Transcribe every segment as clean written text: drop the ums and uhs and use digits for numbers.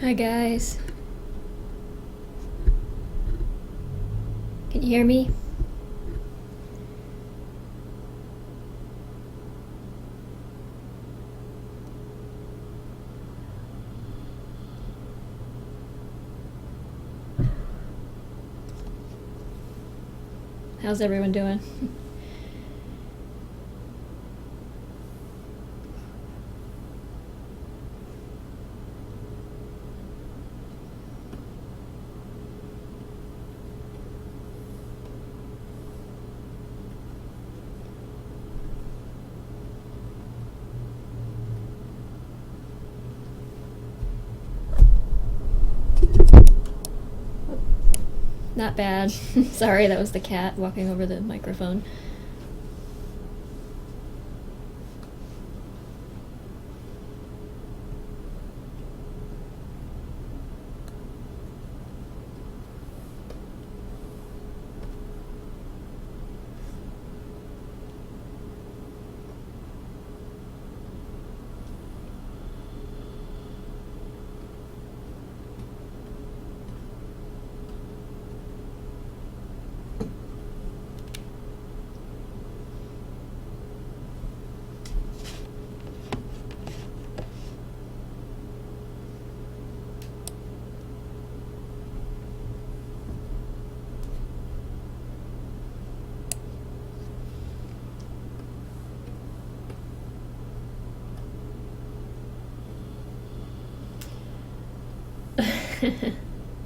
Hi guys. Can you hear me? How's everyone doing? Not bad. Sorry, that was the cat walking over the microphone.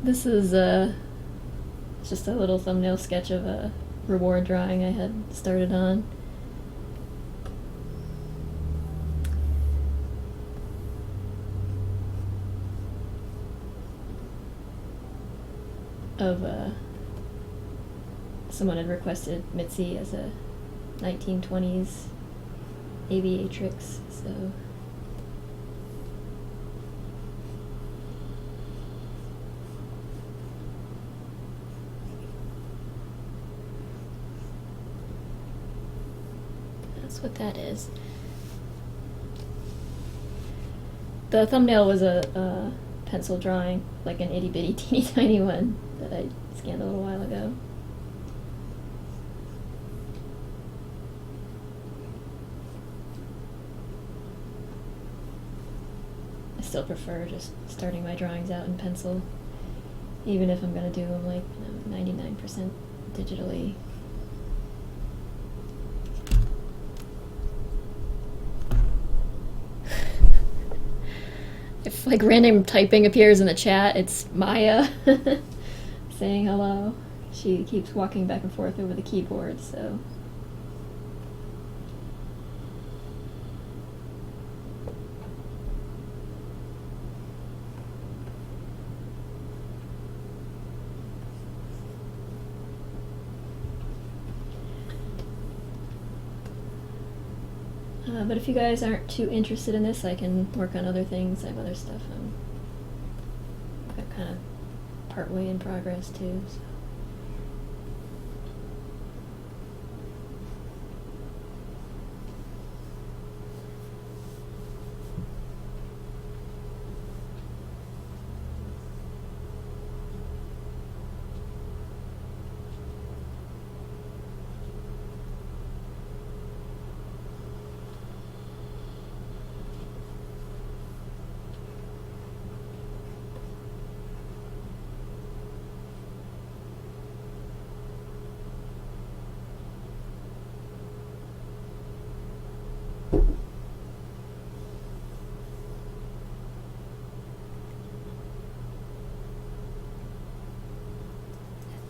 This is just a little thumbnail sketch of a reward drawing I had started on. Of someone had requested Mitzi as a 1920s aviatrix, so that's what that is. The thumbnail was a pencil drawing, like an itty bitty teeny tiny one that I scanned a little while ago. I still prefer just starting my drawings out in pencil, even if I'm going to do them like 99% digitally. If like random typing appears in the chat, it's Maya saying hello. She keeps walking back and forth over the keyboard, so. But if you guys aren't too interested in this, I can work on other things. I have other stuff I've got kind of partway in progress too. So.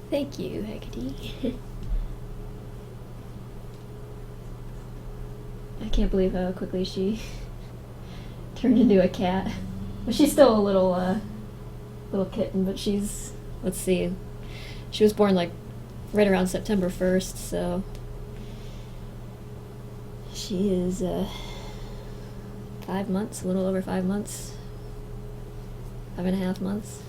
Thank you, Hecate. I can't believe how quickly she turned into a cat. But she's still a little kitten, but she's, let's see, she was born like right around September 1st, so she is 5 months, a little over 5 months, 5.5 months.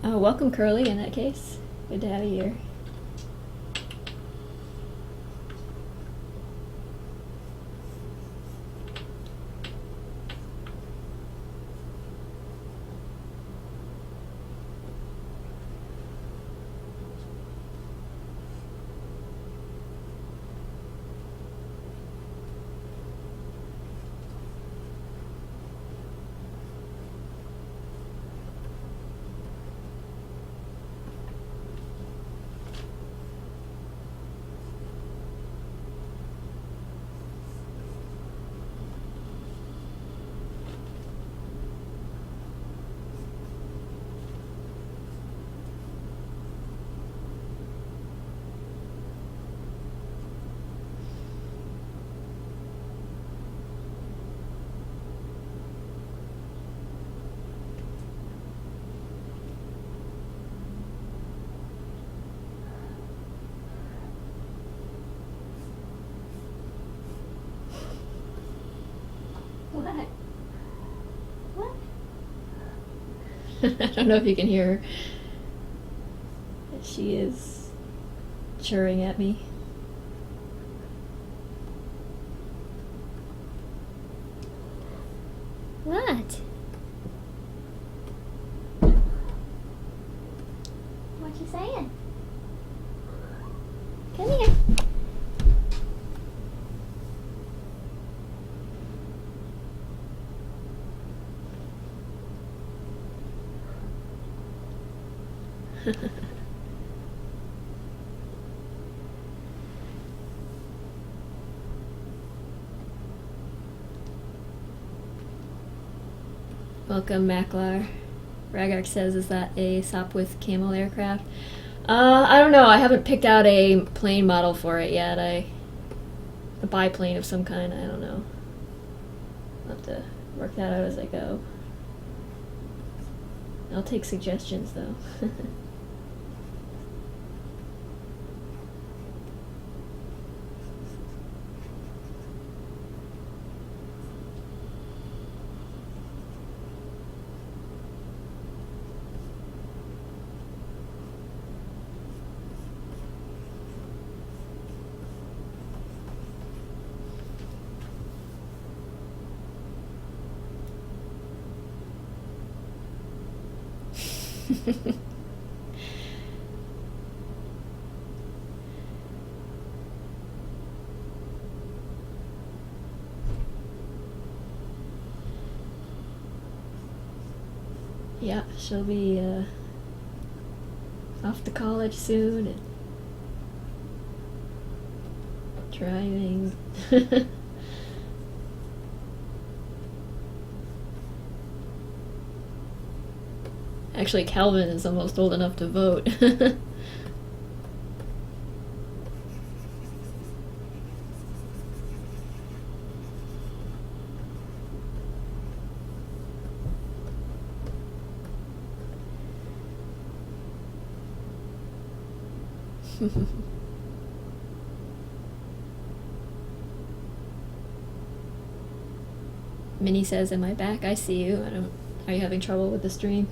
Oh, welcome, Curly, in that case. Good to have you here. What? What? I don't know if you can hear her. But she is chirring at me. What? What you saying? Come here. Welcome, Maclar. Ragark says, is that a Sopwith camel aircraft? I don't know. I haven't picked out a plane model for it yet. A biplane of some kind. I don't know. I'll have to work that out as I go. I'll take suggestions, though. Yeah, she'll be off to college soon and driving. Actually, Calvin is almost old enough to vote. Minnie says, am I back? I see you. Are you having trouble with the stream?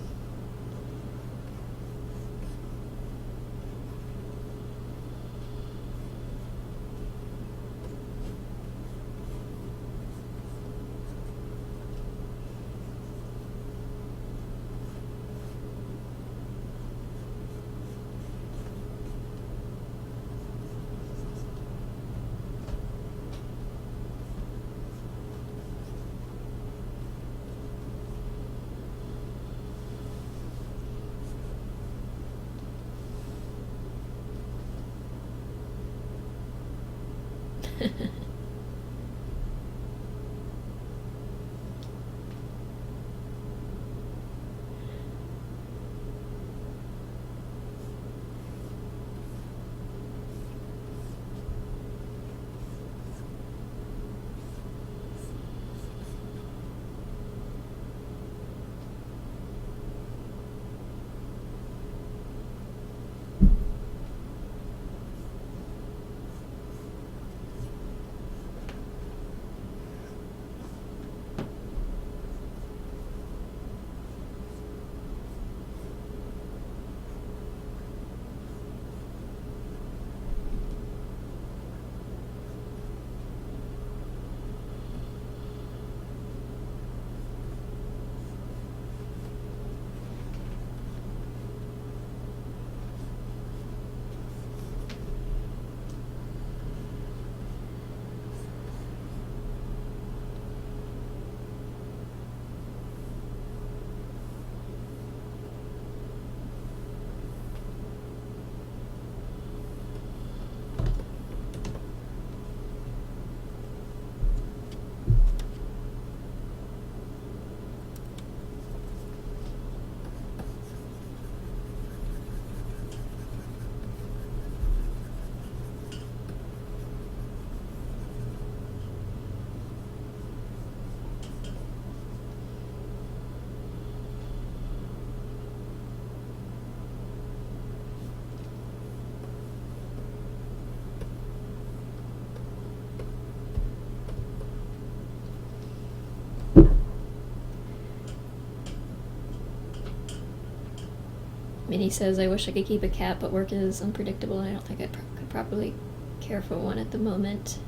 Minnie says, I wish I could keep a cat, but work is unpredictable, and I don't think I could properly care for one at the moment.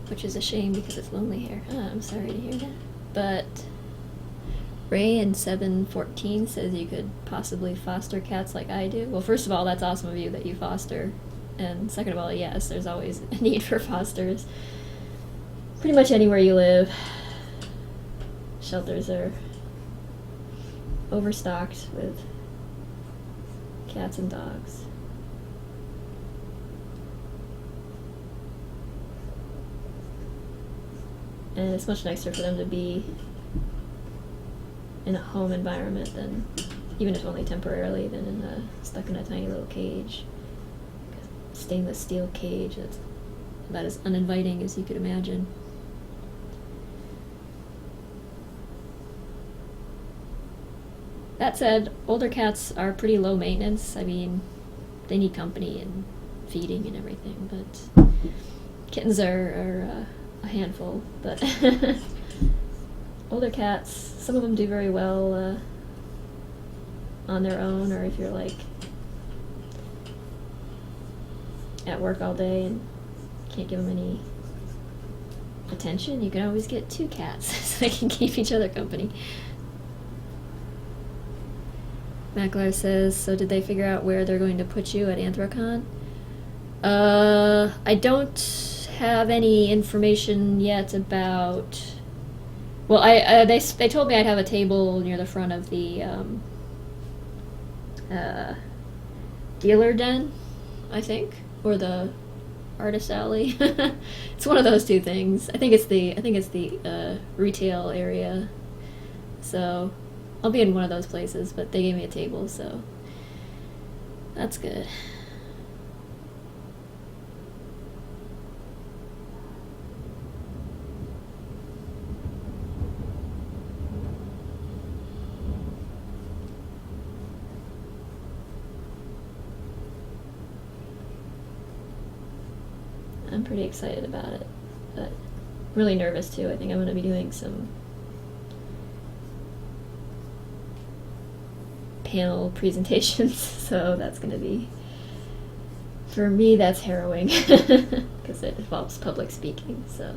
Which is a shame because it's lonely here. I'm sorry to hear that. But Ray in 714 says you could possibly foster cats like I do. Well, first of all, that's awesome of you that you foster. And second of all, yes, there's always a need for fosters. Pretty much anywhere you live. Shelters are overstocked with cats and dogs. And it's much nicer for them to be in a home environment than, even if only temporarily, than stuck in a tiny little cage. Stainless steel cage that's about as uninviting as you could imagine. That said, older cats are pretty low maintenance. I mean, they need company and feeding and everything, but kittens are a handful. But older cats, some of them do very well on their own, or if you're like at work all day and can't give them any attention, you can always get two cats so they can keep each other company. Maclar says, so did they figure out where they're going to put you at Anthrocon? I don't have any information yet about... Well, they told me I'd have a table near the front of the dealer den, I think, or the artist alley. It's one of those two things. I think it's the retail area. So I'll be in one of those places, but they gave me a table, so that's good. I'm pretty excited about it, but really nervous too. I think I'm going to be doing some panel presentations, so that's going to be, for me, that's harrowing because it involves public speaking, so.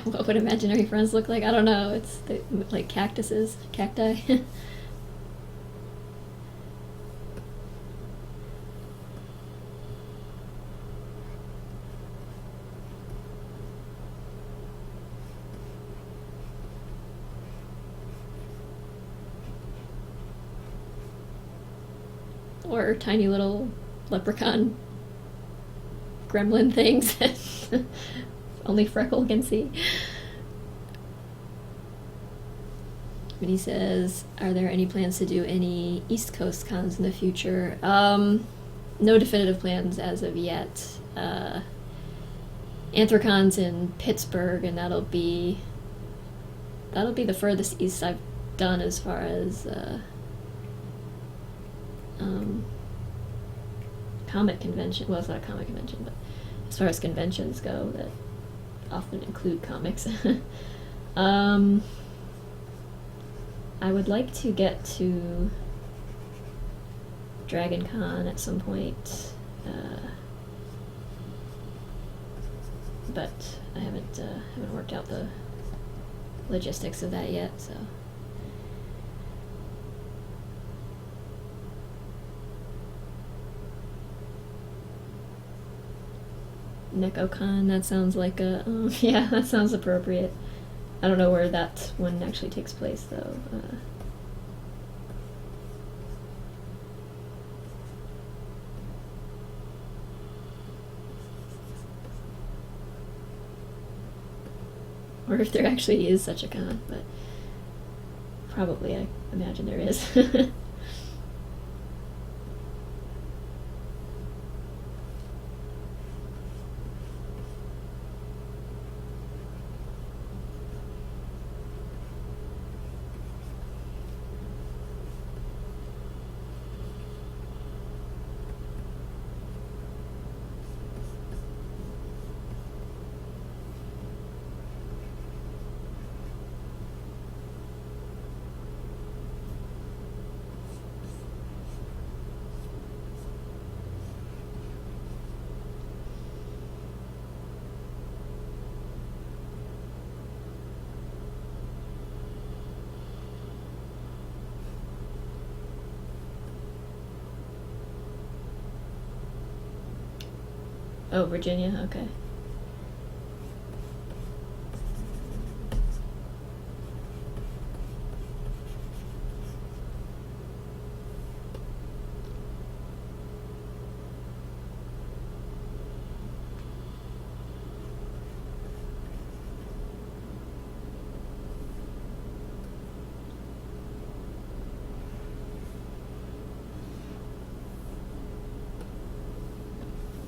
What would imaginary friends look like? I don't know. It's like cactuses, cacti. Or tiny little leprechaun gremlin things that only Freckle can see. But he says, are there any plans to do any East Coast cons in the future? No definitive plans as of yet. Anthrocon's in Pittsburgh, and that'll be the furthest east I've done as far as comic convention. Well, it's not a comic convention, but as far as conventions go that often include comics. I would like to get to Dragon Con at some point, but I haven't worked out the logistics of that yet, so. Nekocon, that sounds like a... yeah, that sounds appropriate. I don't know where that one actually takes place, though. Or if there actually is such a con, but probably, I imagine there is. Oh, Virginia, okay.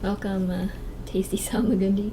Welcome, Tasty Salmagundi.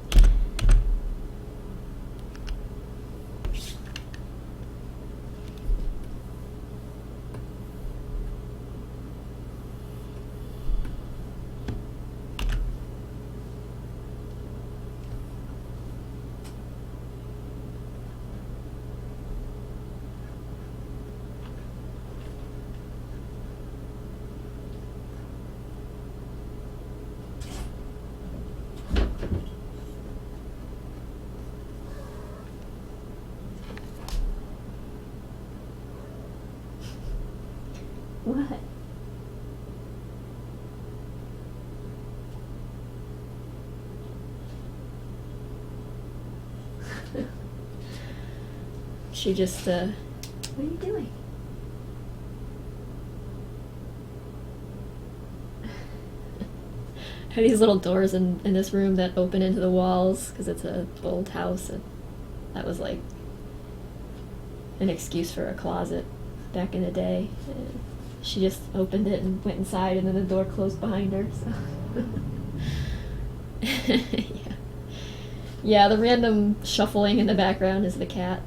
What? She just, what are you doing? There are these little doors in this room that open into the walls, because it's an old house, and that was like an excuse for a closet back in the day. And she just opened it and went inside, and then the door closed behind her, so... yeah. Yeah, the random shuffling in the background is the cat.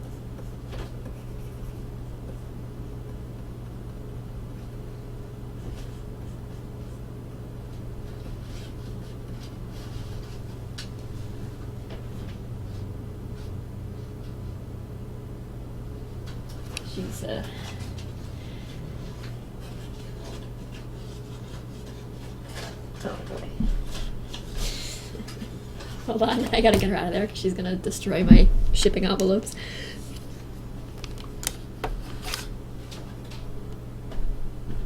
She's, oh boy. Hold on, I gotta get her out of there because she's gonna destroy my shipping envelopes.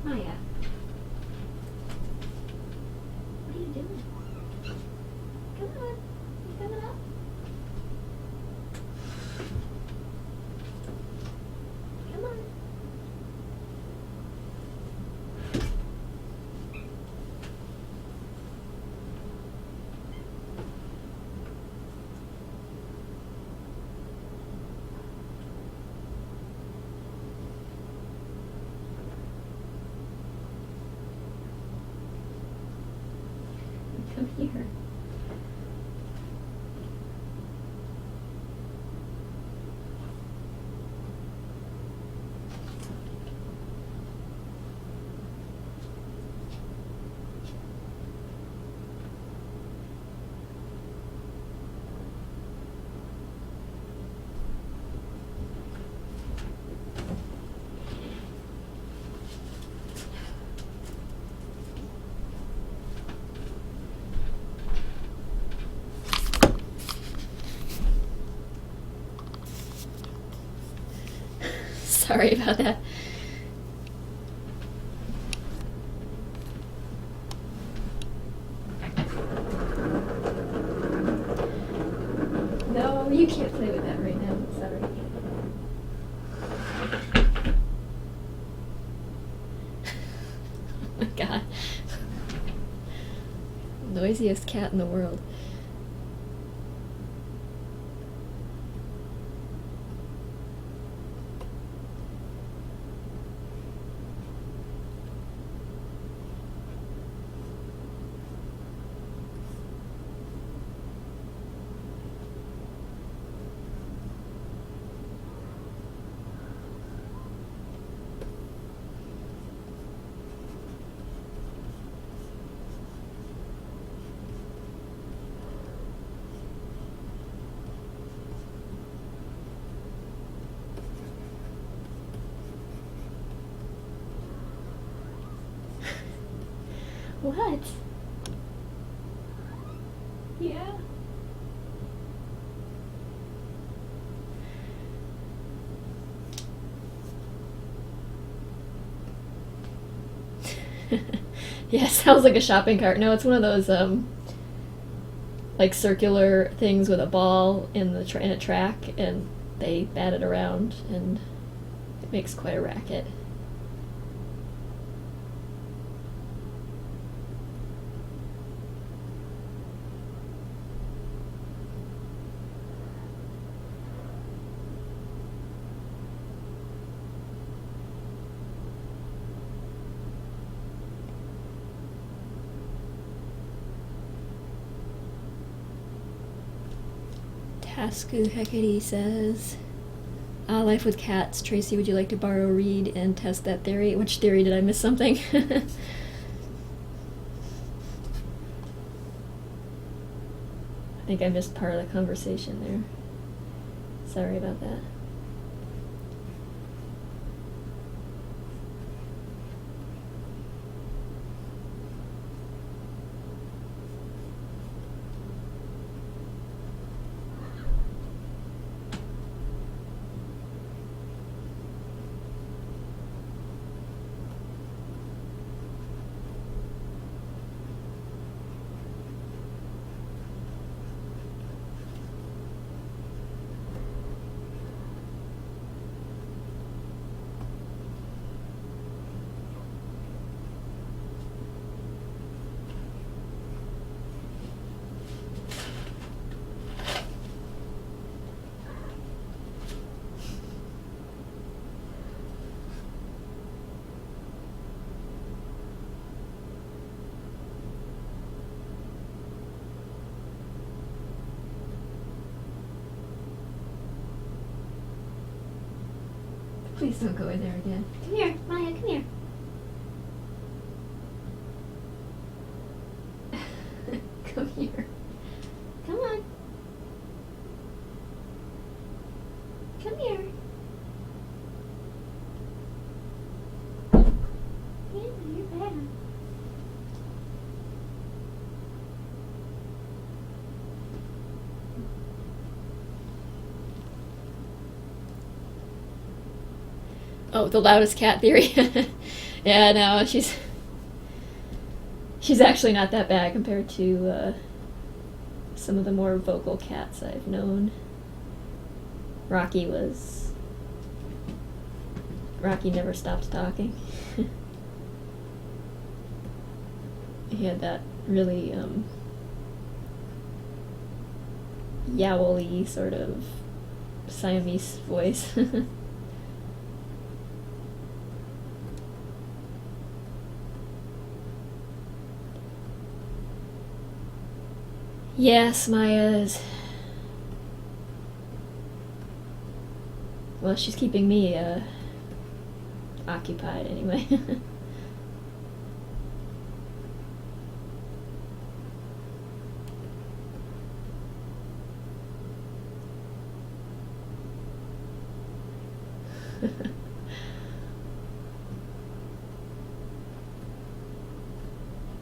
Maya, what are you doing? Come on, you coming up? Come on. Come here. Sorry about that. can't play with that right now. Sorry. Oh my god. Noisiest cat in the world. What? Yeah. Yeah, sounds like a shopping cart. No, it's one of those like circular things with a ball in the in a track, and they bat it around, and it makes quite a racket. Tasku Hecate says, life with cats. Tracy, would you like to borrow a read and test that theory? Which theory? Did I miss something? I think I missed part of the conversation there. Sorry about that. Please don't go in there again. Come here, Maya, come here. Come here. Come on. Come here. Yeah, you're bad. Oh, the loudest cat theory. Yeah, no, she's actually not that bad compared to some of the more vocal cats I've known. Rocky never stopped talking. He had that really yowly sort of Siamese voice. Yes, Maya's. Well, she's keeping me occupied anyway.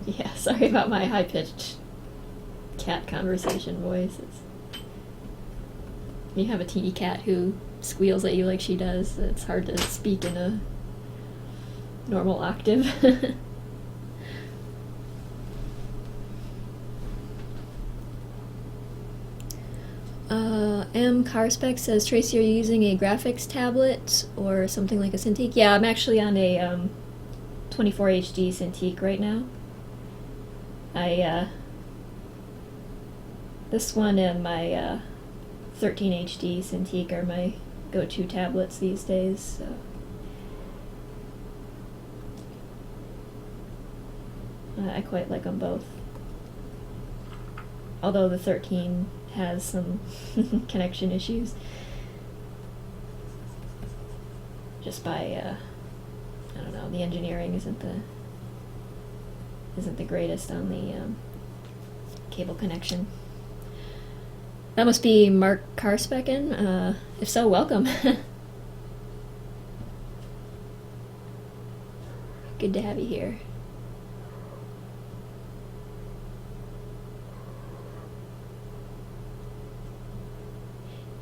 Yeah, sorry about my high-pitched cat conversation voice. You have a teeny cat who squeals at you like she does. It's hard to speak in a normal octave. M Carspec says, Tracy, are you using a graphics tablet or something like a Cintiq? Yeah, I'm actually on a 24 HD Cintiq right now. This one and my 13 HD Cintiq are my go-to tablets these days. So. I quite like them both. Although the 13 has some connection issues. Just by, I don't know, the engineering isn't the greatest on the cable connection. That must be Mark Carspeckin. If so, welcome. Good to have you here.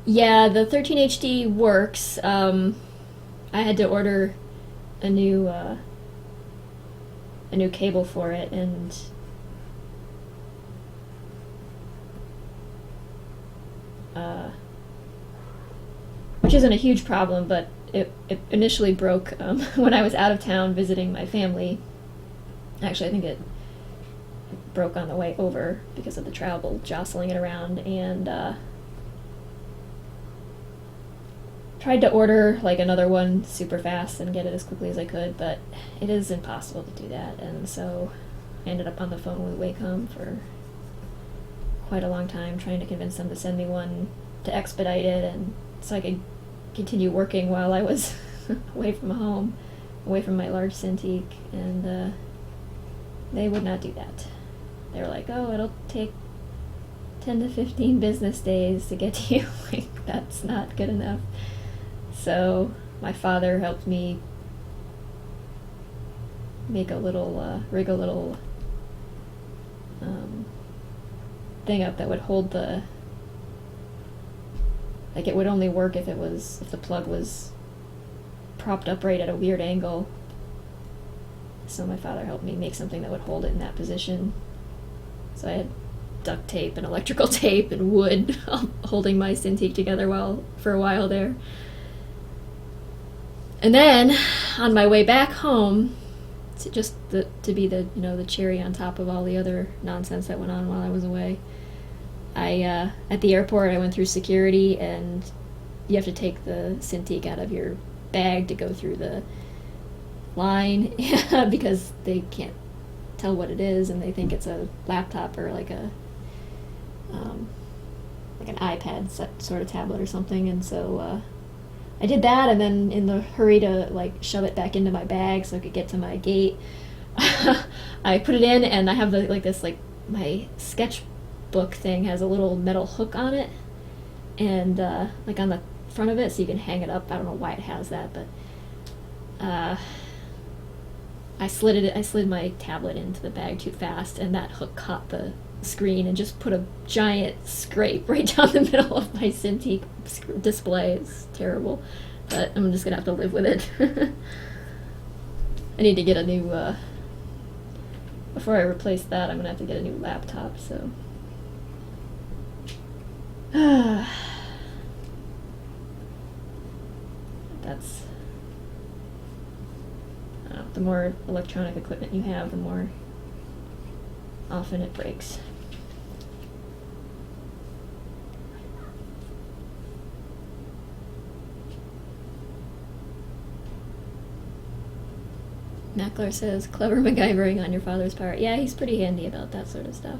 Yeah, the 13 HD works. I had to order a new cable for it, and which isn't a huge problem, but it initially broke when I was out of town visiting my family. Actually, I think it broke on the way over because of the travel jostling it around, and tried to order like another one super fast and get it as quickly as I could, but it is impossible to do that, and so I ended up on the phone with Wacom for quite a long time trying to convince them to send me one to expedite it, and so I could continue working while I was away from home, away from my large Cintiq, and they would not do that. They were like, oh, it'll take 10 to 15 business days to get to you. Like, that's not good enough. So my father helped me make a little, rig a little thing up that would hold the, like, it would only work if the plug was propped upright at a weird angle. So my father helped me make something that would hold it in that position. So I had duct tape and electrical tape and wood holding my Cintiq together for a while there. And then on my way back home, to be the cherry on top of all the other nonsense that went on while I was away, at the airport I went through security, and you have to take the Cintiq out of your bag to go through the line because they can't tell what it is, and they think it's a laptop or like an iPad sort of tablet or something. And so I did that, and then in the hurry to like shove it back into my bag so I could get to my gate, I put it in, and I have my sketchbook thing has a little metal hook on it, and like on the front of it, so you can hang it up. I don't know why it has that, but I slid my tablet into the bag too fast, and that hook caught the screen and just put a giant scrape right down the middle of my Cintiq display. It's terrible, but I'm just gonna have to live with it. I need to get a new, before I replace that, I'm gonna have to get a new laptop, so. That's, the more electronic equipment you have, the more often it breaks. Mackler says, clever MacGyvering on your father's part. Yeah, he's pretty handy about that sort of stuff.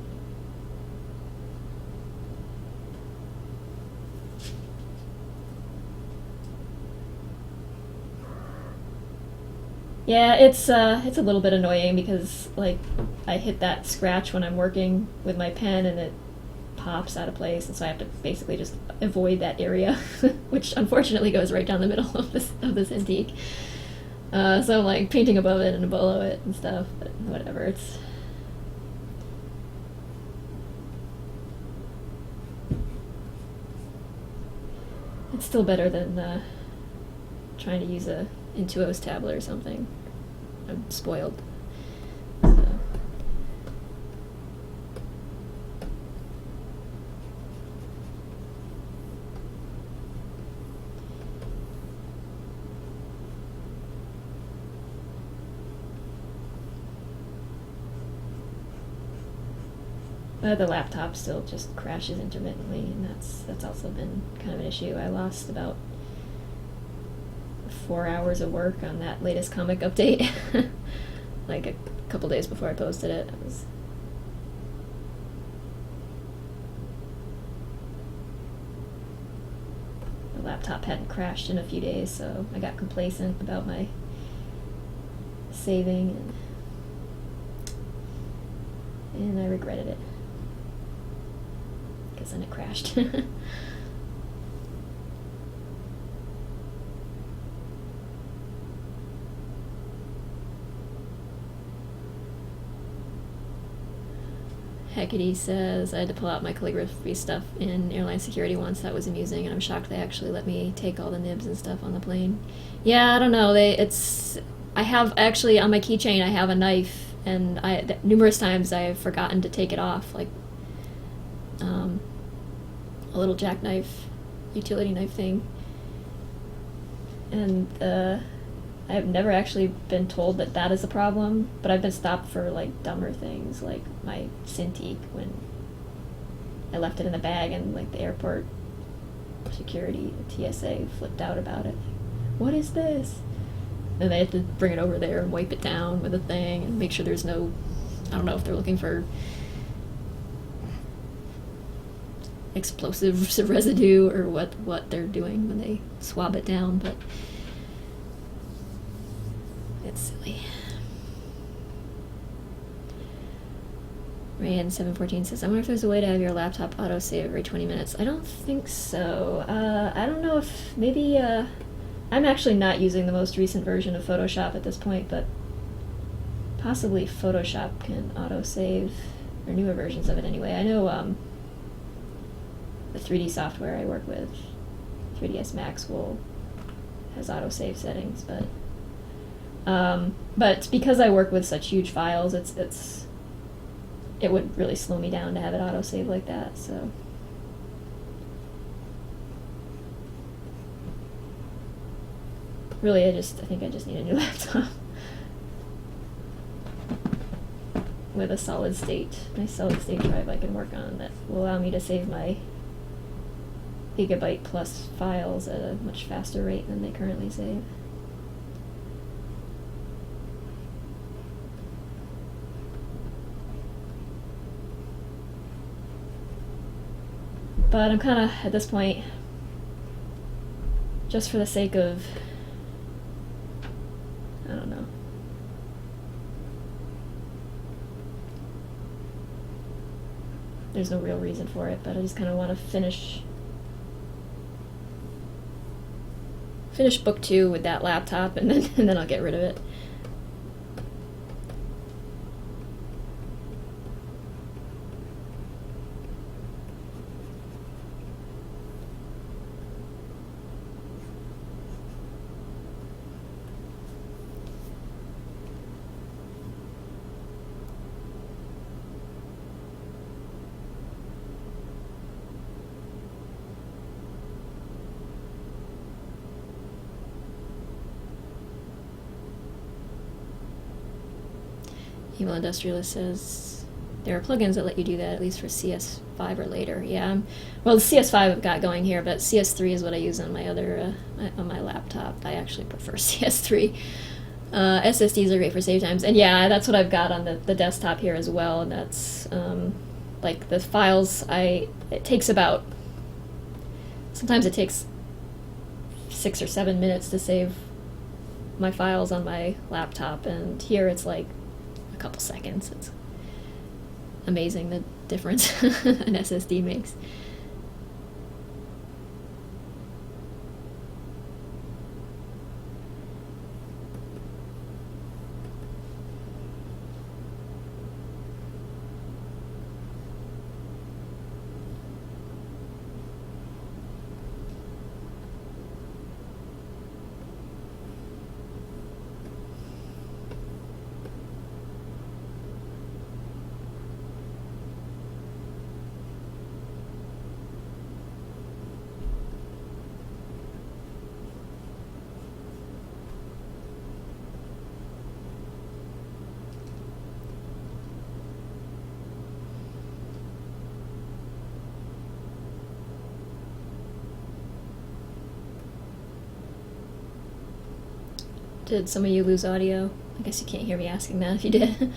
Yeah, it's a little bit annoying because, like, I hit that scratch when I'm working with my pen and it pops out of place, and so I have to basically just avoid that area, which unfortunately goes right down the middle of this Cintiq. So I'm like painting above it and below it and stuff, but whatever. It's still better than trying to use a Intuos tablet or something. I'm spoiled. So. The laptop still just crashes intermittently, and that's also been kind of an issue. I lost about 4 hours of work on that latest comic update, like a couple days before I posted it. The laptop hadn't crashed in a few days, so I got complacent about my saving, and I regretted it. Because then it crashed. Hecate says, I had to pull out my calligraphy stuff in airline security once. That was amusing, and I'm shocked they actually let me take all the nibs and stuff on the plane. Yeah, I don't know. I have, actually, on my keychain, I have a knife, and numerous times I've forgotten to take it off, like a little jackknife, utility knife thing. And I've never actually been told that is a problem, but I've been stopped for like dumber things, like my Cintiq when I left it in the bag, and like the airport security, TSA, flipped out about it. What is this? And they have to bring it over there and wipe it down with a thing and make sure there's no, I don't know if they're looking for explosive residue or what they're doing when they swab it down, but it's silly. Rayan 714 says, I wonder if there's a way to have your laptop autosave every 20 minutes. I don't think so. I don't know if maybe I'm actually not using the most recent version of Photoshop at this point, but possibly Photoshop can autosave, or newer versions of it anyway. I know the 3D software I work with, 3ds Max, has autosave settings, but because I work with such huge files, it would really slow me down to have it autosave like that. So really, I think I just need a new laptop with a nice solid state drive I can work on that will allow me to save my gigabyte plus files at a much faster rate than they currently save. But I'm kind of, at this point, just for the sake of, I don't know, there's no real reason for it, but I just kind of want to finish book 2 with that laptop, and then I'll get rid of it. Evil Industrialist says, there are plugins that let you do that, at least for CS5 or later. Yeah, well, the CS5 I've got going here, but CS3 is what I use on my other, on my laptop. I actually prefer CS3. SSDs are great for save times, and yeah, that's what I've got on the desktop here as well, and that's, like, the files, it takes about, sometimes it takes 6 or 7 minutes to save my files on my laptop, and here it's like a couple seconds. It's amazing the difference an SSD makes. Did some of you lose audio? I guess you can't hear me asking that if you did.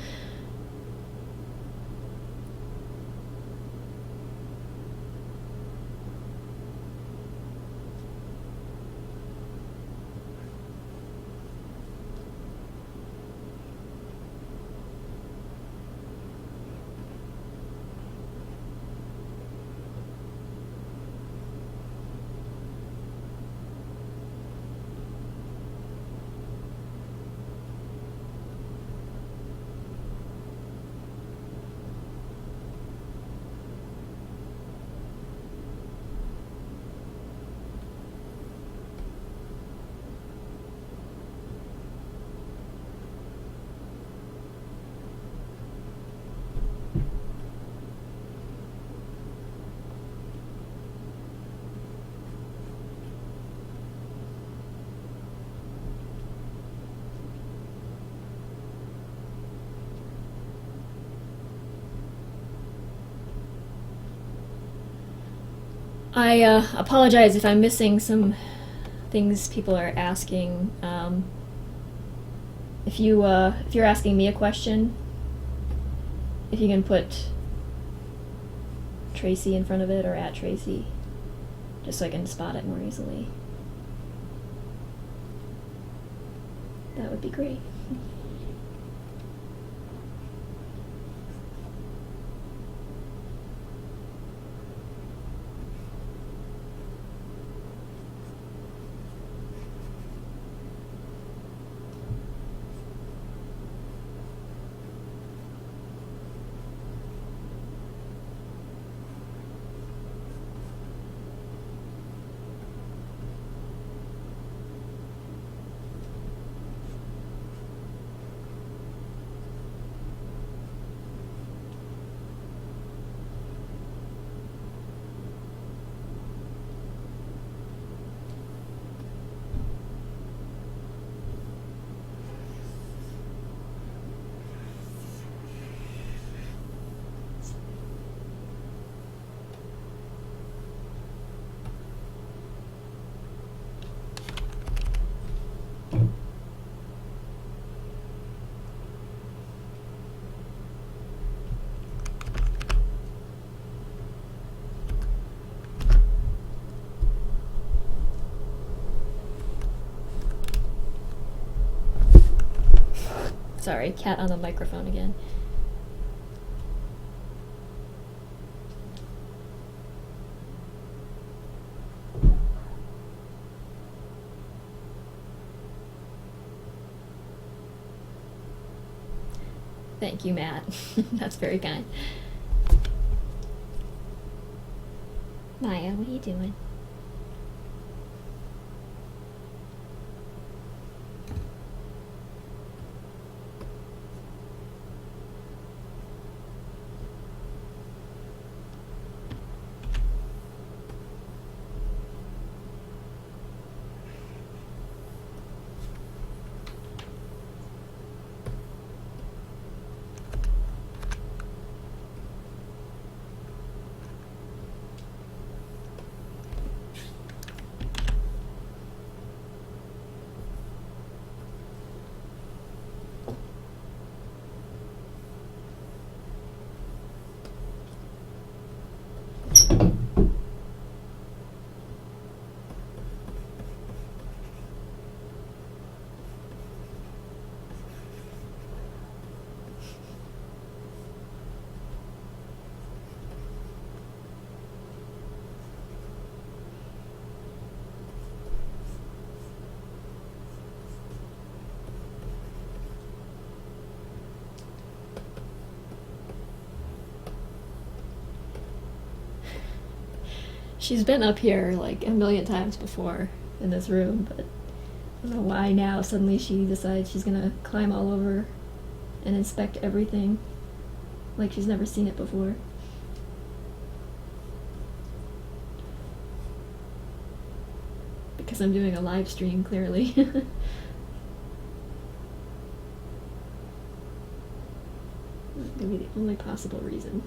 I apologize if I'm missing some things people are asking. If you're asking me a question, if you can put Tracy in front of it or at Tracy, just so I can spot it more easily, that would be great. Sorry, cat on the microphone again. Thank you, Matt. That's very kind. Maya, what are you doing? She's been up here like a million times before in this room, but I don't know why now suddenly she decides she's gonna climb all over and inspect everything like she's never seen it before. Because I'm doing a live stream, clearly. That's gonna be the only possible reason.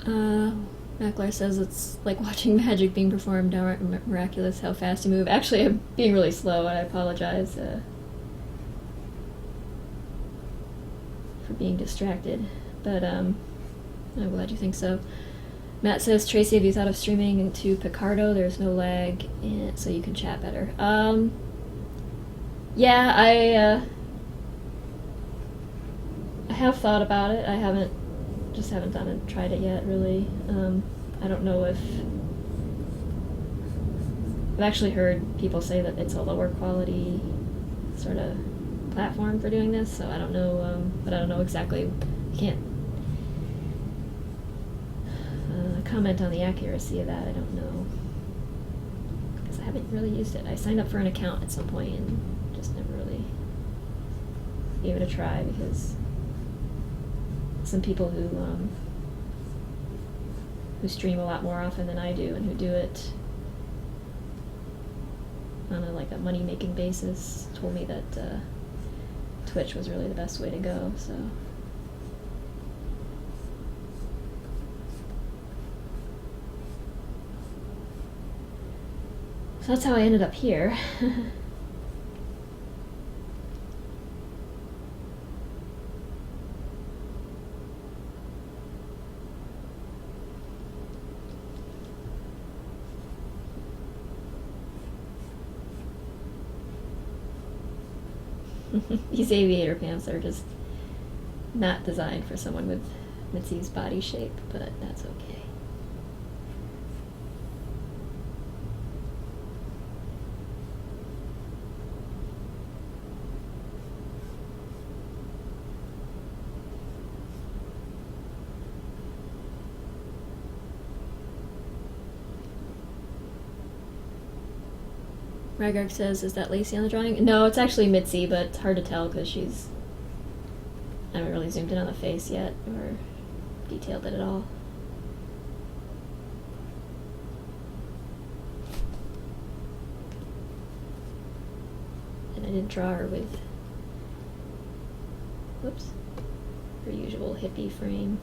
Mackler says it's like watching magic being performed. How miraculous how fast you move. Actually, I'm being really slow, and I apologize for being distracted. But I'm glad you think so. Matt says, Tracy, have you thought of streaming into Picardo? There's no lag, so you can chat better. Yeah, I have thought about it. I haven't done it, tried it yet, really. I don't know if... I've actually heard people say that it's a lower quality sort of platform for doing this, so I don't know, but I don't know exactly. I can't comment on the accuracy of that. I don't know, because I haven't really used it. I signed up for an account at some point and just never really gave it a try, because some people who stream a lot more often than I do and who do it on a money-making basis told me that Twitch was really the best way to go, so. So that's how I ended up here. These aviator pants are just not designed for someone with Mitzi's body shape, but that's okay. Ragarg says, is that Lacey on the drawing? No, it's actually Mitzi, but it's hard to tell because I haven't really zoomed in on the face yet or detailed it at all. And I didn't draw her with, whoops, her usual hippie frame.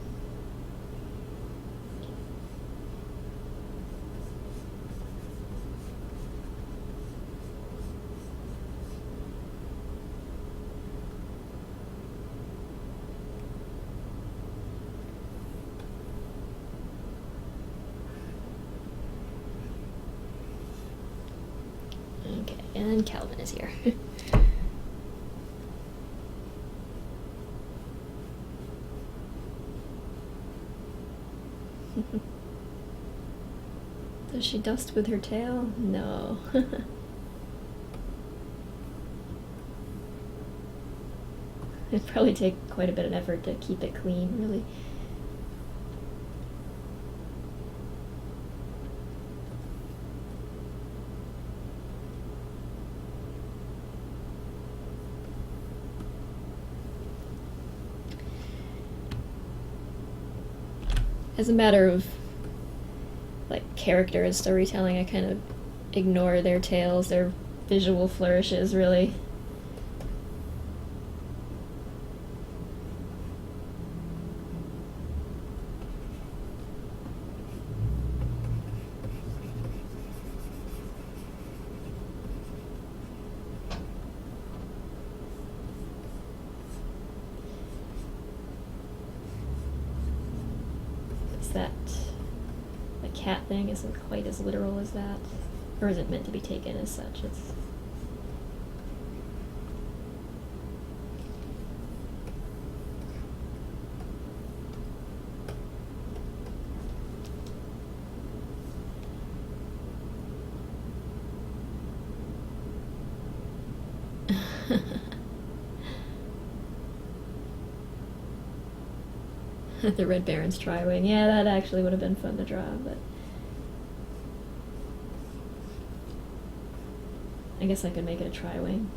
And Calvin is here. Does she dust with her tail? No. It'd probably take quite a bit of effort to keep it clean, really. As a matter of character and storytelling, I kind of ignore their tails, their visual flourishes, really. That the cat thing isn't quite as literal as that, or is it meant to be taken as such? It's the Red Baron's Tri-Wing. Yeah, that actually would have been fun to draw, but I guess I could make it a Tri-Wing.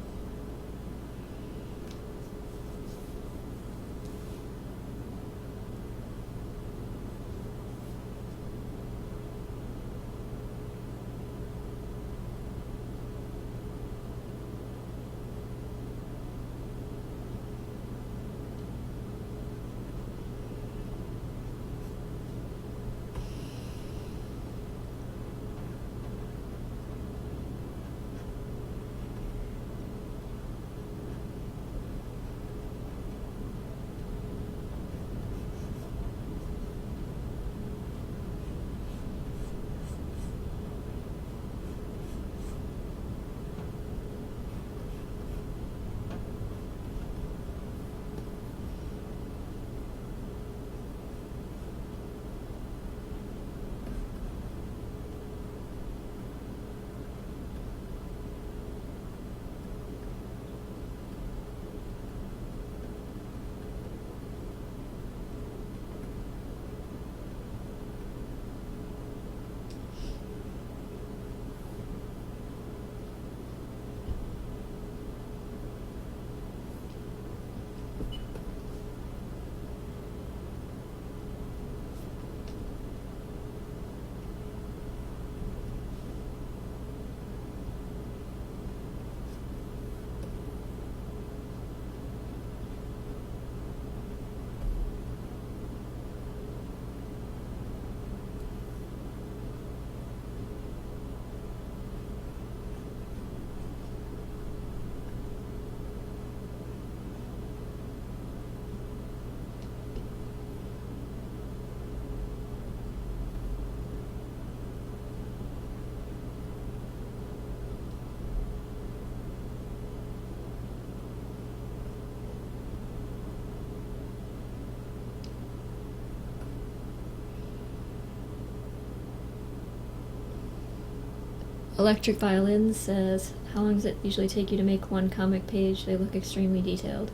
Electric Violin says, how long does it usually take you to make one comic page? They look extremely detailed.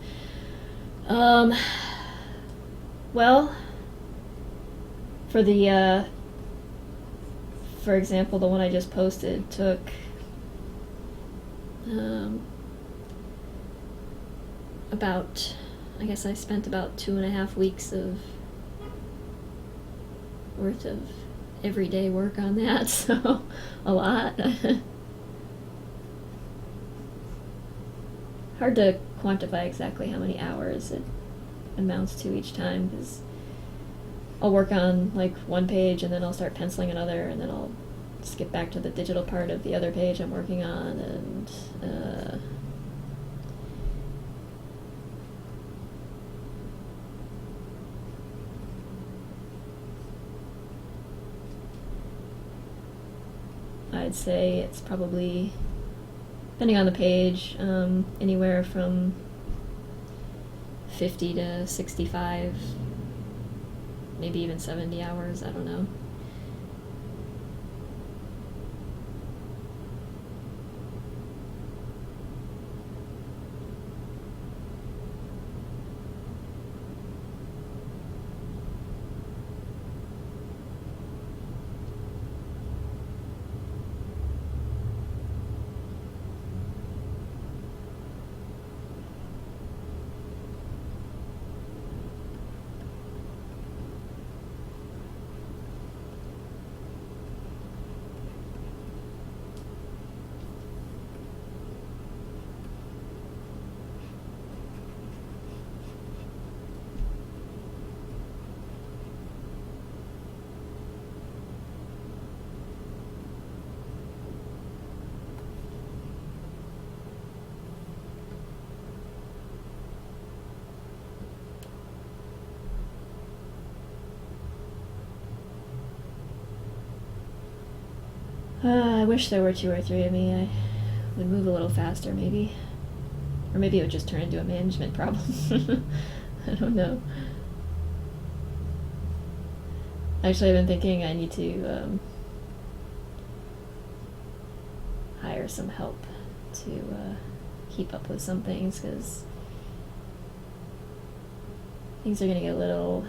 Well, for the, for example, the one I just posted took, about, I guess I spent about 2.5 weeks worth of everyday work on that, so a lot. Hard to quantify exactly how many hours it amounts to each time, because I'll work on like one page and then I'll start penciling another, and then I'll skip back to the digital part of the other page I'm working on, and I'd say it's probably, depending on the page, anywhere from 50 to 65, maybe even 70 hours, I don't know. I wish there were 2 or 3 of me. I would move a little faster, maybe. Or maybe it would just turn into a management problem. I don't know. Actually, I've been thinking I need to hire some help to keep up with some things, because things are going to get a little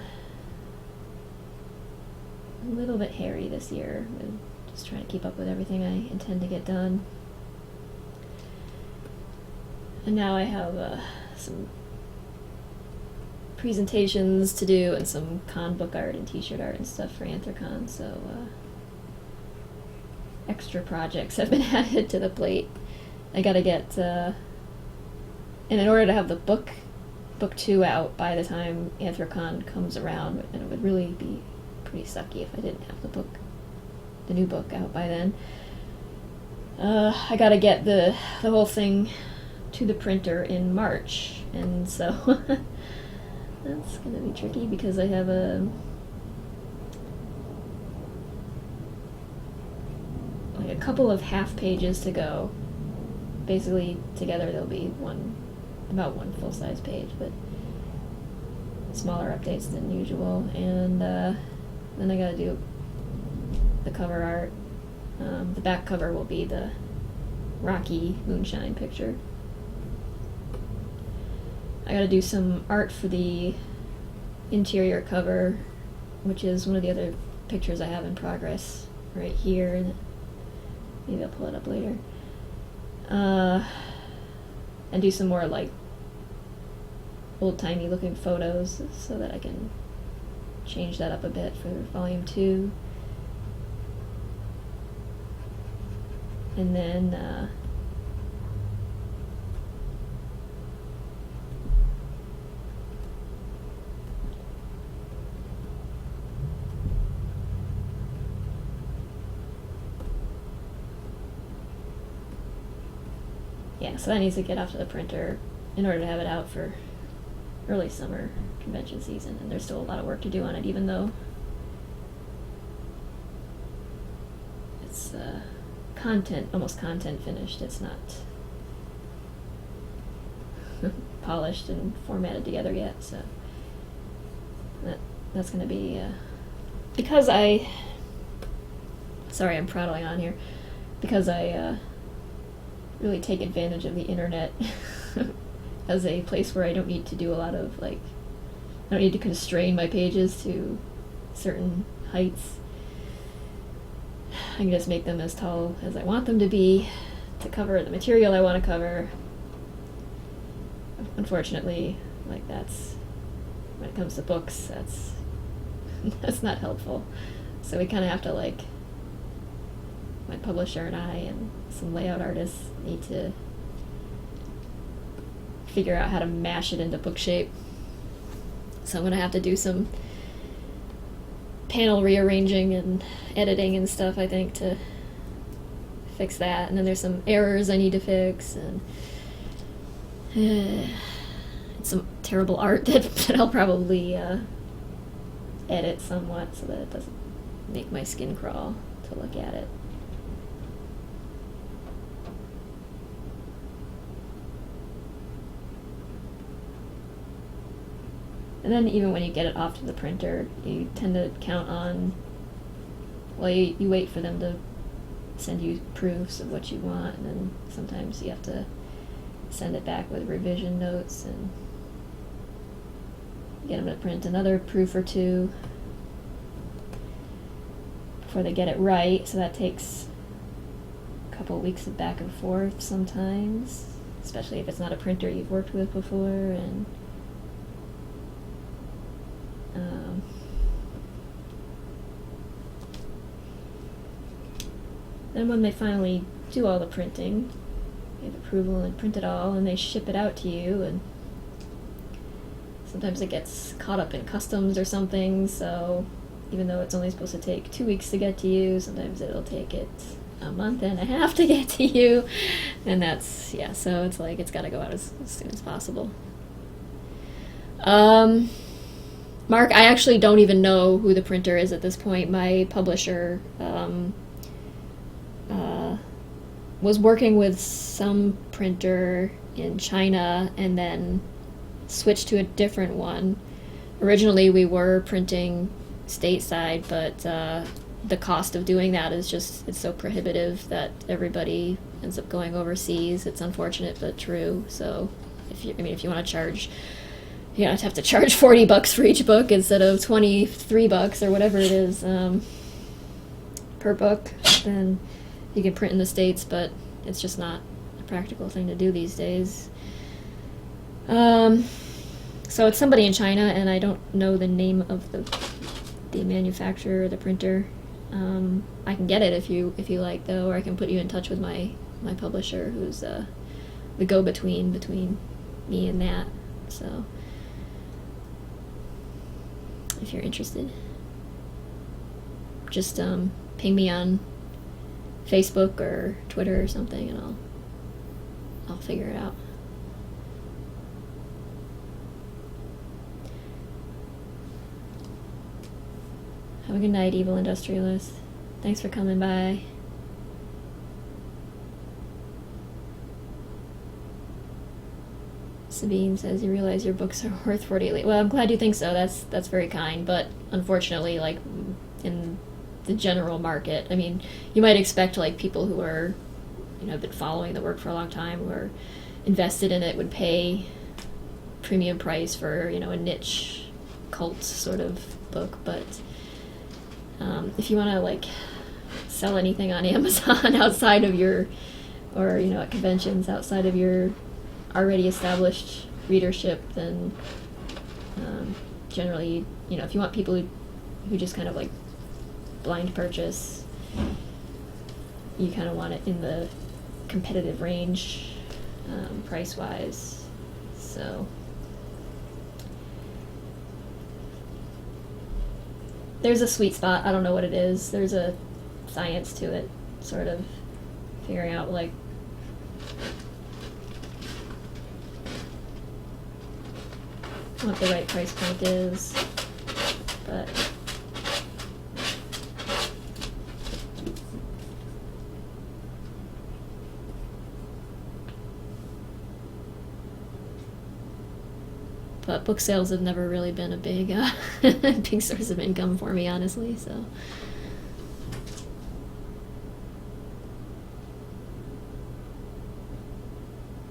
bit hairy this year, with just trying to keep up with everything I intend to get done. And now I have some presentations to do and some con book art and t-shirt art and stuff for Anthrocon, so extra projects have been added to the plate. I gotta get, and in order to have the book 2 out by the time Anthrocon comes around, and it would really be pretty sucky if I didn't have the new book out by then. I gotta get the whole thing to the printer in March, and so that's gonna be tricky, because I have a couple of half pages to go. Basically, together they'll be about one full-size page, but smaller updates than usual. And then I gotta do the cover art. The back cover will be the Rocky moonshine picture. I gotta do some art for the interior cover, which is one of the other pictures I have in progress right here. Maybe I'll pull it up later. And do some more like old-timey looking photos, so that I can change that up a bit for volume 2. And then yeah, so that needs to get off to the printer in order to have it out for early summer convention season, and there's still a lot of work to do on it, even though it's almost content finished. It's not polished and formatted together yet, so that's going to be because sorry, I'm prattling on here. because I really take advantage of the internet as a place where I don't need to do a lot of, like, I don't need to constrain my pages to certain heights. I can just make them as tall as I want them to be to cover the material I want to cover. Unfortunately, like, that's, when it comes to books, that's not helpful. So we kind of have to, like, my publisher and I and some layout artists need to figure out how to mash it into book shape. So I'm going to have to do some panel rearranging and editing and stuff, I think, to fix that. And then there's some errors I need to fix, and some terrible art that I'll probably edit somewhat so that it doesn't make my skin crawl to look at it. And then even when you get it off to the printer, you tend to count on, well, you wait for them to send you proofs of what you want, and then sometimes you have to send it back with revision notes and get them to print another proof or two before they get it right. So that takes a couple of weeks of back and forth sometimes, especially if it's not a printer you've worked with before. And then when they finally do all the printing, you have approval and print it all, and they ship it out to you, and sometimes it gets caught up in customs or something, so even though it's only supposed to take 2 weeks to get to you, sometimes it'll take it a month and a half to get to you, and that's, yeah, so it's like, it's gotta go out as soon as possible. Mark, I actually don't even know who the printer is at this point. My publisher was working with some printer in China and then switched to a different one. Originally we were printing stateside, but the cost of doing that is just, it's so prohibitive that everybody ends up going overseas. It's unfortunate but true. So if you want to charge, you don't have to charge $40 for each book instead of $23 or whatever it is per book, then you can print in the States, but it's just not a practical thing to do these days. So it's somebody in China, and I don't know the name of the manufacturer or the printer. I can get it if you like, though, or I can put you in touch with my publisher, who's the go-between between me and that. So if you're interested, just ping me on Facebook or Twitter or something, and I'll figure it out. Have a good night, Evil Industrialist. Thanks for coming by. Sabine says, you realize your books are worth 48. Well, I'm glad you think so. That's very kind, but unfortunately, like, in the general market, I mean, you might expect, like, people who are, have been following the work for a long time, who are invested in it, would pay premium price for, a niche cult sort of book. But if you want to, like, sell anything on Amazon outside of your, or at conventions outside of your already established readership, then generally, if you want people who just kind of like blind purchase, you kind of want it in the competitive range, price-wise. So there's a sweet spot. I don't know what it is. There's a science to it, sort of figuring out, like, what the right price point is, but book sales have never really been a big big source of income for me, honestly. So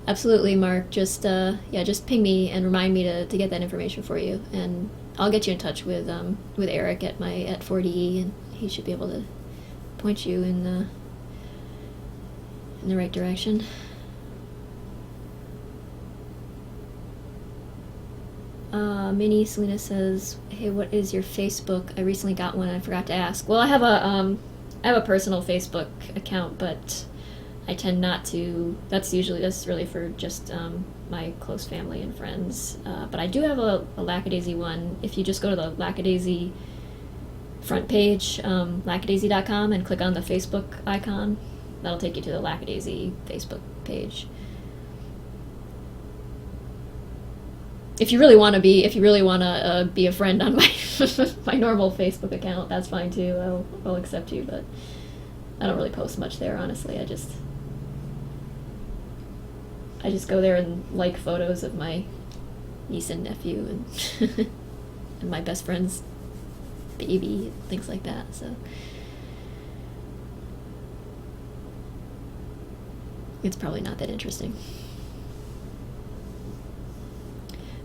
Absolutely, Mark. Just yeah, just ping me and remind me to get that information for you, and I'll get you in touch with Eric at 4DE, and he should be able to point you in the right direction. Minnie Selena says, "Hey, what is your Facebook? I recently got one. I forgot to ask." Well, I have a personal Facebook account, but I tend not to. That's really for just my close family and friends. But I do have a Lackadaisy one. If you just go to the Lackadaisy front page, lackadaisy.com, and click on the Facebook icon, that'll take you to the Lackadaisy Facebook page. If you really want to be a friend on my my normal Facebook account, that's fine too. I'll accept you, but I don't really post much there, honestly. I just go there and like photos of my niece and nephew and and my best friend's baby, things like that. So it's probably not that interesting.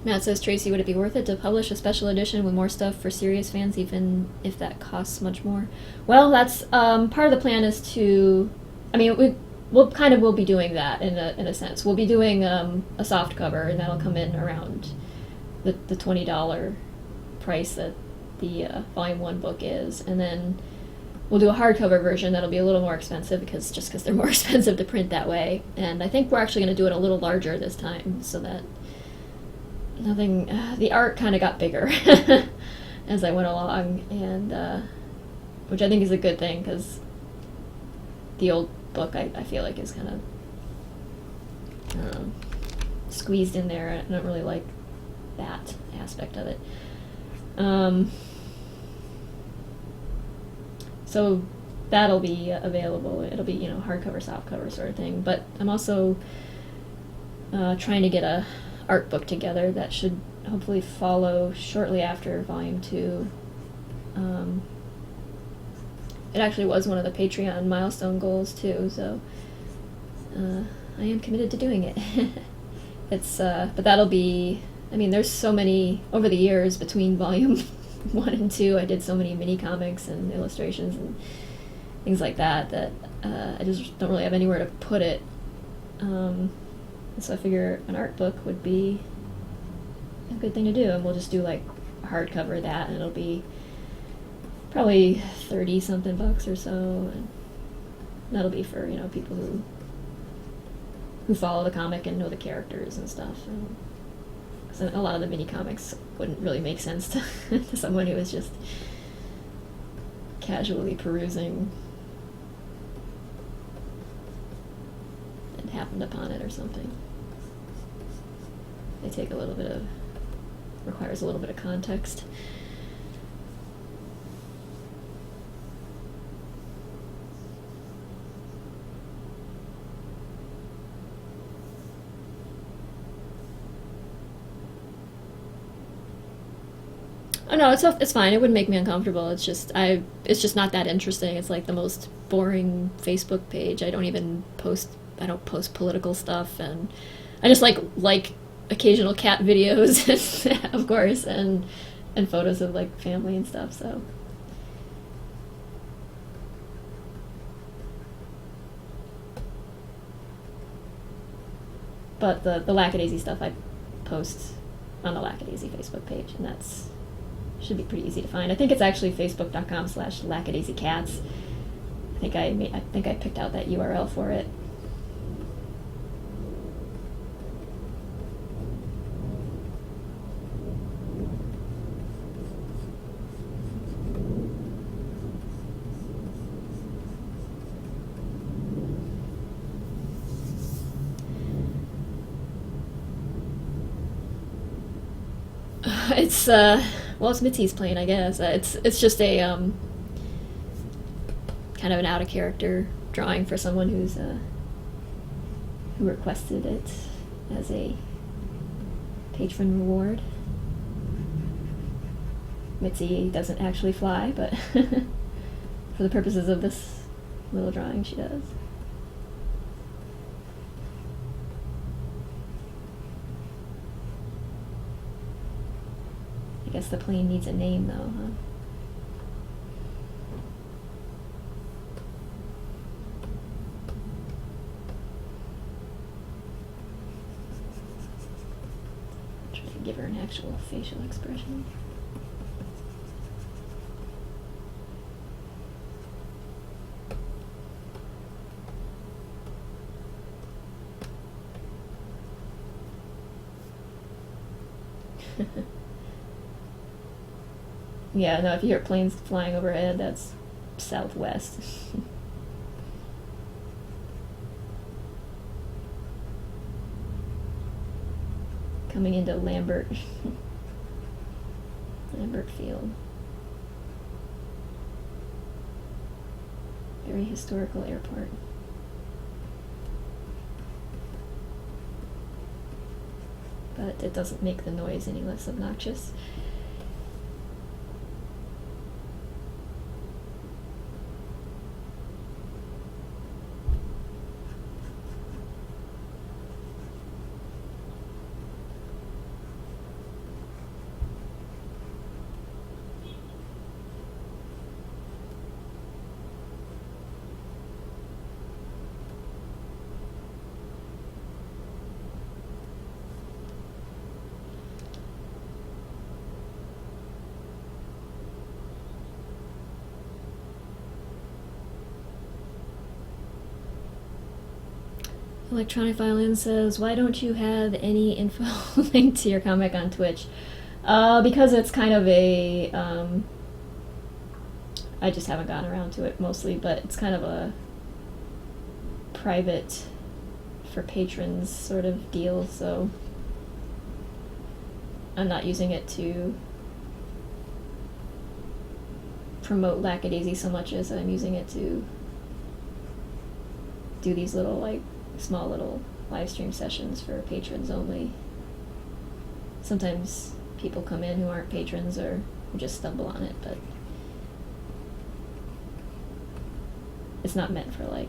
Matt says, Tracy, would it be worth it to publish a special edition with more stuff for serious fans, even if that costs much more? Well, that's part of the plan is to, I mean, we'll be doing that in a sense. We'll be doing a soft cover, and that'll come in around the $20 price that the Volume 1 book is, and then we'll do a hardcover version that'll be a little more expensive because they're more expensive to print that way. And I think we're actually going to do it a little larger this time, so that the art kind of got bigger as I went along, and which I think is a good thing, because the old book I feel like is kind of squeezed in there. I don't really like that aspect of it. So that'll be available. It'll be, hardcover, softcover sort of thing. But I'm also trying to get a art book together that should hopefully follow shortly after Volume 2. It actually was one of the Patreon milestone goals too, so I am committed to doing it. But that'll be, there's so many, over the years between Volume 1 and 2, I did so many mini comics and illustrations and things like that I just don't really have anywhere to put it. So I figure an art book would be a good thing to do, and we'll just do like a hardcover of that, and it'll be probably 30 something bucks or so, and that'll be for people who follow the comic and know the characters and stuff. Because a lot of the mini comics wouldn't really make sense to someone who was just casually perusing and happened upon it or something. They take requires a little bit of context. Oh no, it's fine. It wouldn't make me uncomfortable. It's just not that interesting. It's like the most boring Facebook page. I don't post political stuff, and I just like occasional cat videos, of course, and photos of like family and stuff. So, but the Lackadaisy stuff I post on the Lackadaisy Facebook page, and that's should be pretty easy to find. I think it's actually facebook.com/lackadaisycats. I think I picked out that URL for it. It's Mitzi's plane, I guess. It's just a kind of an out of character drawing for someone who requested it as a patron reward. Mitzi doesn't actually fly, but for the purposes of this little drawing, she does. guess the plane needs a name, though, huh? Try to give her an actual facial expression. Yeah, no, if you hear planes flying overhead, that's southwest. Coming into Lambert. Lambert Field. Very historical airport. But it doesn't make the noise any less obnoxious. Electronic Violin says, why don't you have any info linked to your comic on Twitch? Because it's kind of a, I just haven't gotten around to it mostly, but it's kind of a private for patrons sort of deal, so I'm not using it to promote Lackadaisy so much as I'm using it to do these little, like, small little live stream sessions for patrons only. Sometimes people come in who aren't patrons or who just stumble on it, but it's not meant for, like,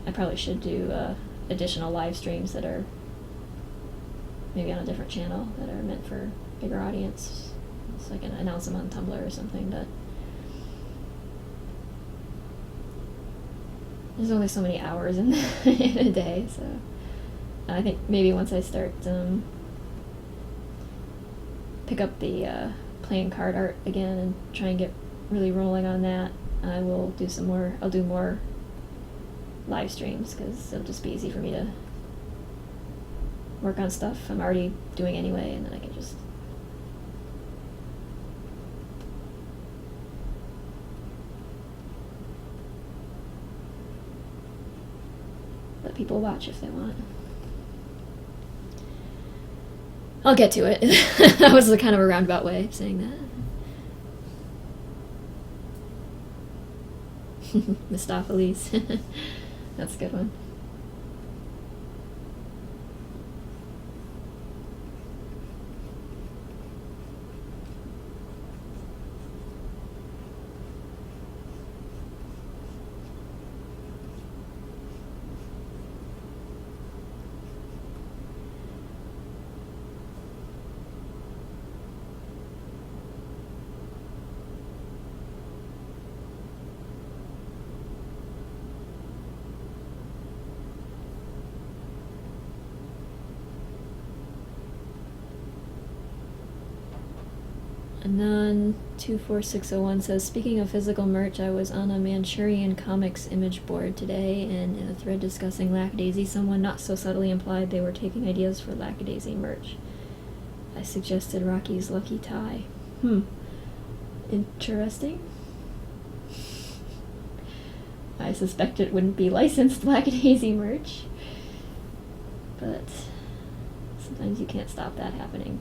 I probably should do additional live streams that are maybe on a different channel that are meant for bigger audience, so I can announce them on Tumblr or something, but there's only so many hours in, in a day, so I think maybe once I start pick up the playing card art again and try and get really rolling on that, I will do some more, I'll do more live streams, because it'll just be easy for me to work on stuff I'm already doing anyway, and then I can just let people watch if they want. I'll get to it. That was a kind of a roundabout way of saying that. Mistopheles. That's a good one. Anon24601 says, speaking of physical merch, I was on a Manchurian Comics image board today, and in a thread discussing Lackadaisy, someone not so subtly implied they were taking ideas for Lackadaisy merch. I suggested Rocky's Lucky Tie. Interesting. I suspect it wouldn't be licensed Lackadaisy merch, but sometimes you can't stop that happening.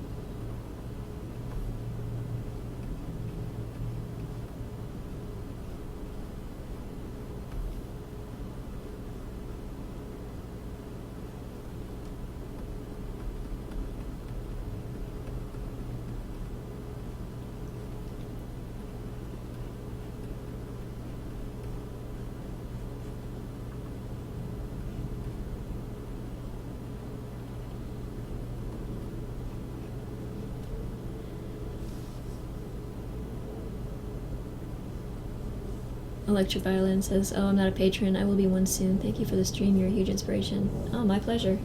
Electric Violin says, "Oh, I'm not a patron. I will be one soon. Thank you for the stream. You're a huge inspiration." Oh, my pleasure.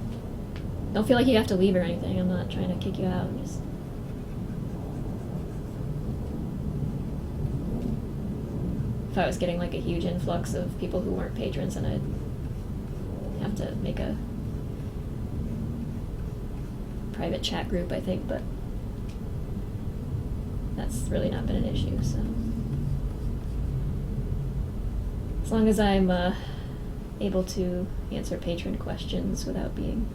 Don't feel like you have to leave or anything. I'm not trying to kick you out. I'm just... If I was getting like a huge influx of people who weren't patrons, then I'd have to make a private chat group, I think, but that's really not been an issue, so. As long as I'm able to answer patron questions without being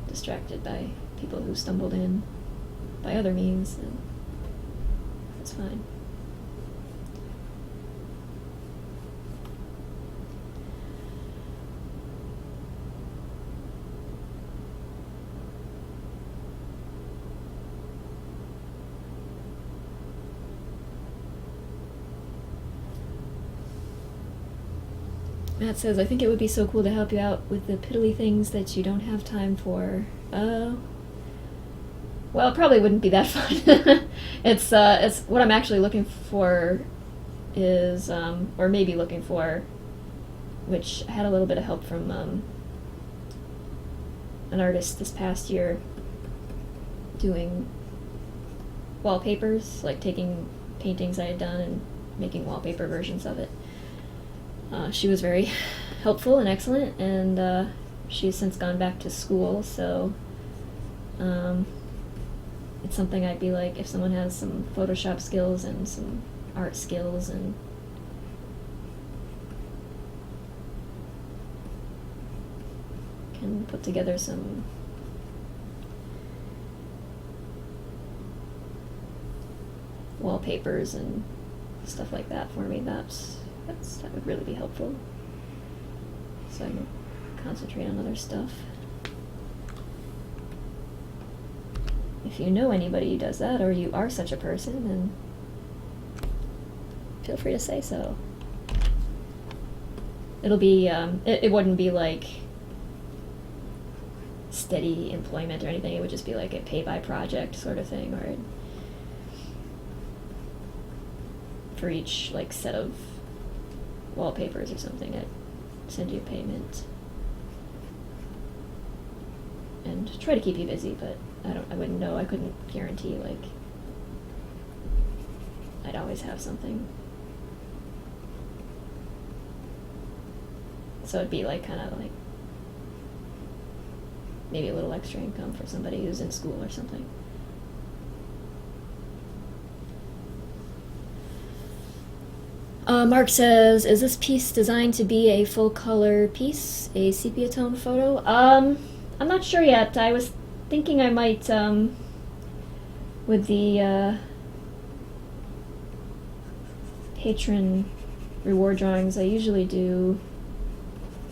distracted by people who stumbled in by other means, then that's fine. Matt says, "I think it would be so cool to help you out with the piddly things that you don't have time for." Well, it probably wouldn't be that fun. It's what I'm actually looking for is, or maybe looking for, which I had a little bit of help from an artist this past year doing wallpapers, like taking paintings I had done and making wallpaper versions of it. She was very helpful and excellent, and she's since gone back to school, so it's something I'd be like, if someone has some Photoshop skills and some art skills and can put together some wallpapers and stuff like that for me, that would really be helpful. So I can concentrate on other stuff. If you know anybody who does that, or you are such a person, then feel free to say so. It'll be, it wouldn't be like steady employment or anything. It would just be like a pay-by-project sort of thing, or for each like set of wallpapers or something, I'd send you a payment and try to keep you busy, but I wouldn't know, I couldn't guarantee like I'd always have something. So it'd be like kind of like maybe a little extra income for somebody who's in school or something. Mark says, "Is this piece designed to be a full color piece, a sepia tone photo?" I'm not sure yet. I was thinking I might, with the patron reward drawings, I usually do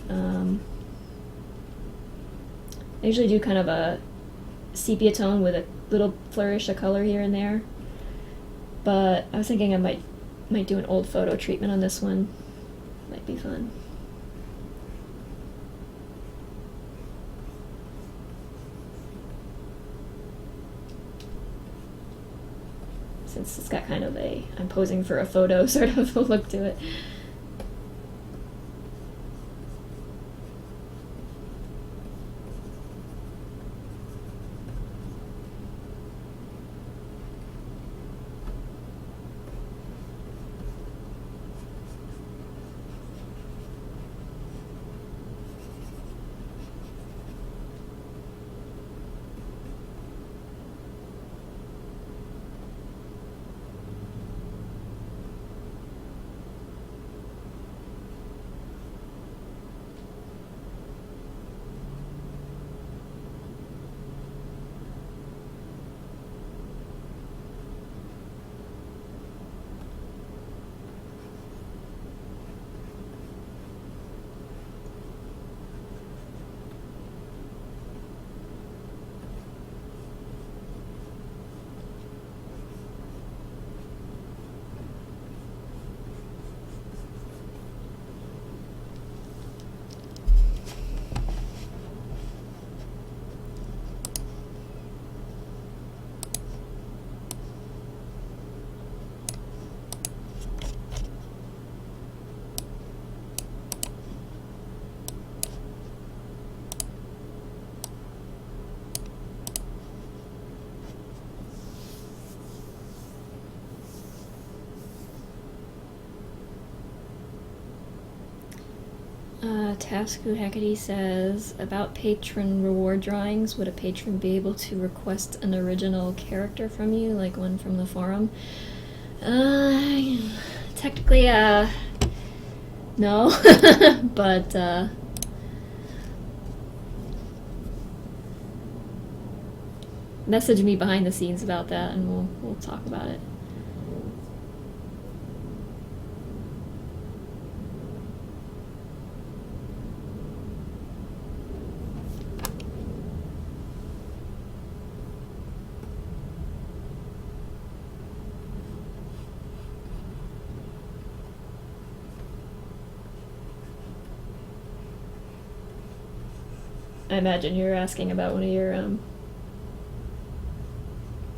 kind of a sepia tone with a little flourish of color here and there. But I was thinking I might do an old photo treatment on this one. Might be fun. Since it's got kind of a I'm posing for a photo sort of look to it. Tasku Hackety says, about patron reward drawings, would a patron be able to request an original character from you, like one from the forum? Technically, no. But, message me behind the scenes about that and we'll talk about it. I imagine you're asking about one of your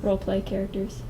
roleplay characters.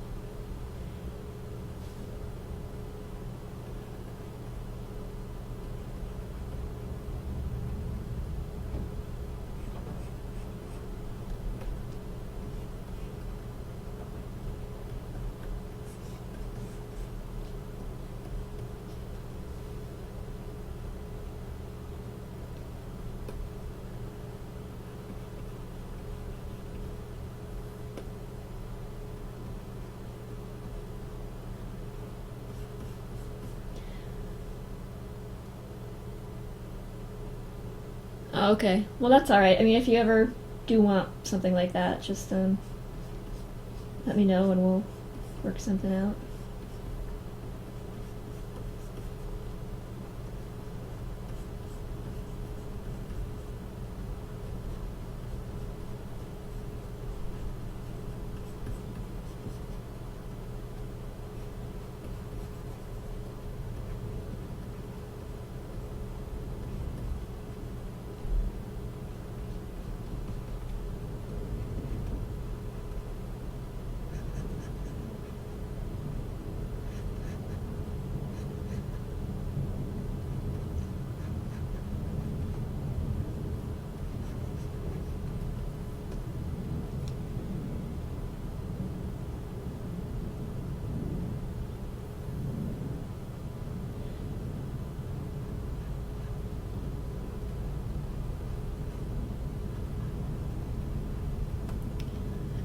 Oh, okay. Well, that's alright. I mean, if you ever do want something like that, just let me know and we'll work something out.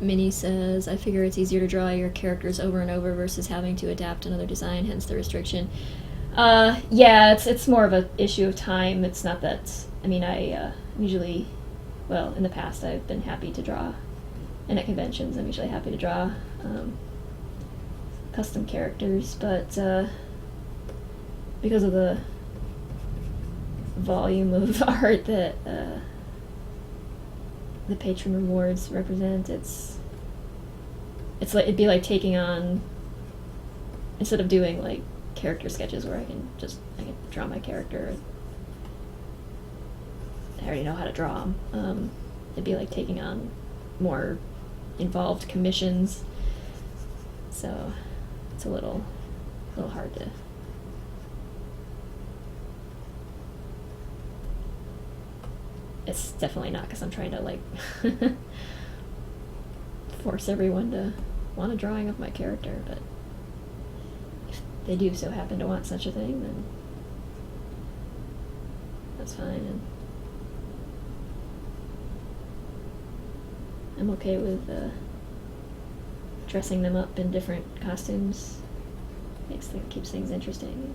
Minnie says, I figure it's easier to draw your characters over and over versus having to adapt another design, hence the restriction. Yeah, it's more of an issue of time. It's not that, I mean, I usually, well, in the past I've been happy to draw, and at conventions I'm usually happy to draw custom characters, but because of the volume of art that the patron rewards represent, it's like it'd be like taking on, instead of doing like character sketches where I can draw my character, I already know how to draw them. It'd be like taking on more involved commissions, so it's a little hard to. It's definitely not because I'm trying to like force everyone to want a drawing of my character, but if they do so happen to want such a thing, then that's fine, and I'm okay with dressing them up in different costumes. Keeps things interesting.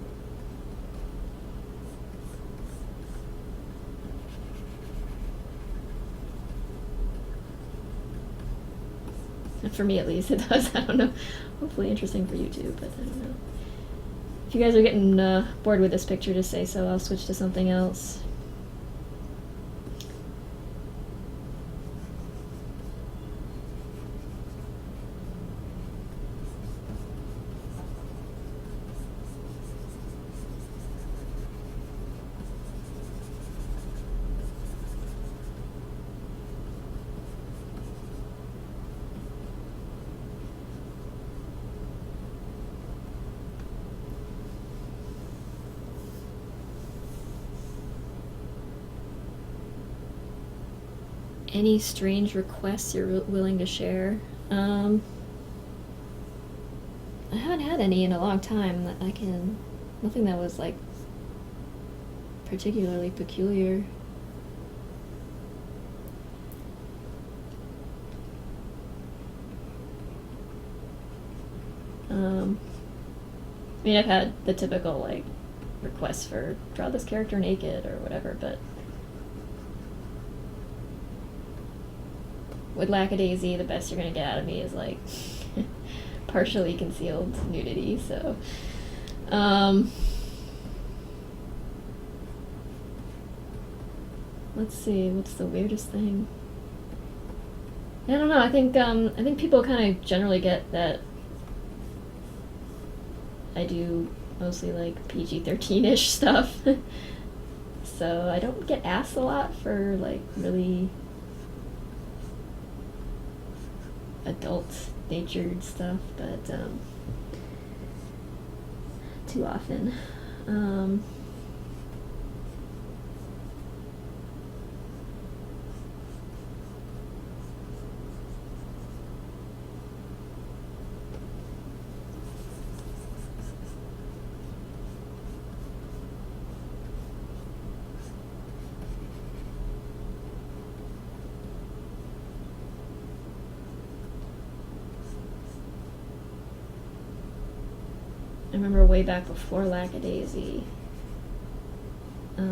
For me at least, it does. I don't know. Hopefully interesting for you too, but I don't know. If you guys are getting bored with this picture, just say so. I'll switch to something else. Any strange requests you're willing to share? I haven't had any in a long time that I can. Nothing that was like particularly peculiar. I mean, I've had the typical, like, requests for draw this character naked or whatever, but with Lackadaisy, the best you're gonna get out of me is, like, partially concealed nudity, so, let's see, what's the weirdest thing? I don't know, I think people kind of generally get that I do mostly, like, PG-13-ish stuff. So I don't get asked a lot for, like, really adult-natured stuff, but too often. I remember way back before Lackadaisy, I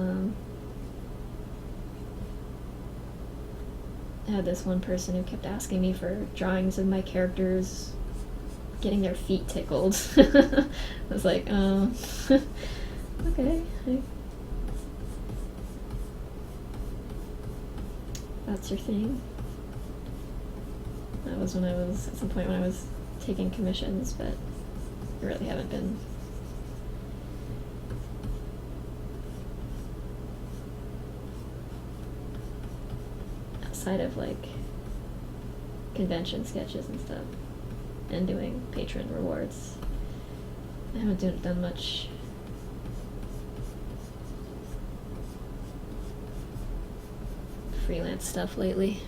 had this one person who kept asking me for drawings of my characters getting their feet tickled. I was like, okay. That's your thing. That was when I was, at some point when I was taking commissions, but I really haven't been. Outside of, like, convention sketches and stuff, and doing patron rewards, I haven't done much freelance stuff lately.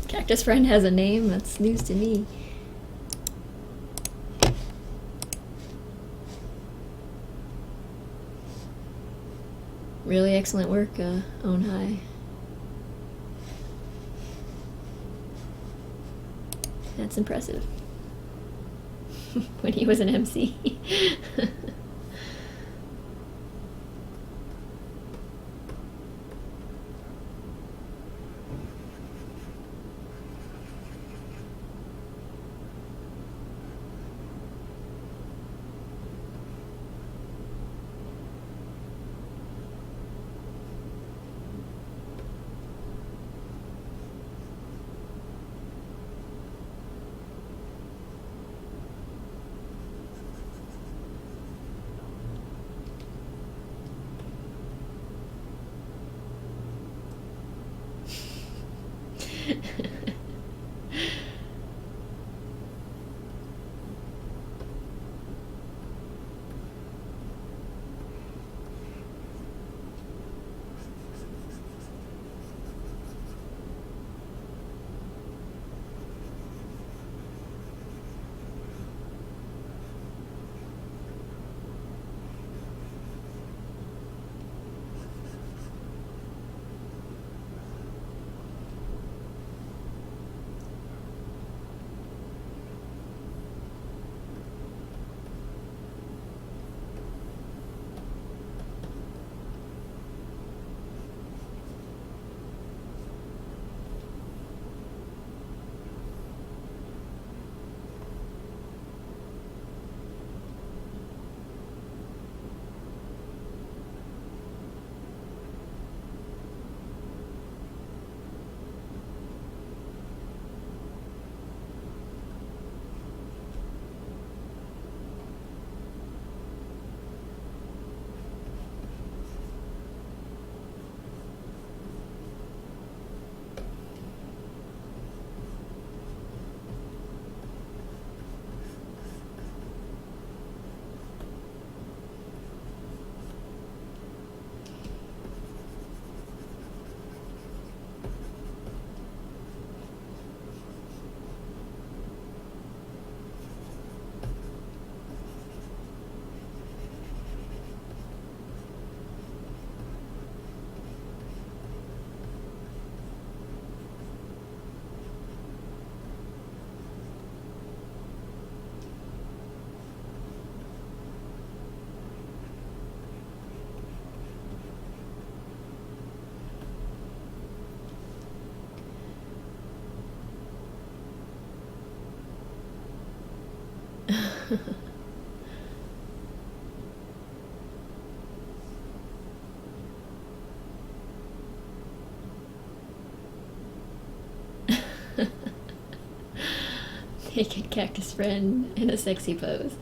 Cactus Friend has a name? That's news to me. Really excellent work, Own High. That's impressive. When he was an MC. Naked cactus friend in a sexy pose.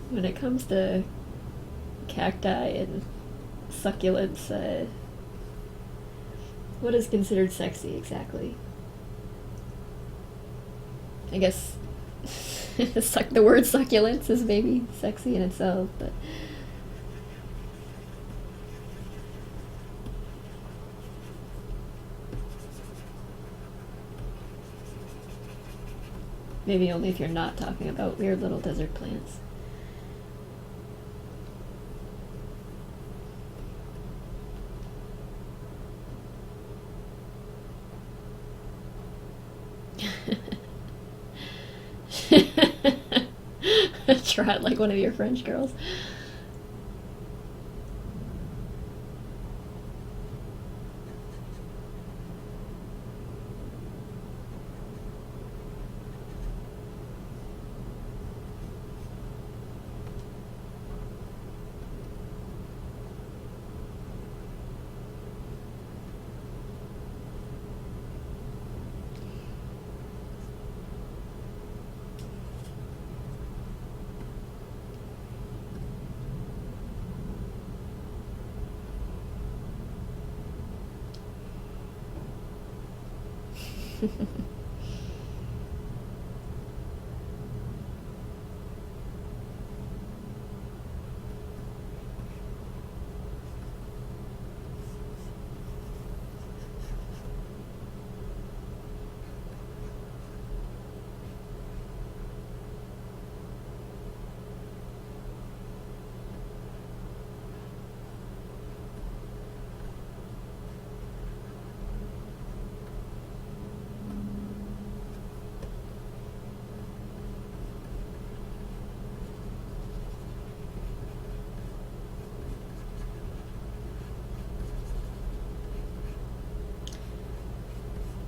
When it comes to cacti and succulents, what is considered sexy exactly? I guess the word succulents is maybe sexy in itself, but maybe only if you're not talking about weird little desert plants. Trot like one of your French girls.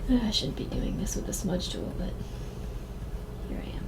I shouldn't be doing this with a smudge tool, but here I am.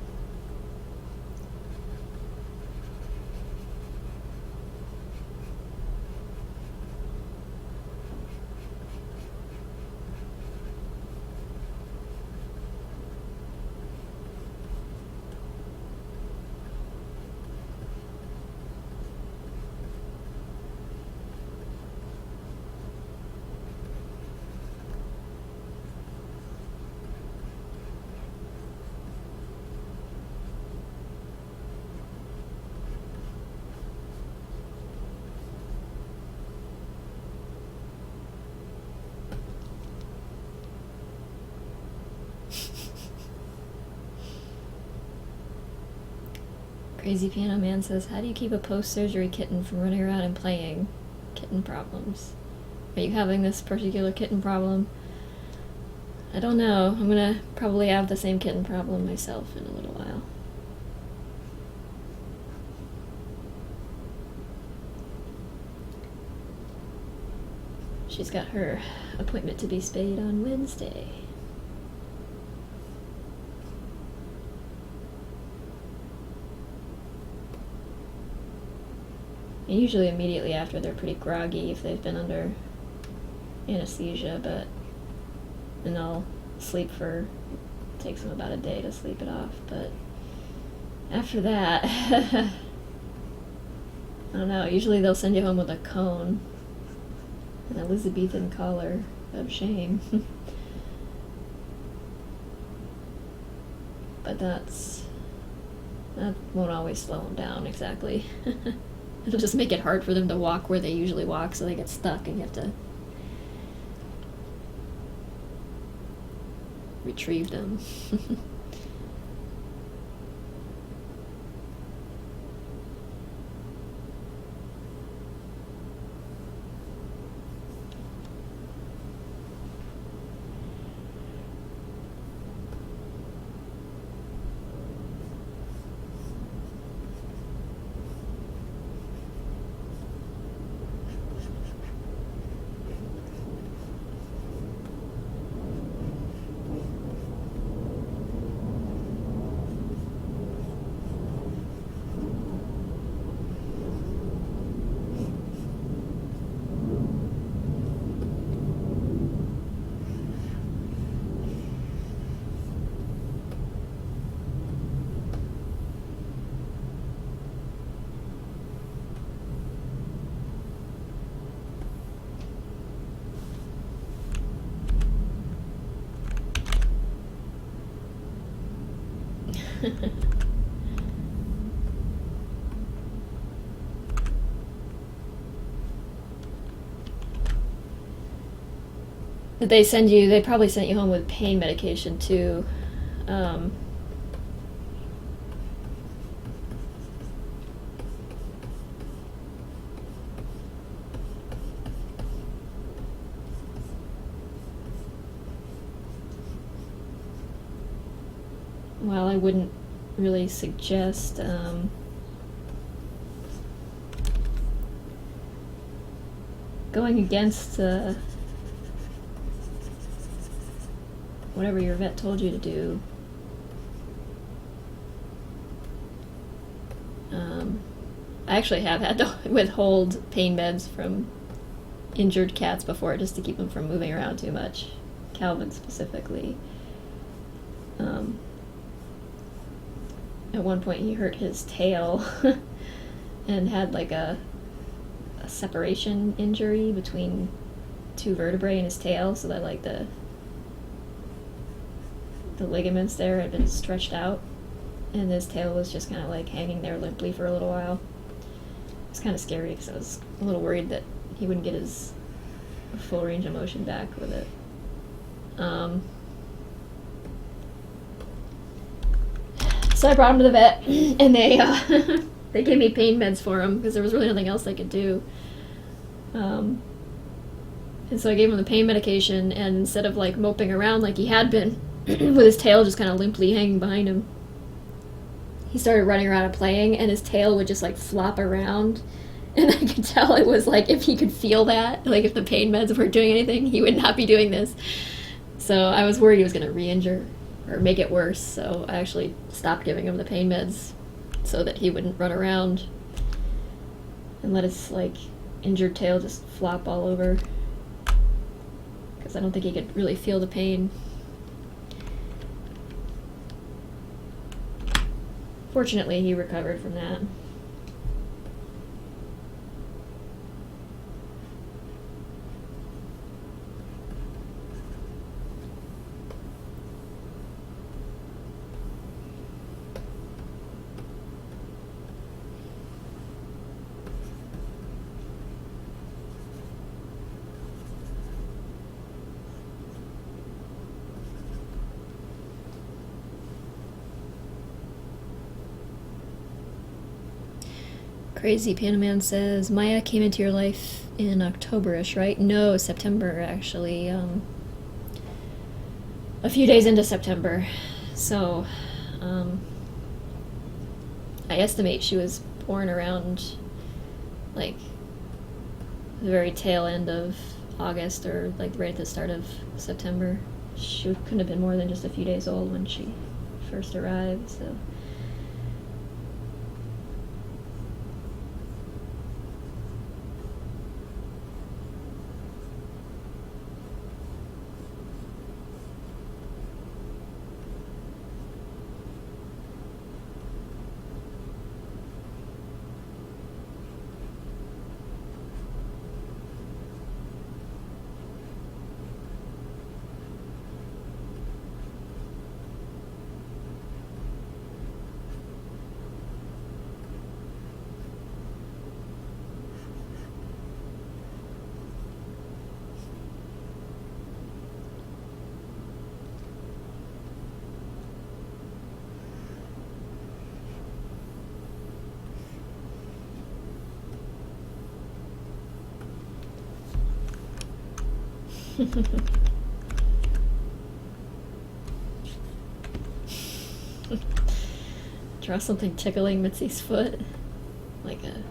Crazy Piano Man says, how do you keep a post-surgery kitten from running around and playing? Kitten problems. Are you having this particular kitten problem? I don't know. I'm gonna probably have the same kitten problem myself in a little while. She's got her appointment to be spayed on Wednesday. And usually immediately after they're pretty groggy if they've been under anesthesia, and they'll sleep it takes them about a day to sleep it off, but after that, I don't know, usually they'll send you home with a cone, an Elizabethan collar of shame. But that won't always slow them down exactly. It'll just make it hard for them to walk where they usually walk, so they get stuck and you have to retrieve them. Did they probably sent you home with pain medication too. Well, I wouldn't really suggest going against whatever your vet told you to do. I actually have had to withhold pain meds from injured cats before, just to keep them from moving around too much. Calvin specifically. At one point he hurt his tail and had like a separation injury between two vertebrae in his tail, so that like the ligaments there had been stretched out, and his tail was just kind of like hanging there limply for a little while. It was kind of scary because I was a little worried that he wouldn't get his full range of motion back with it. So I brought him to the vet, and they they gave me pain meds for him because there was really nothing else they could do. And so I gave him the pain medication, and instead of like moping around like he had been with his tail just kind of limply hanging behind him, he started running around and playing, and his tail would just like flop around, and I could tell it was like if he could feel that, like if the pain meds weren't doing anything, he would not be doing this. So I was worried he was going to re-injure or make it worse, so I actually stopped giving him the pain meds so that he wouldn't run around and let his like injured tail just flop all over, because I don't think he could really feel the pain. Fortunately, he recovered from that. Crazy Panaman says Maya came into your life in October-ish, right? No, September actually. A few days into September. So, I estimate she was born around like the very tail end of August or like right at the start of September. She couldn't have been more than just a few days old when she first arrived, so. Draw something tickling Mitzi's foot. Like a...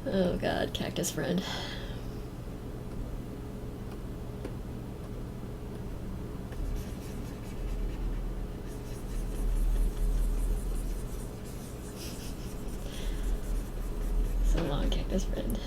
Oh god, cactus friend. So long, cactus friend.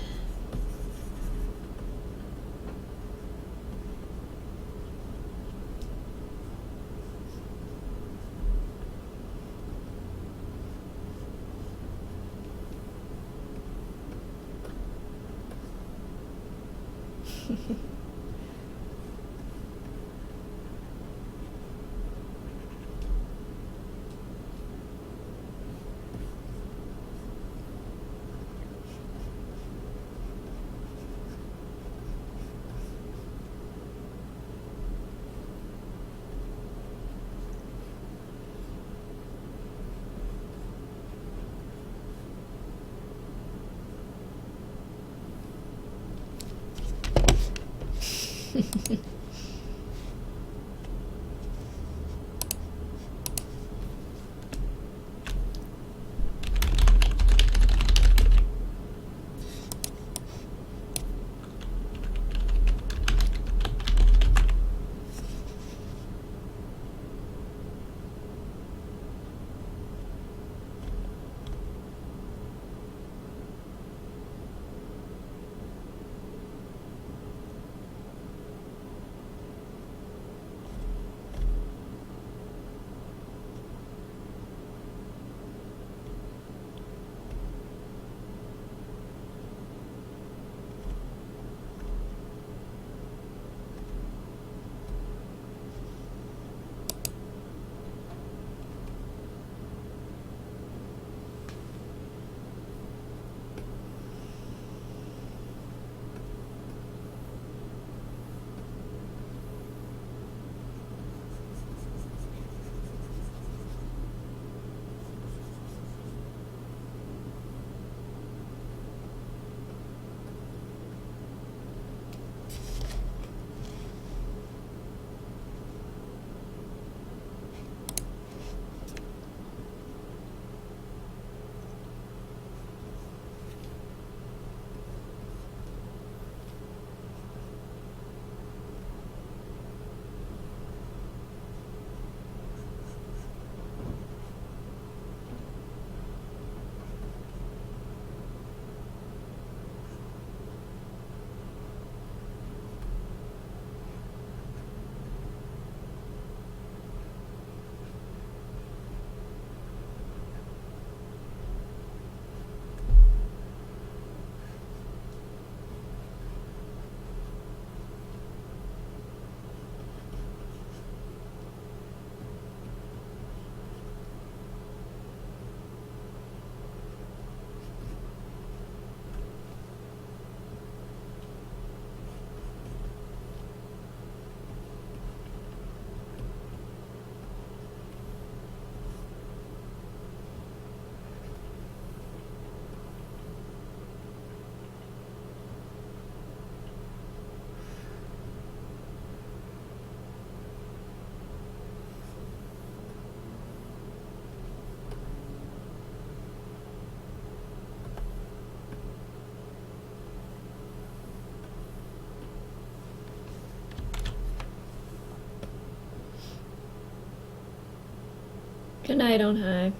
Good night, on high.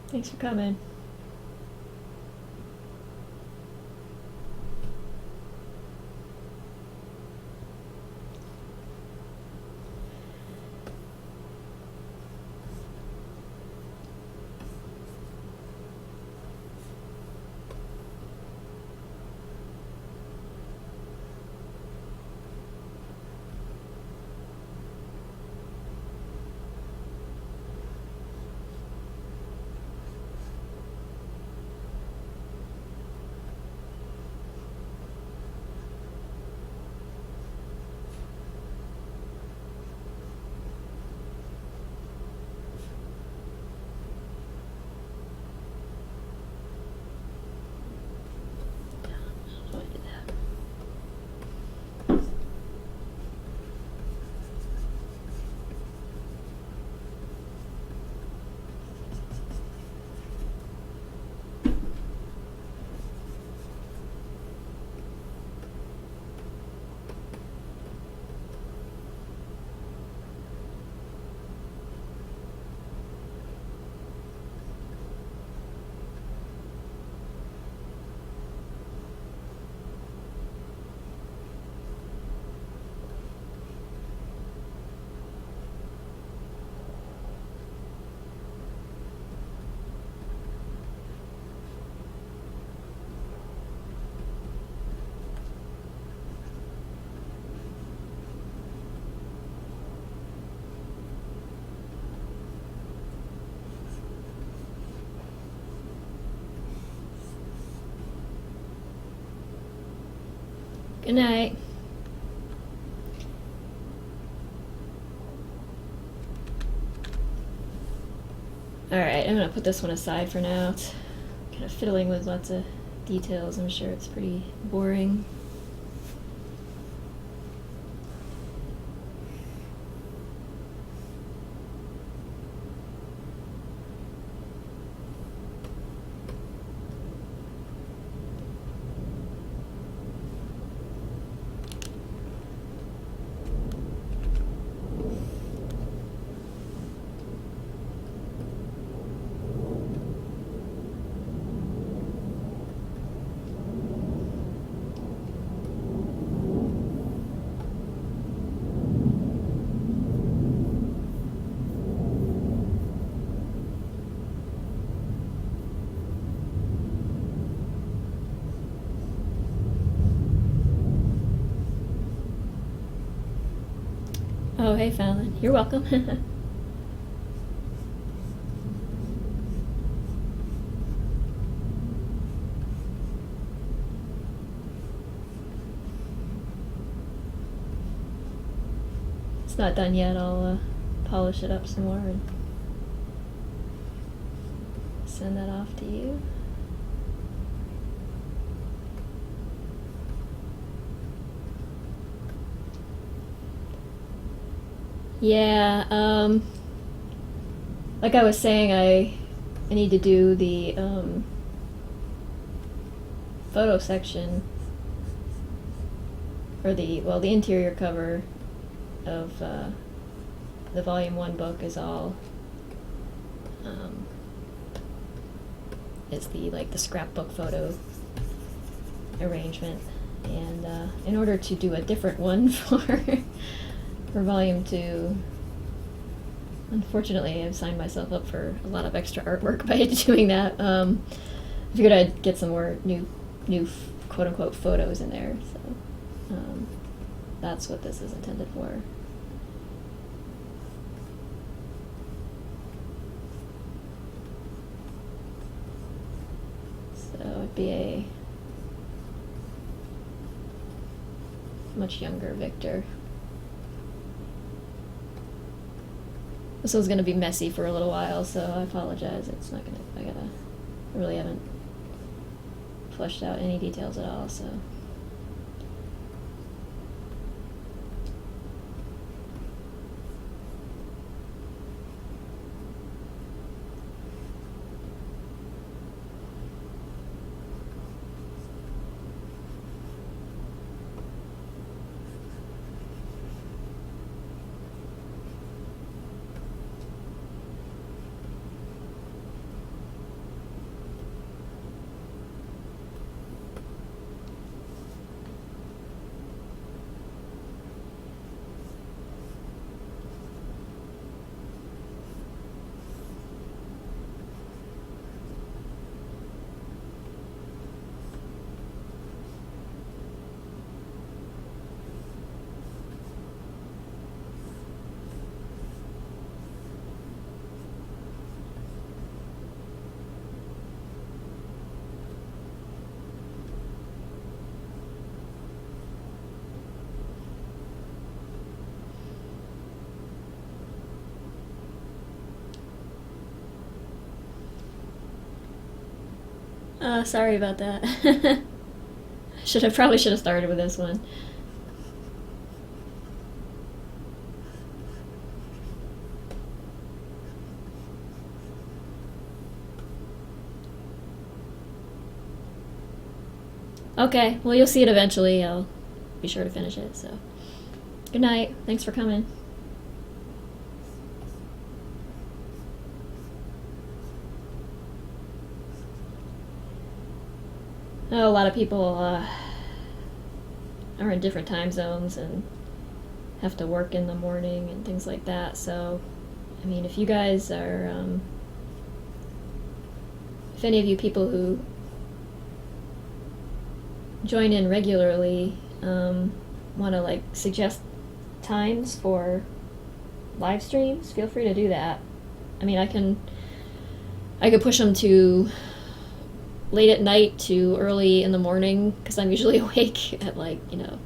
Thanks for coming. Good night. Alright, I'm gonna put this one aside for now. It's kind of fiddling with lots of details. I'm sure it's pretty boring. Oh, hey, Fallon. You're welcome. It's not done yet. I'll polish it up some more and send that off to you. Yeah, like I was saying, I need to do the photo section, or the interior cover of the Volume 1 book is all is the scrapbook photo arrangement, and in order to do a different one for Volume 2, unfortunately I've signed myself up for a lot of extra artwork by doing that. I figured I'd get some more new quote-unquote photos in there, so that's what this is intended for. So it'd be a much younger Victor. This one's gonna be messy for a little while, so I apologize. It's not gonna, I really haven't fleshed out any details at all, so. Sorry about that. Probably should have started with this one. Okay, well, you'll see it eventually. I'll be sure to finish it, so. Good night. Thanks for coming. Oh, a lot of people are in different time zones and have to work in the morning and things like that, so, I mean, if you guys are, if any of you people who join in regularly want to like suggest times for live streams, feel free to do that. I mean, I could push them to late at night to early in the morning because I'm usually awake at like, you know,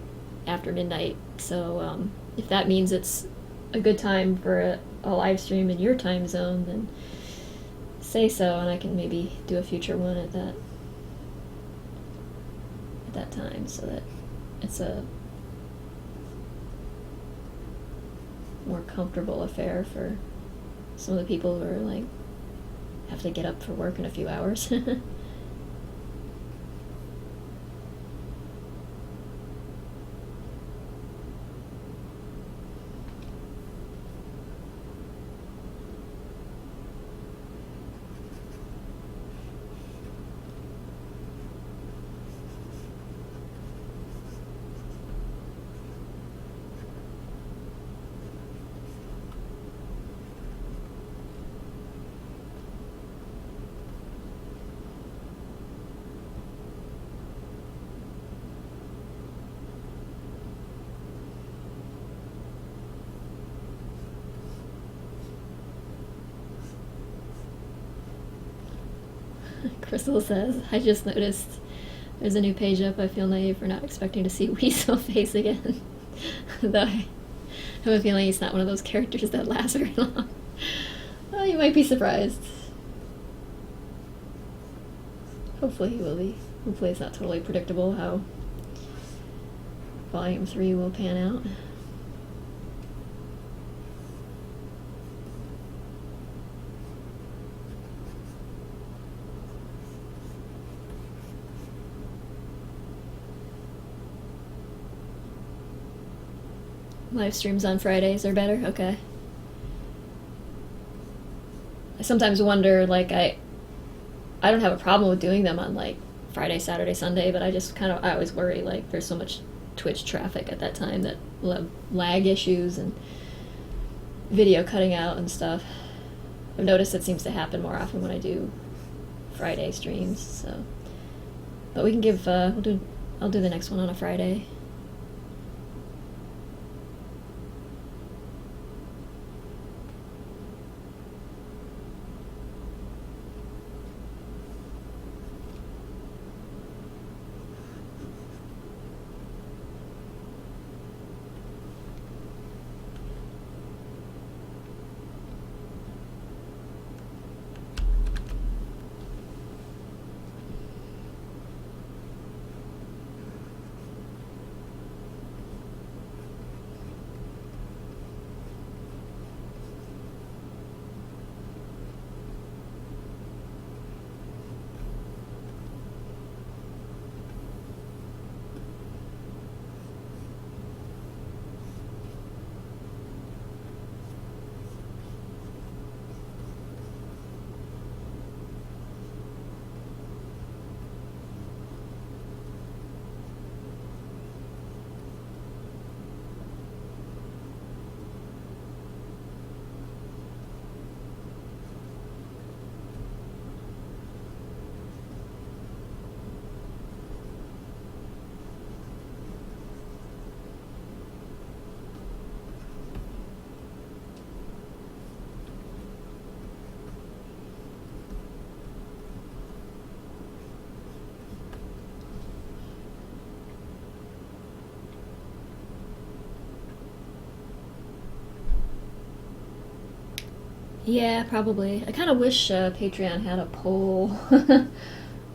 after midnight. So if that means it's a good time for a live stream in your time zone, then say so, and I can maybe do a future one at that time, so that it's a more comfortable affair for some of the people who are like have to get up for work in a few hours. Crystal says, I just noticed there's a new page up. I feel naive for not expecting to see Weasel face again. Though I have a feeling he's not one of those characters that lasts very long. Well, you might be surprised. Hopefully he will be. Hopefully it's not totally predictable how Volume 3 will pan out. Live streams on Fridays are better? Okay. I sometimes wonder, like, I don't have a problem with doing them on, like, Friday, Saturday, Sunday, but I always worry, like, there's so much Twitch traffic at that time that we'll have lag issues and video cutting out and stuff. I've noticed it seems to happen more often when I do Friday streams, so. But we can give, I'll do the next one on a Friday. Yeah, probably. I kind of wish Patreon had a poll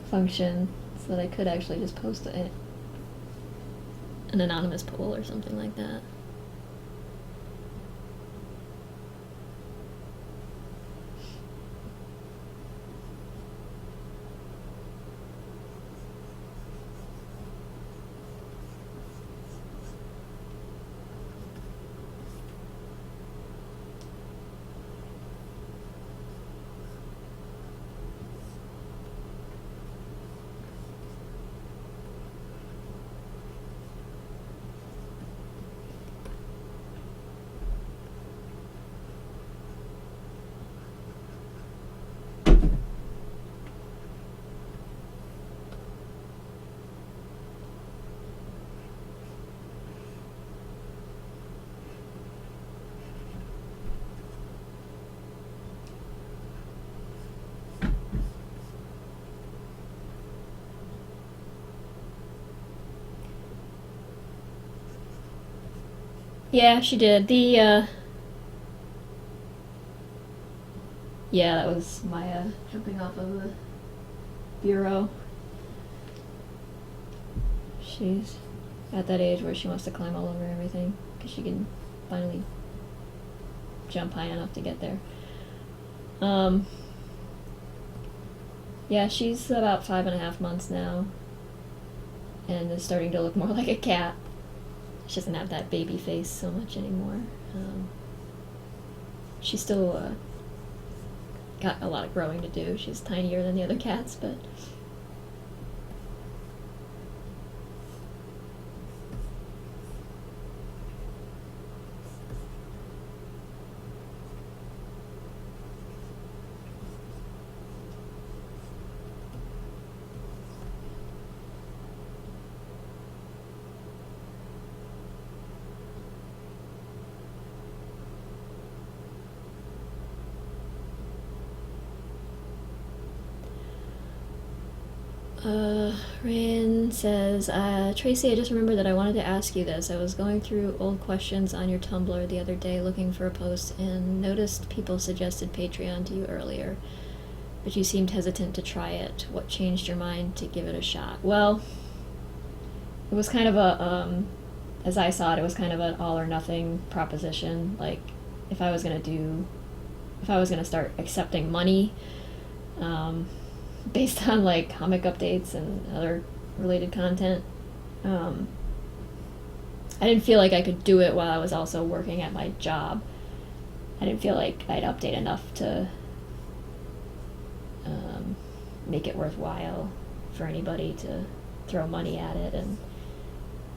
function so that I could actually just post an anonymous poll or something like that. Yeah, she did. Yeah, that was Maya jumping off of the bureau. She's at that age where she wants to climb all over everything because she can finally jump high enough to get there. Yeah, she's about 5.5 months now and is starting to look more like a cat. She doesn't have that baby face so much anymore. She's still got a lot of growing to do. She's tinier than the other cats, but Ryan says, Tracy, I just remembered that I wanted to ask you this. I was going through old questions on your Tumblr the other day looking for a post and noticed people suggested Patreon to you earlier, but you seemed hesitant to try it. What changed your mind to give it a shot? Well, it was kind of a, as I saw it, it was kind of an all or nothing proposition. Like, if I was gonna start accepting money, based on like comic updates and other related content, I didn't feel like I could do it while I was also working at my job. I didn't feel like I'd update enough to make it worthwhile for anybody to throw money at it. And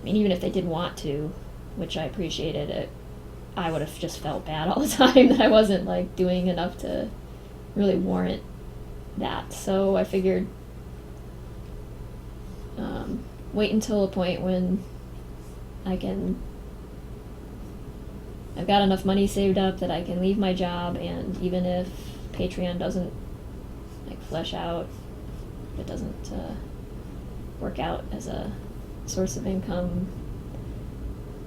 I mean, even if they did want to, which I appreciated it, I would have just felt bad all the time that I wasn't like doing enough to really warrant that. So I figured wait until a point when I've got enough money saved up that I can leave my job, and even if Patreon doesn't like flesh out, it doesn't work out as a source of income,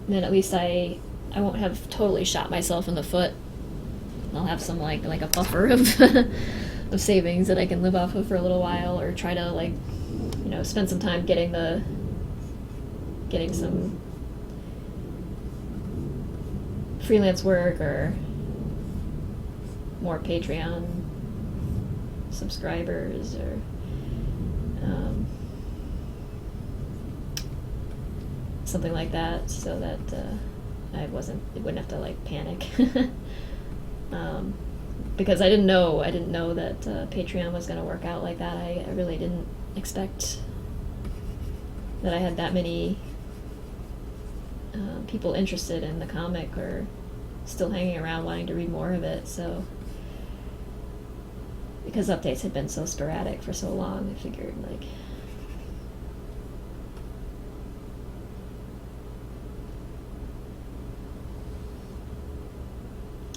then at least I won't have totally shot myself in the foot. I'll have some like a buffer of of savings that I can live off of for a little while, or try to like, you know, spend some time getting some freelance work or more Patreon subscribers, or something like that, so that it wouldn't have to like panic. Because I didn't know that Patreon was going to work out like that. I really didn't expect that I had that many people interested in the comic or still hanging around wanting to read more of it. So, because updates had been so sporadic for so long, I figured like,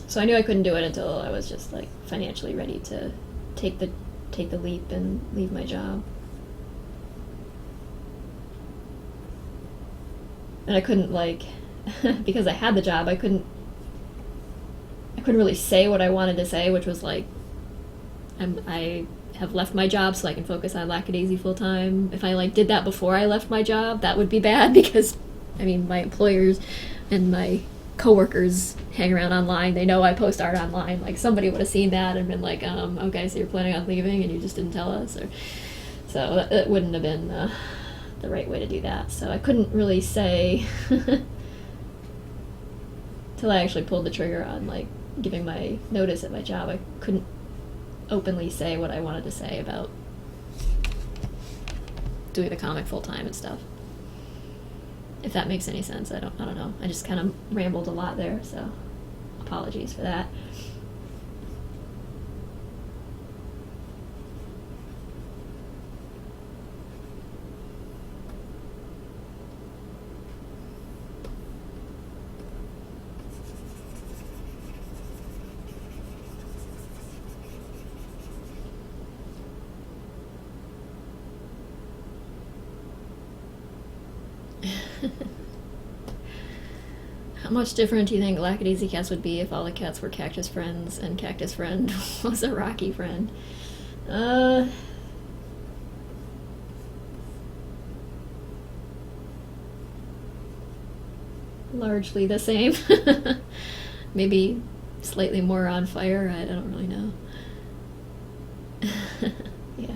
so I knew I couldn't do it until I was just like financially ready to take the leap and leave my job. And I couldn't like because I had the job, I couldn't really say what I wanted to say, which was like, I have left my job so I can focus on Lackadaisy full time. If I like did that before I left my job, that would be bad because, I mean, my employers and my coworkers hang around online. They know I post art online. Like somebody would have seen that and been like, okay, so you're planning on leaving and you just didn't tell us, or so that wouldn't have been the right way to do that. So I couldn't really say till I actually pulled the trigger on like giving my notice at my job. I couldn't openly say what I wanted to say about doing the comic full time and stuff. If that makes any sense, I don't know. I just kind of rambled a lot there, so apologies for that. How much different do you think Lackadaisy cats would be if all the cats were cactus friends and cactus friend was a rocky friend? Largely the same. Maybe slightly more on fire. I don't really know. Yeah.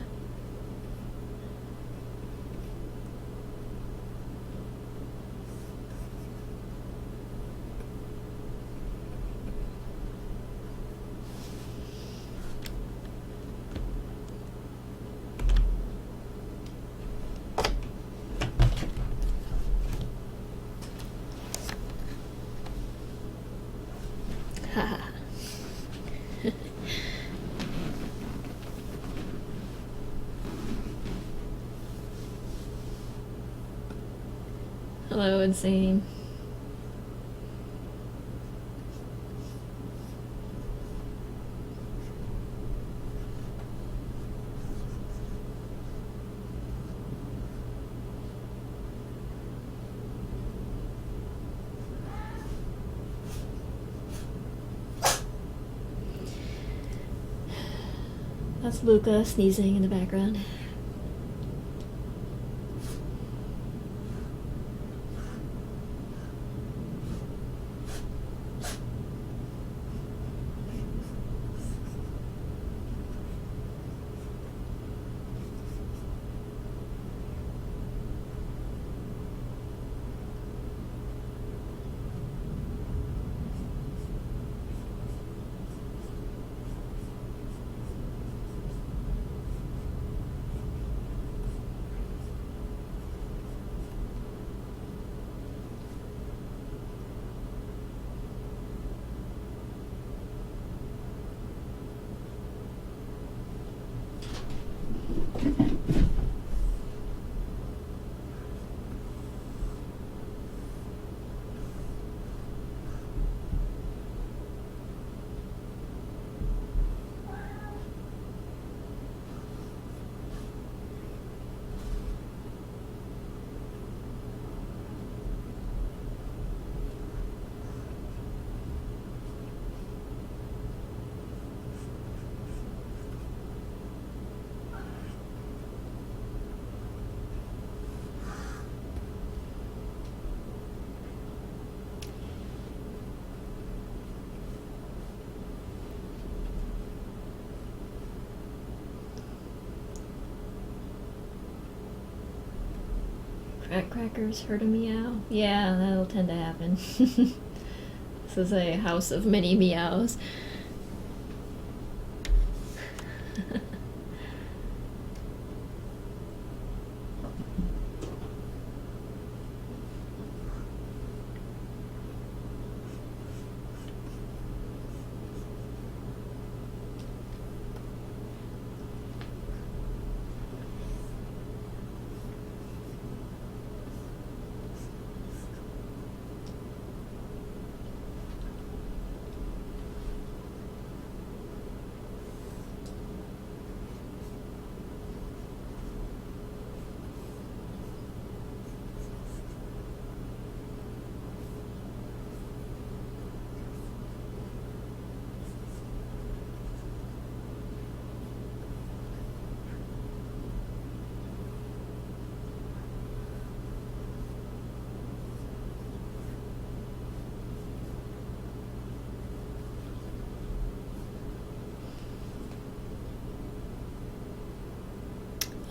Hello, Insane. That's Luca sneezing in the background. Crackers heard a meow. Yeah, that'll tend to happen. This is a house of many meows.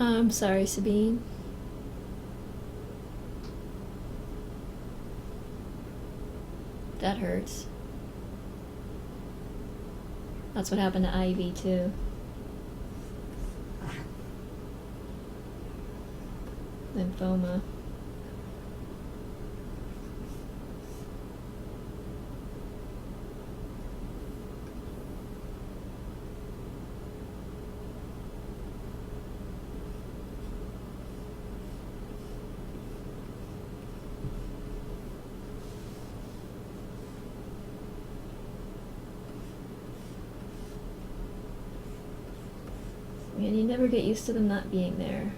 I'm sorry, Sabine. That hurts. That's what happened to Ivy, too. Lymphoma. Man, you never get used to them not being there.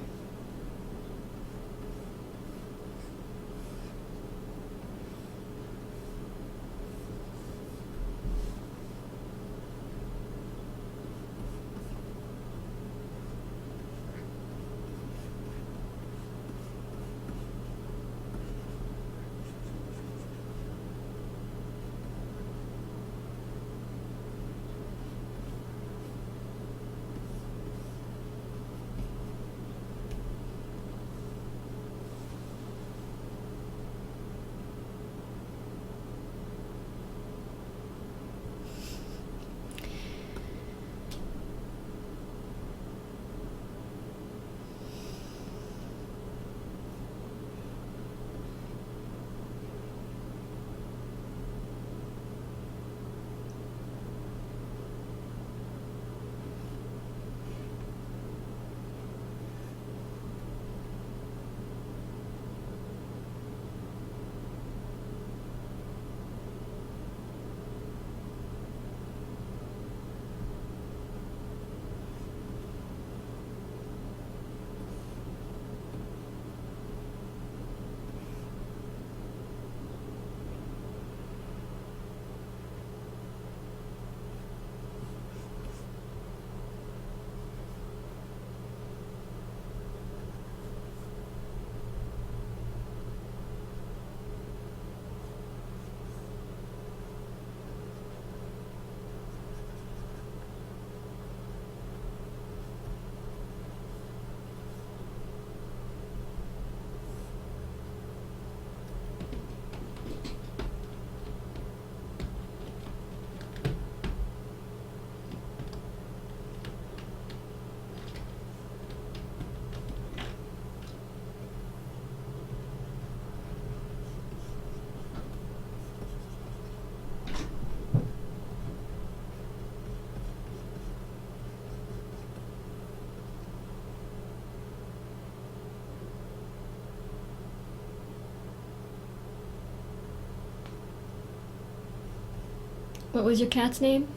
What was your cat's name?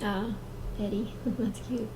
Ah, Eddie. That's cute.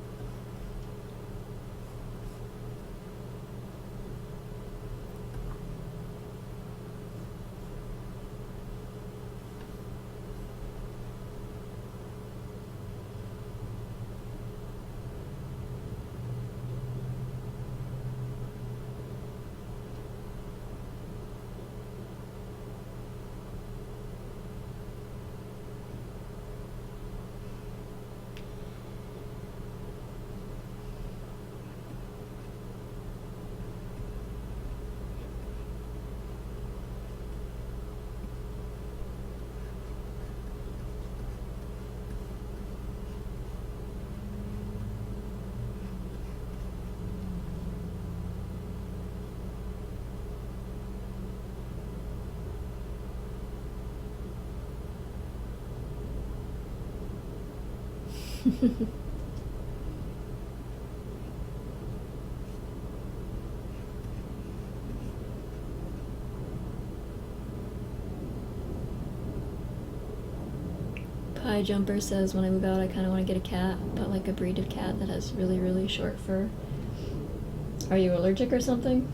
Pie Jumper says, when I move out, I kind of want to get a cat, but like a breed of cat that has really, really short fur. Are you allergic or something?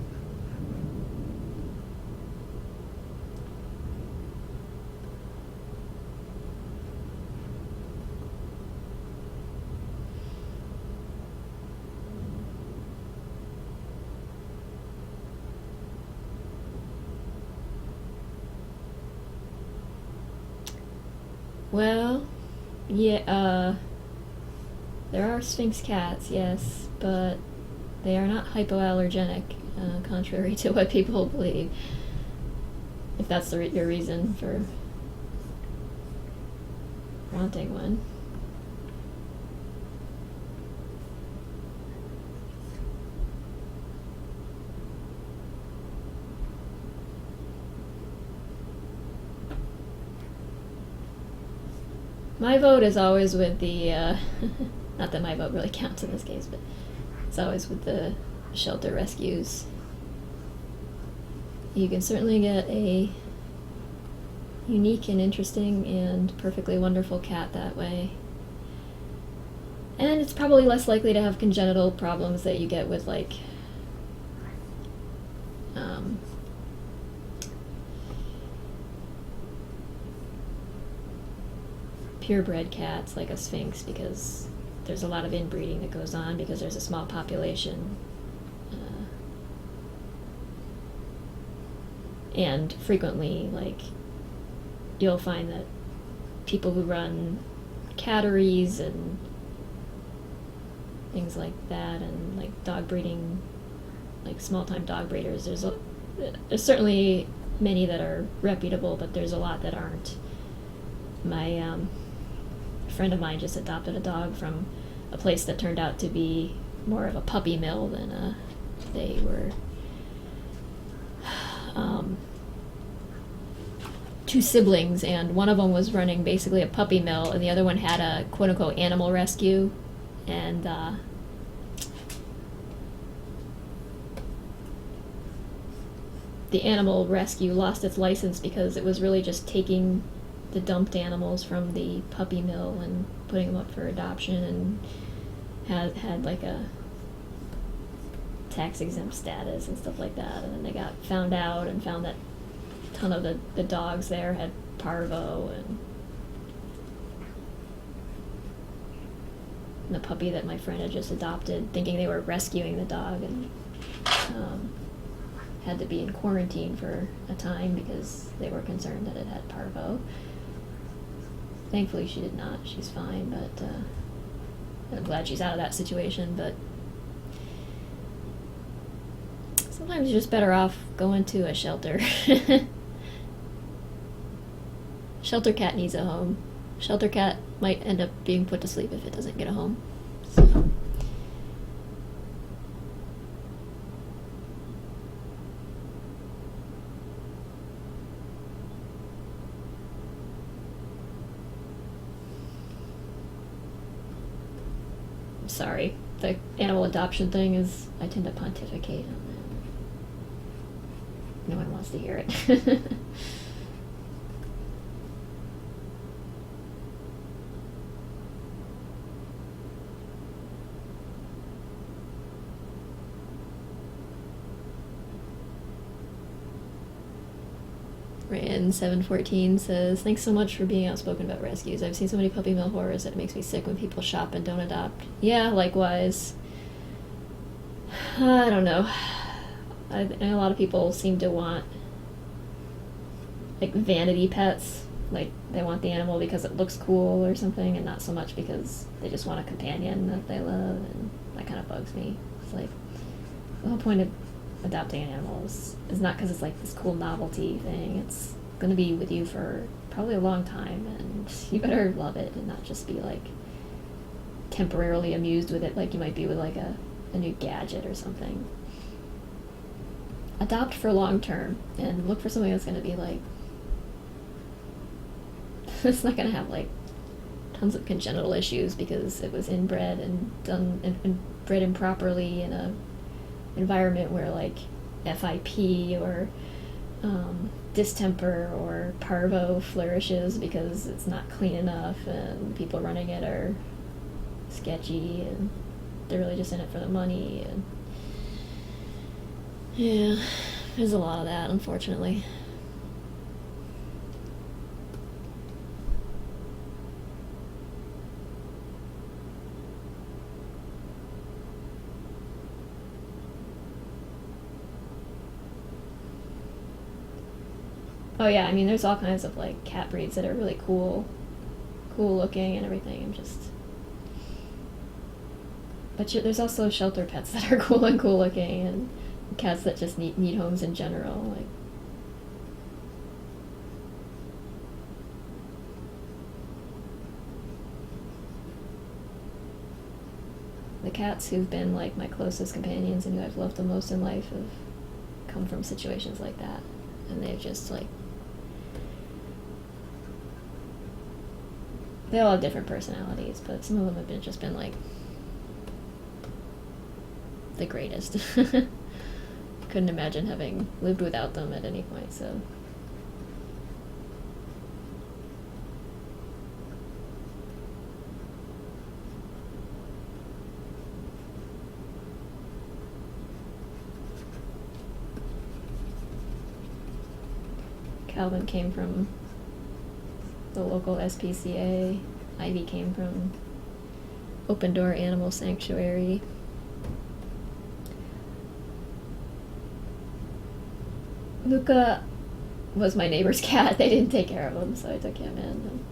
Well, yeah, there are Sphinx cats, yes, but they are not hypoallergenic, contrary to what people believe. If that's your reason for wanting one. My vote is always with the, not that my vote really counts in this case, but it's always with the shelter rescues. You can certainly get a unique and interesting and perfectly wonderful cat that way. And it's probably less likely to have congenital problems that you get with, like, purebred cats like a Sphinx, because there's a lot of inbreeding that goes on because there's a small population. And frequently, like, you'll find that people who run catteries and things like that, and like dog breeding, like small-time dog breeders, there's certainly many that are reputable, but there's a lot that aren't. My friend of mine just adopted a dog from a place that turned out to be more of a puppy mill than they were two siblings, and one of them was running basically a puppy mill, and the other one had a quote-unquote animal rescue, and the animal rescue lost its license because it was really just taking the dumped animals from the puppy mill and putting them up for adoption, and had like a tax exempt status and stuff like that. And then they got found out and found that a ton of the dogs there had parvo, and the puppy that my friend had just adopted, thinking they were rescuing the dog, and had to be in quarantine for a time because they were concerned that it had parvo. Thankfully she did not, she's fine, but I'm glad she's out of that situation. But sometimes you're just better off going to a shelter. Shelter cat needs a home. Shelter cat might end up being put to sleep if it doesn't get a home. So. Sorry, the animal adoption thing is, I tend to pontificate on that. No one wants to hear it. Ryan714 says, thanks so much for being outspoken about rescues. I've seen so many puppy mill horrors that it makes me sick when people shop and don't adopt. Yeah, likewise. I don't know. I know a lot of people seem to want, like, vanity pets. Like, they want the animal because it looks cool or something, and not so much because they just want a companion that they love, and that kind of bugs me. It's like, the whole point of adopting an animal is not because it's like this cool novelty thing. It's going to be with you for probably a long time, and you better love it and not just be like temporarily amused with it like you might be with like a new gadget or something. Adopt for long term and look for something that's going to be like it's not going to have like tons of congenital issues because it was inbred and done and bred improperly in a environment where like FIP or distemper or parvo flourishes because it's not clean enough and people running it are sketchy and they're really just in it for the money. And yeah, there's a lot of that, unfortunately. Oh yeah, I mean, there's all kinds of like cat breeds that are really cool. cool looking and everything. But there's also shelter pets that are cool looking, and cats that just need homes in general. Like, the cats who've been like my closest companions and who I've loved the most in life have come from situations like that, and they've just like, they all have different personalities, but some of them have just been like the greatest. Couldn't imagine having lived without them at any point, so. Calvin came from the local SPCA. Ivy came from Open Door Animal Sanctuary. Luca was my neighbor's cat. They didn't take care of him, so I took him in.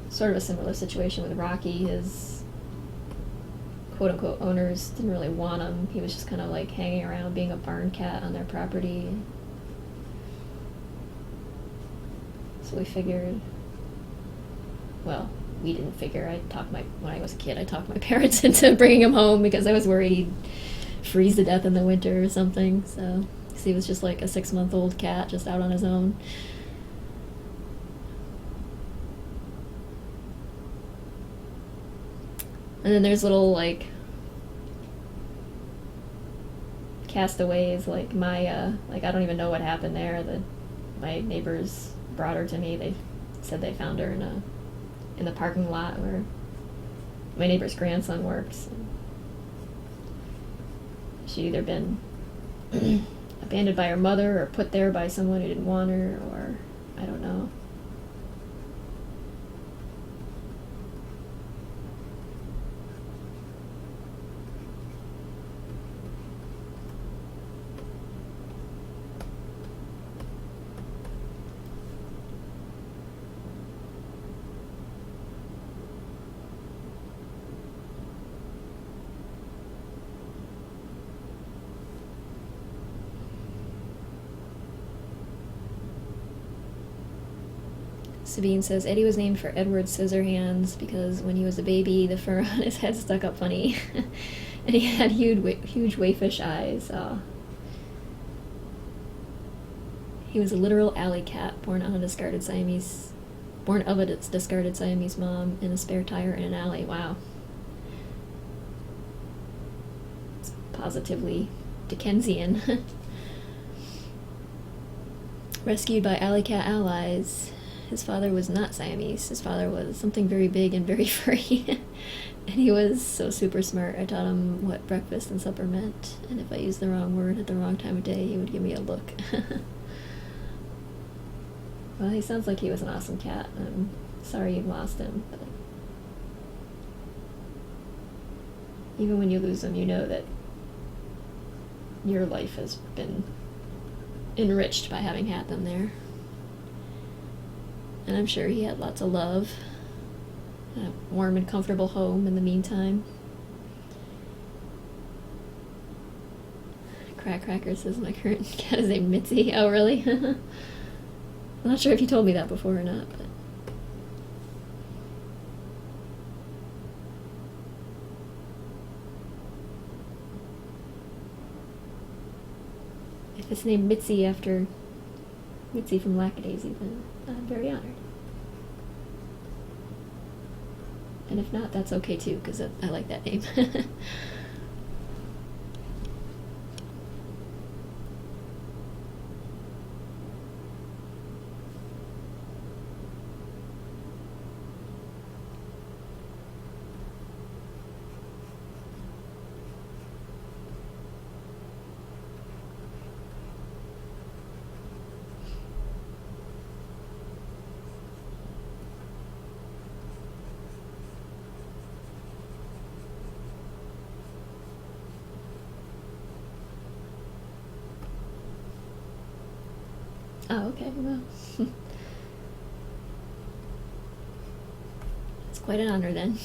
Sort of a similar situation with Rocky. His quote-unquote owners didn't really want him. He was just kind of like hanging around being a barn cat on their property. So we figured, well, we didn't figure. When I was a kid, I talked my parents into bringing him home because I was worried he'd freeze to death in the winter or something. So he was just like a 6-month-old cat just out on his own. And then there's little like castaways, like Maya. Like, I don't even know what happened there. My neighbors brought her to me. They said they found her in the parking lot where my neighbor's grandson works. She'd either been abandoned by her mother or put there by someone who didn't want her, or I don't know. Sabine says, Eddie was named for Edward Scissorhands because when he was a baby, the fur on his head stuck up funny. And he had huge wayfish eyes. He was a literal alley cat, born of a discarded Siamese mom in a spare tire in an alley. Wow. It's positively Dickensian. Rescued by alley cat allies. His father was not Siamese. His father was something very big and very furry. And he was so super smart. I taught him what breakfast and supper meant. And if I used the wrong word at the wrong time of day, he would give me a look. Well, he sounds like he was an awesome cat. I'm sorry you lost him. But even when you lose him, you know that your life has been enriched by having had them there. And I'm sure he had lots of love. A warm and comfortable home in the meantime. Cracker says my current cat is named Mitzi. Oh, really? I'm not sure if you told me that before or not, but... If it's named Mitzi after Mitzi from Lackadaisy, then I'm very honored. And if not, that's okay too, because I like that name. Oh, okay, well. It's quite an honor then.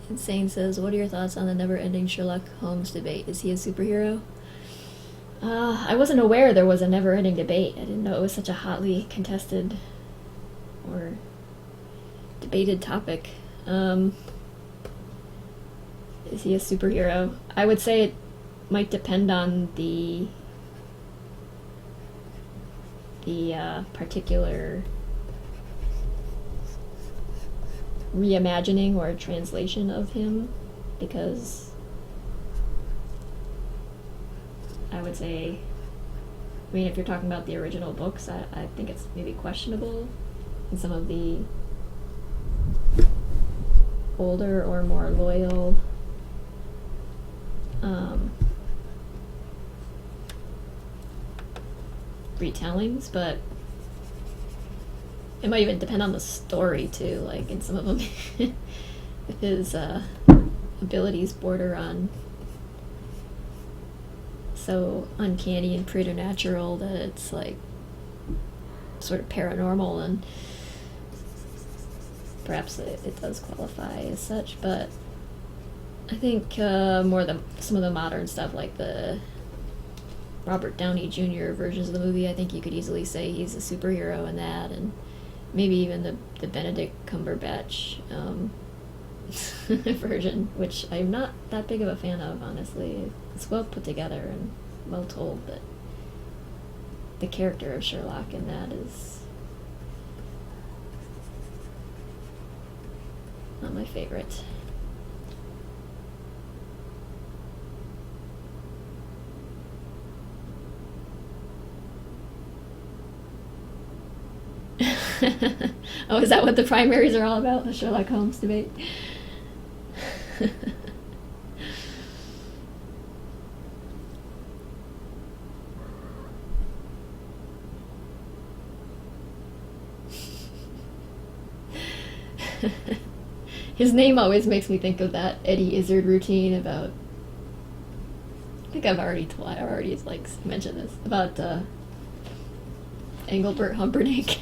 Insane says, what are your thoughts on the never-ending Sherlock Holmes debate? Is he a superhero? I wasn't aware there was a never-ending debate. I didn't know it was such a hotly contested or debated topic. Is he a superhero? I would say it might depend on the particular reimagining or translation of him, because I would say, I mean, if you're talking about the original books, I think it's maybe questionable in some of the older or more loyal retellings, but it might even depend on the story too. Like in some of them, if his abilities border on so uncanny and preternatural that it's like sort of paranormal, and perhaps it does qualify as such. But I think more some of the modern stuff, like the Robert Downey Jr. versions of the movie, I think you could easily say he's a superhero in that, and maybe even the Benedict Cumberbatch version, which I'm not that big of a fan of, honestly. It's well put together and well told, but the character of Sherlock in that is not my favorite. Oh, is that what the primaries are all about? The Sherlock Holmes debate? His name always makes me think of that Eddie Izzard routine about, I think I've already like mentioned this, about Engelbert Humperdinck.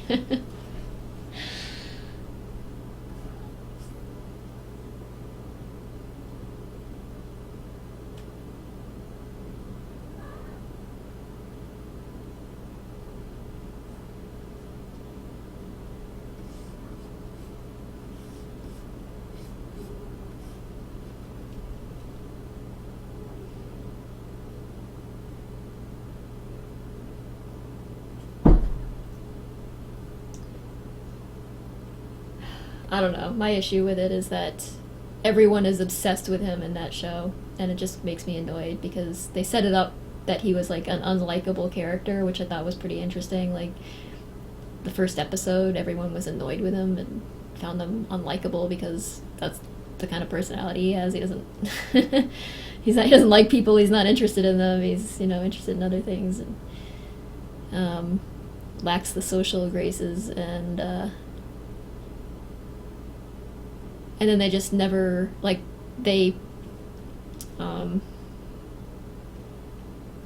I don't know. My issue with it is that everyone is obsessed with him in that show, and it just makes me annoyed because they set it up that he was like an unlikable character, which I thought was pretty interesting. Like the first episode, everyone was annoyed with him and found him unlikable because that's the kind of personality he has. He doesn't he doesn't like people. He's not interested in them. He's interested in other things, and lacks the social graces, and then they just never, like, they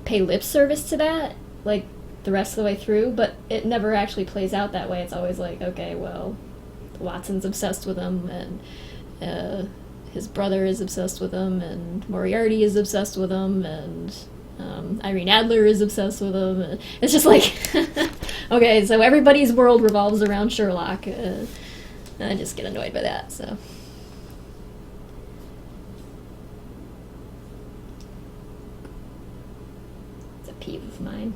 pay lip service to that, like, the rest of the way through, but it never actually plays out that way. It's always like, okay, well, Watson's obsessed with him, and his brother is obsessed with him, and Moriarty is obsessed with him, and Irene Adler is obsessed with him. And it's just like, okay, so everybody's world revolves around Sherlock. I just get annoyed by that, so. It's a peeve of mine.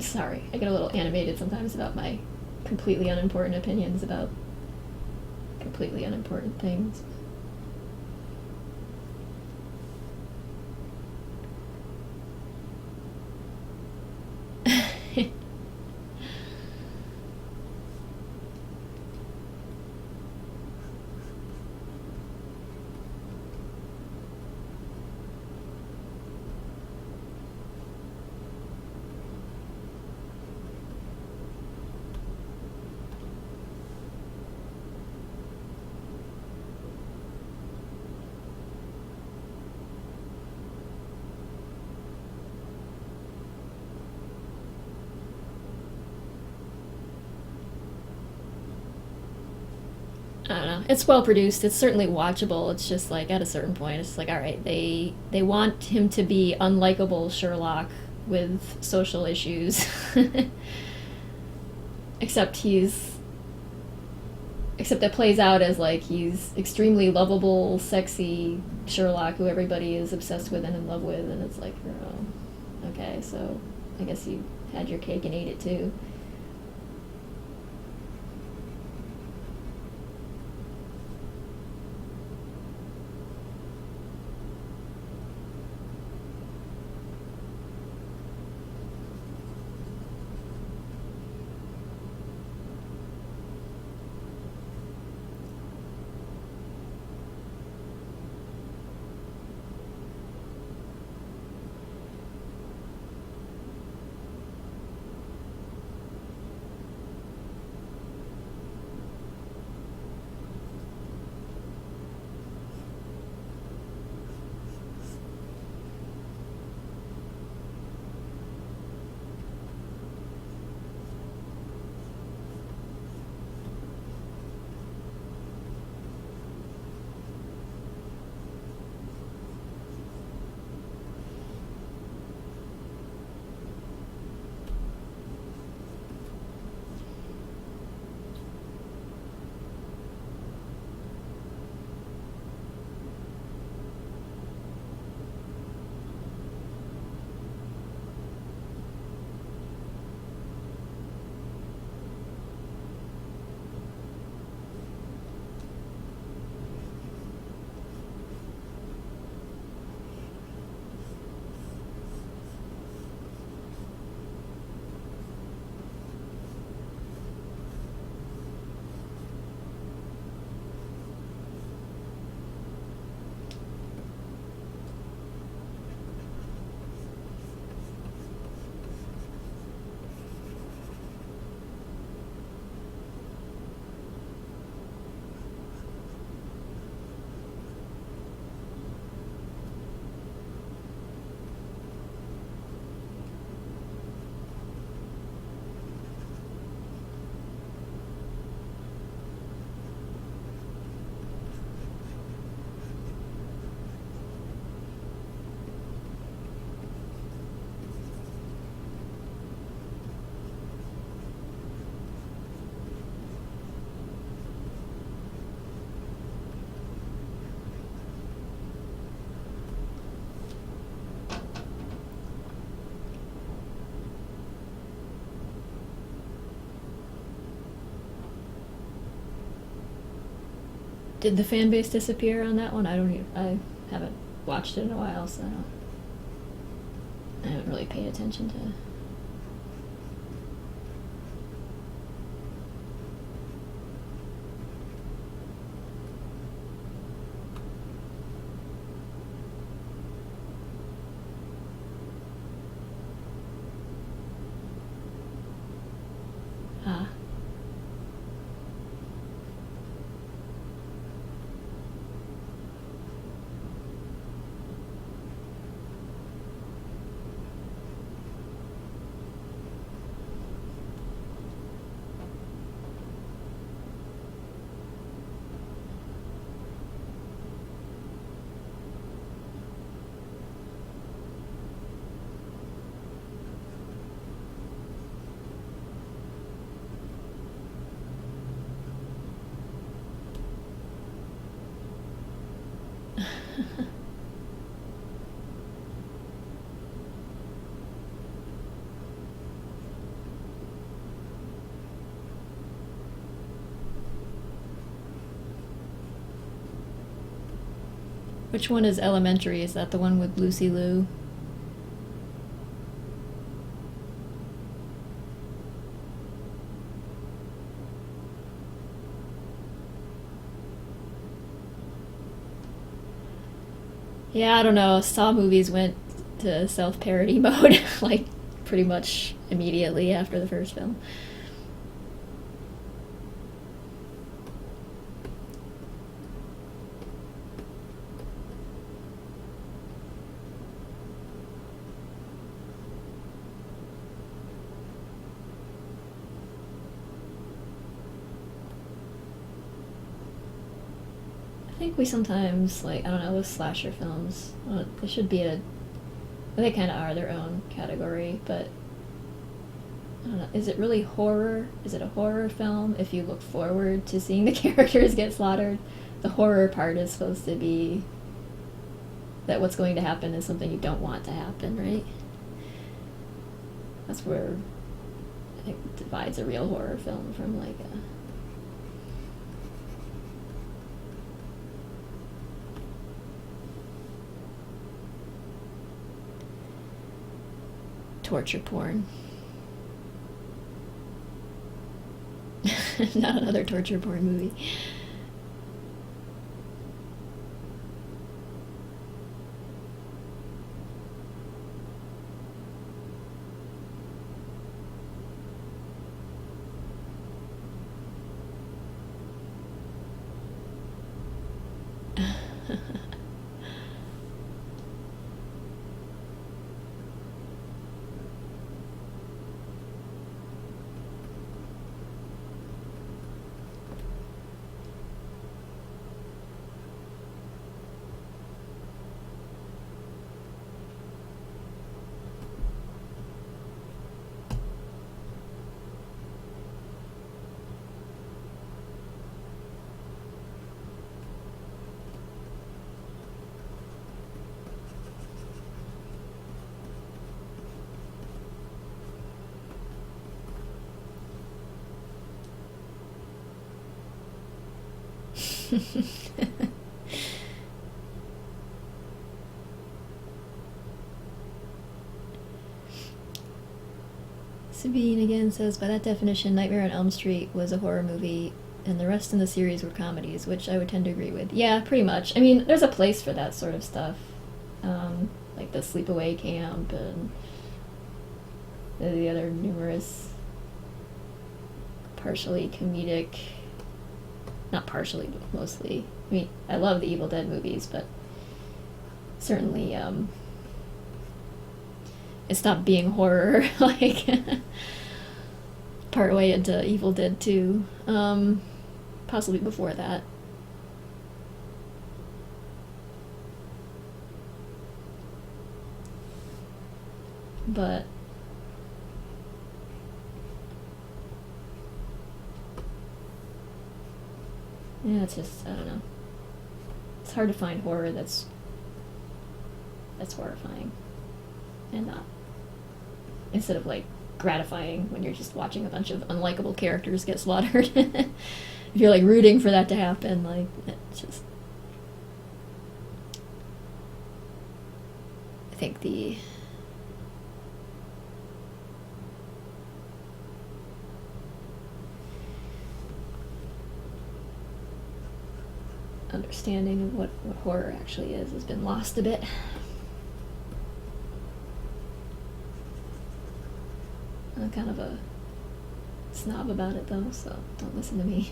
sorry. I get a little animated sometimes about my completely unimportant opinions about completely unimportant things. I don't know. It's well produced. It's certainly watchable. It's just like at a certain point, it's like, all right, they want him to be unlikable Sherlock with social issues, except that plays out as like he's extremely lovable, sexy Sherlock who everybody is obsessed with and in love with, and it's like, oh, okay, so I guess you had your cake and ate it too. Did the fan base disappear on that one? I haven't watched it in a while, so I haven't really paid attention to. Ah. Which one is Elementary? Is that the one with Lucy Liu? Yeah, I don't know. Saw movies went to self-parody mode, like, pretty much immediately after the first film. I think we sometimes, like, I don't know, with slasher films, they should be they kind of are their own category, but I don't know, is it really horror? Is it a horror film if you look forward to seeing the characters get slaughtered? The horror part is supposed to be that what's going to happen is something you don't want to happen, right? That's where I think divides a real horror film from, like, a torture porn. Not another torture porn movie. Sabine again says, by that definition, Nightmare on Elm Street was a horror movie, and the rest in the series were comedies, which I would tend to agree with. Yeah, pretty much. I mean, there's a place for that sort of stuff. Like the Sleepaway Camp and the other numerous partially comedic, not partially, but mostly. I mean, I love the Evil Dead movies, but certainly it stopped being horror, like, partway into Evil Dead 2. Possibly before that. But yeah, it's just, I don't know. It's hard to find horror that's horrifying and not, instead of, like, gratifying when you're just watching a bunch of unlikable characters get slaughtered. If you're, like, rooting for that to happen, like, it's just, I think the understanding of what horror actually is has been lost a bit. I'm kind of a snob about it, though, so don't listen to me.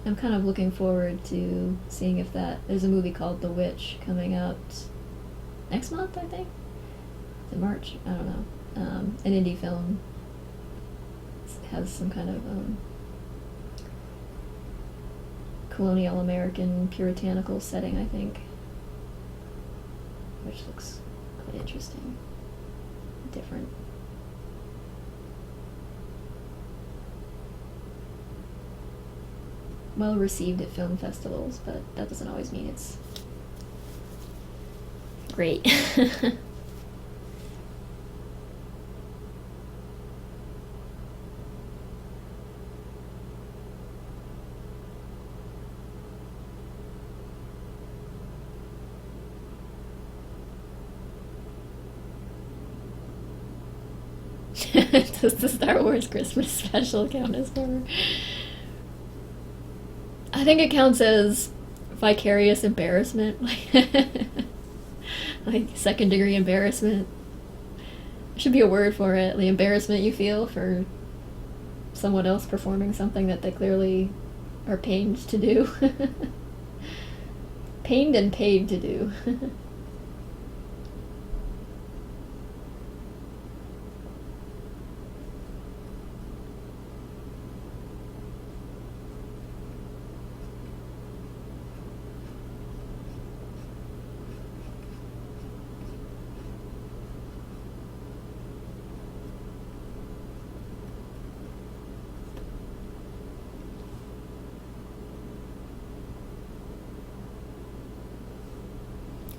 I'm kind of looking forward to seeing if there's a movie called The Witch coming out next month, I think? In March? I don't know. An indie film. It has some kind of colonial American puritanical setting, I think, which looks quite interesting, different. Well received at film festivals, but that doesn't always mean it's great. Does the Star Wars Christmas special count as horror? I think it counts as vicarious embarrassment, like second degree embarrassment. There should be a word for it. The embarrassment you feel for someone else performing something that they clearly are pained to do. Pained and paid to do.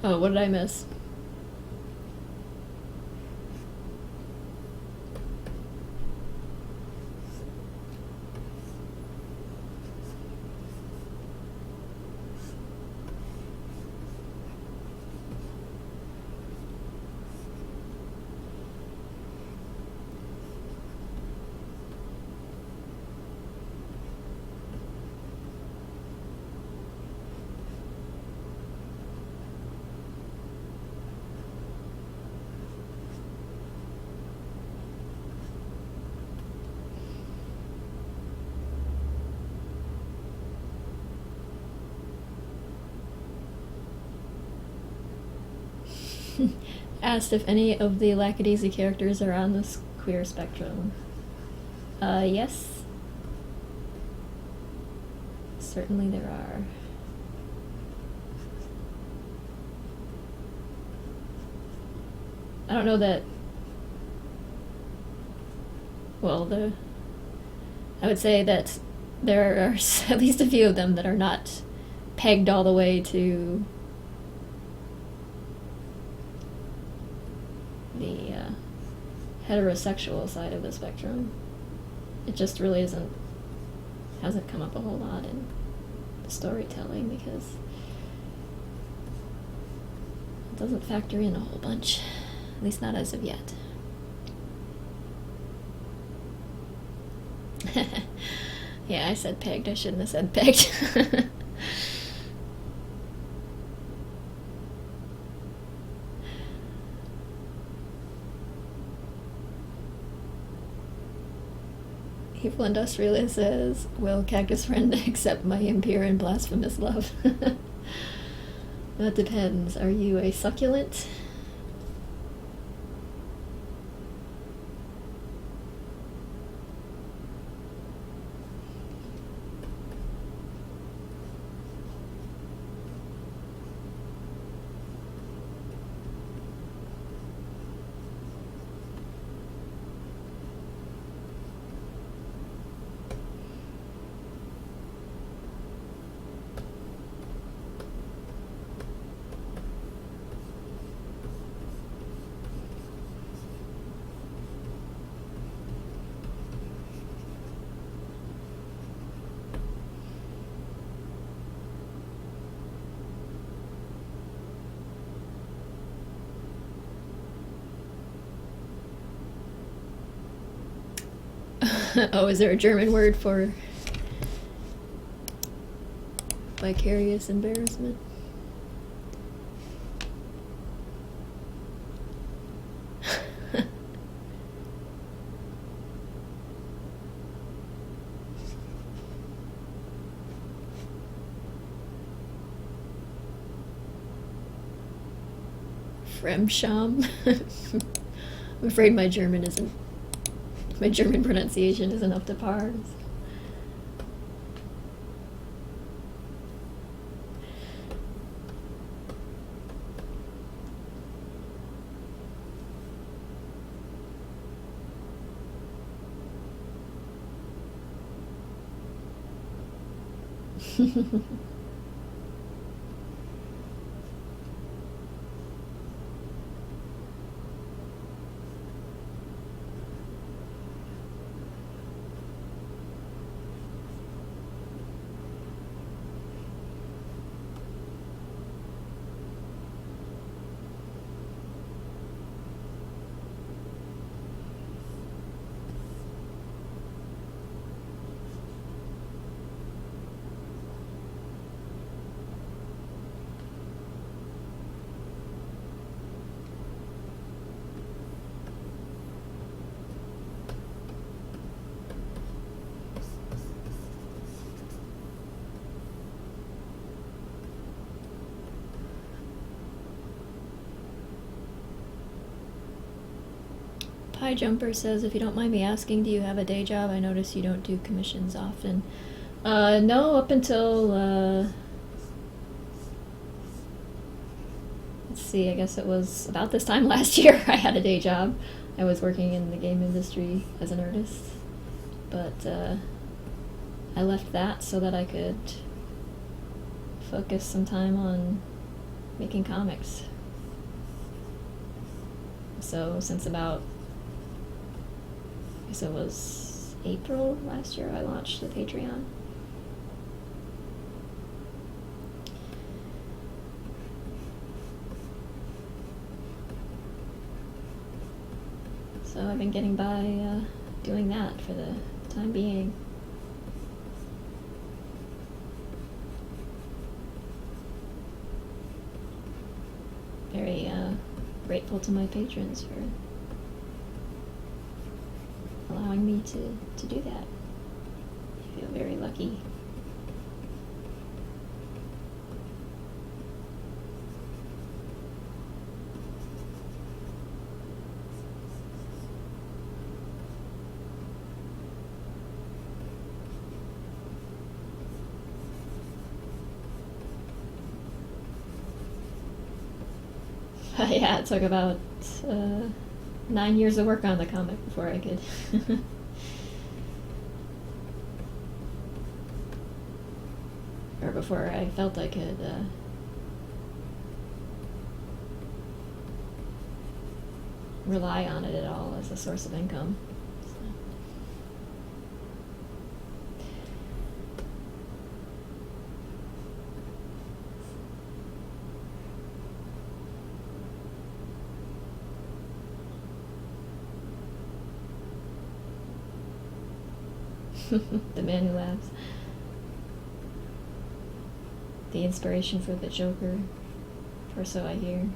Oh, what did I miss? Asked if any of the Lackadaisy characters are on this queer spectrum. Yes. Certainly there are. I don't know that... Well, I would say that there are at least a few of them that are not pegged all the way to the heterosexual side of the spectrum. It just really hasn't come up a whole lot in the storytelling because it doesn't factor in a whole bunch, at least not as of yet. Yeah, I said pegged. I shouldn't have said pegged. Evil Industrialist says, will Cactus Friend accept my impure and blasphemous love? That depends. Are you a succulent? Oh, is there a German word for vicarious embarrassment? Fremdscham? I'm afraid my German pronunciation isn't up to par. Pie Jumper says, if you don't mind me asking, do you have a day job? I notice you don't do commissions often. No, up until, let's see, I guess it was about this time last year I had a day job. I was working in the game industry as an artist, but I left that so that I could focus some time on making comics. So since about, I guess it was April last year, I launched the Patreon. So I've been getting by doing that for the time being. Very grateful to my patrons for allowing me to do that. I feel very lucky. Yeah, it took about 9 years of work on the comic before I could or before I felt I could rely on it at all as a source of income. The man who laughs. The inspiration for the Joker, for so I hear.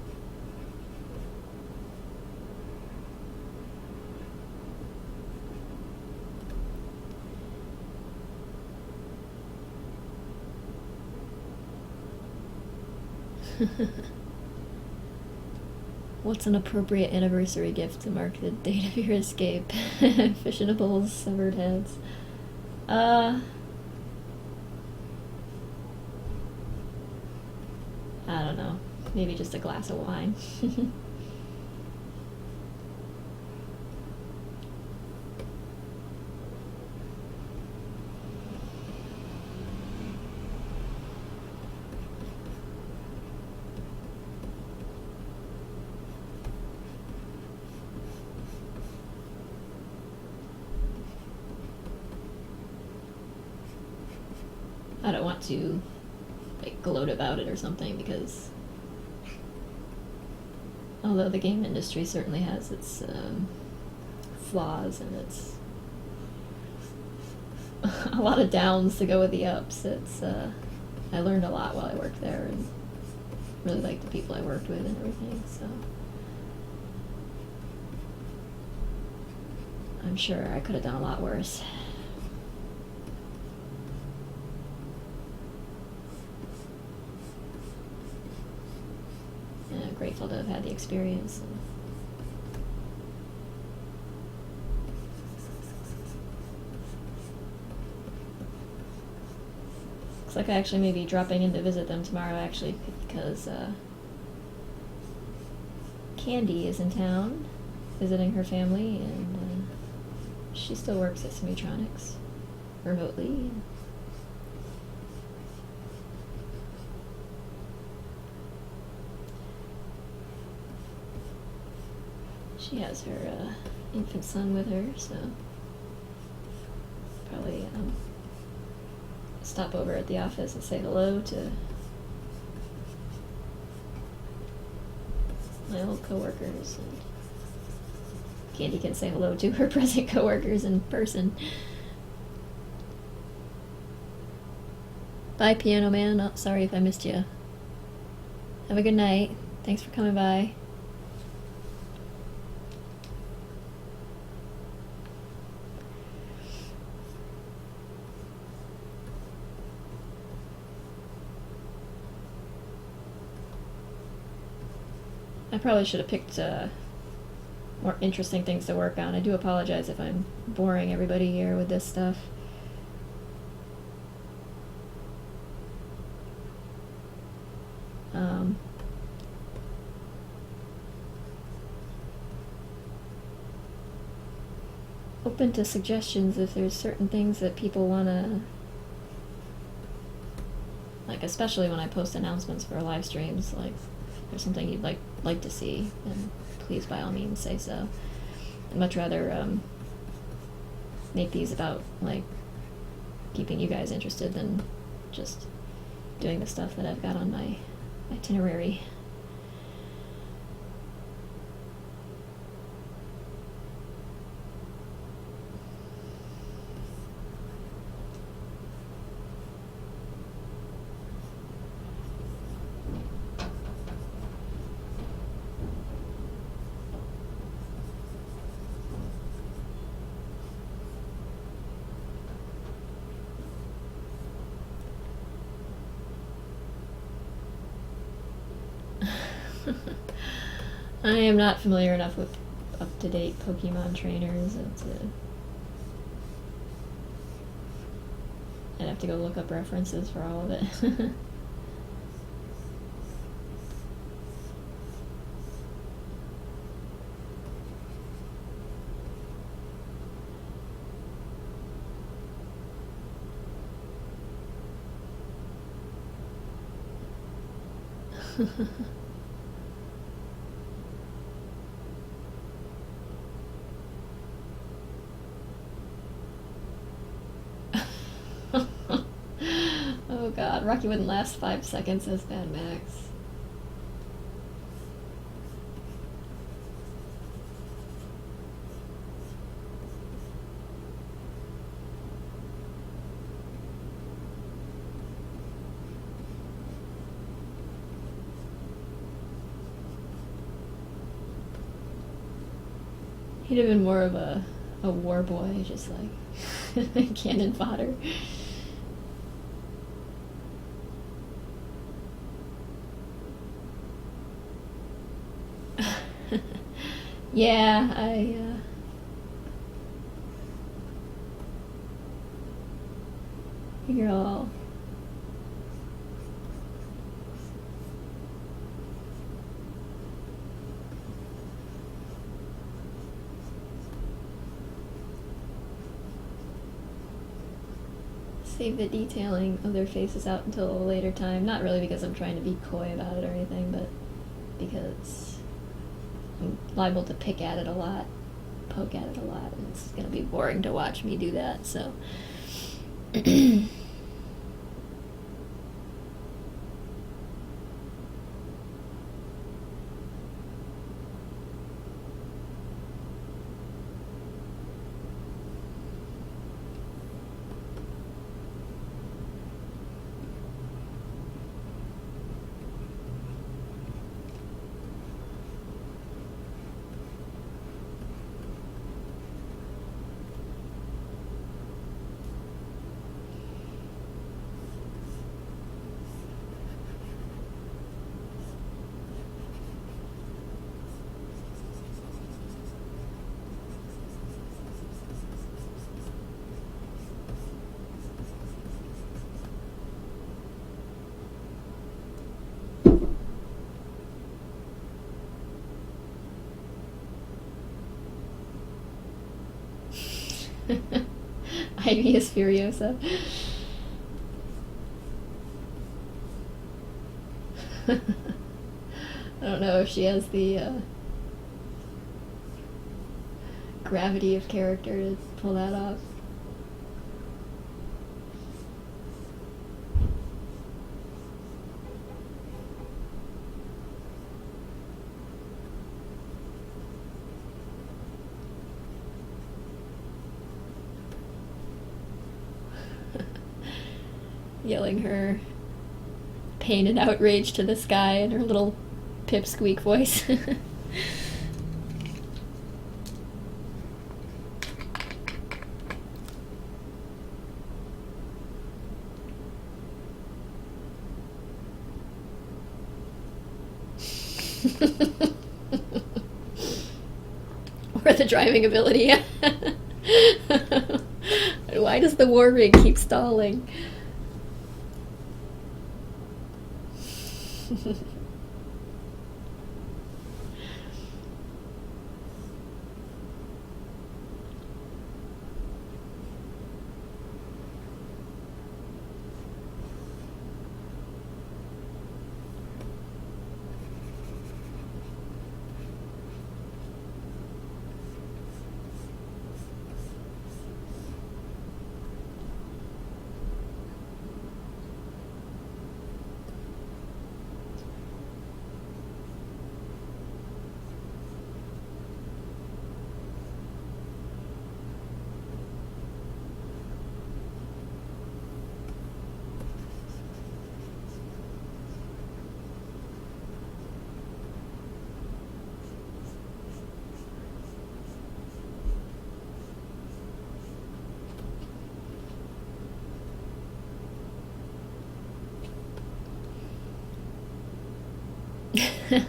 What's an appropriate anniversary gift to mark the date of your escape? Fissionables, severed heads. I don't know. Maybe just a glass of wine. I don't want to like gloat about it or something, because although the game industry certainly has its flaws and its a lot of downs to go with the ups, it's I learned a lot while I worked there and really liked the people I worked with and everything, so I'm sure I could have done a lot worse. Grateful to have had the experience. Looks like I actually may be dropping in to visit them tomorrow, actually, because Candy is in town visiting her family, and she still works at Semitronics remotely. She has her infant son with her, so probably stop over at the office and say hello to my old coworkers, and Candy can say hello to her present coworkers in person. Bye, Piano Man. Oh, sorry if I missed you. Have a good night. Thanks for coming by. I probably should have picked more interesting things to work on. I do apologize if I'm boring everybody here with this stuff. Open to suggestions if there's certain things that people want to, like, especially when I post announcements for live streams, like if there's something you'd like to see, then please by all means say so. I'd much rather make these about like keeping you guys interested than just doing the stuff that I've got on my itinerary. I am not familiar enough with up-to-date Pokemon trainers. I'd have to go look up references for all of it. Oh god, Rocky wouldn't last 5 seconds, says Bad Max. He'd have been more of a war boy, just like cannon fodder. Yeah, you're all save the detailing of their faces out until a later time. Not really because I'm trying to be coy about it or anything, but because I'm liable to pick at it a lot, poke at it a lot, and it's going to be boring to watch me do that, so. Ivy is Furiosa. I don't know if she has the gravity of character to pull that off. Yelling her pain and outrage to the sky in her little pipsqueak voice. For the driving ability. Why does the war rig keep stalling?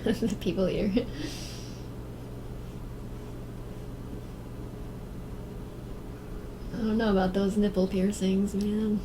The people here. I don't know about those nipple piercings, man.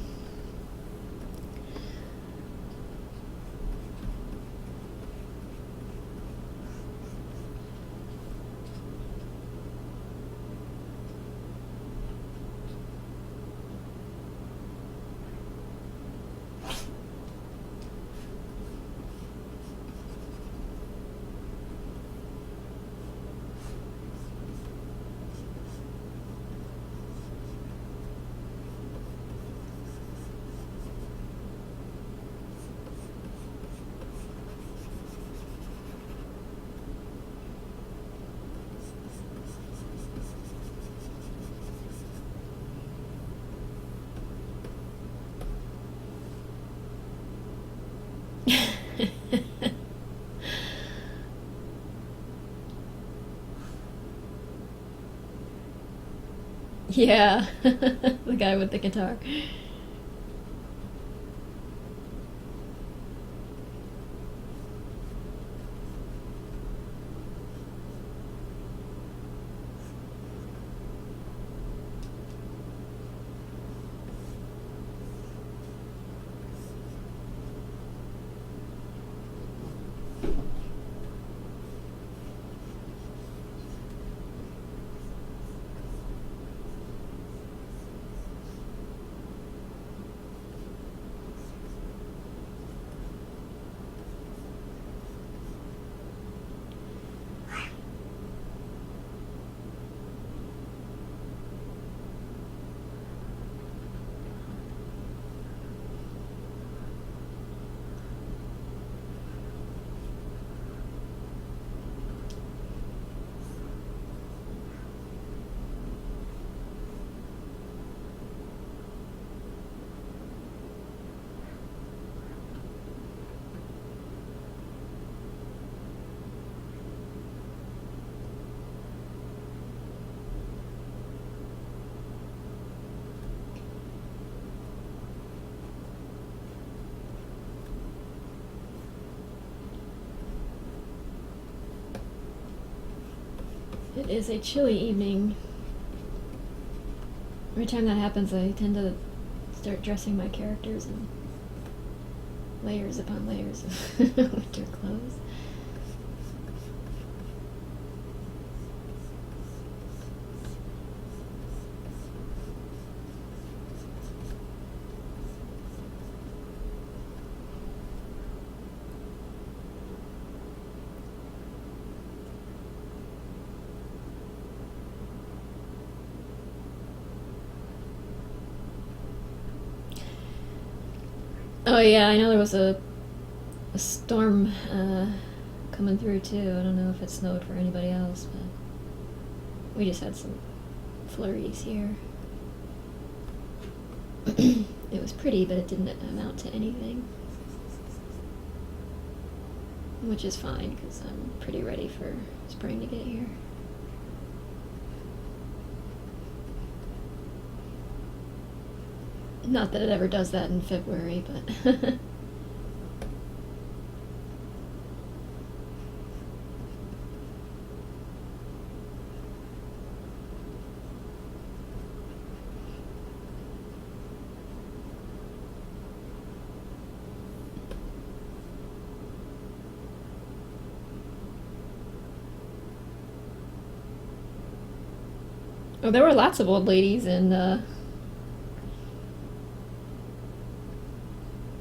Yeah, the guy with the guitar. It is a chilly evening. Every time that happens, I tend to start dressing my characters in layers upon layers of winter clothes. Oh yeah, I know there was a storm coming through too. I don't know if it snowed for anybody else, but we just had some flurries here. It was pretty, but it didn't amount to anything. Which is fine, because I'm pretty ready for spring to get here. Not that it ever does that in February, but... Oh, there were lots of old ladies in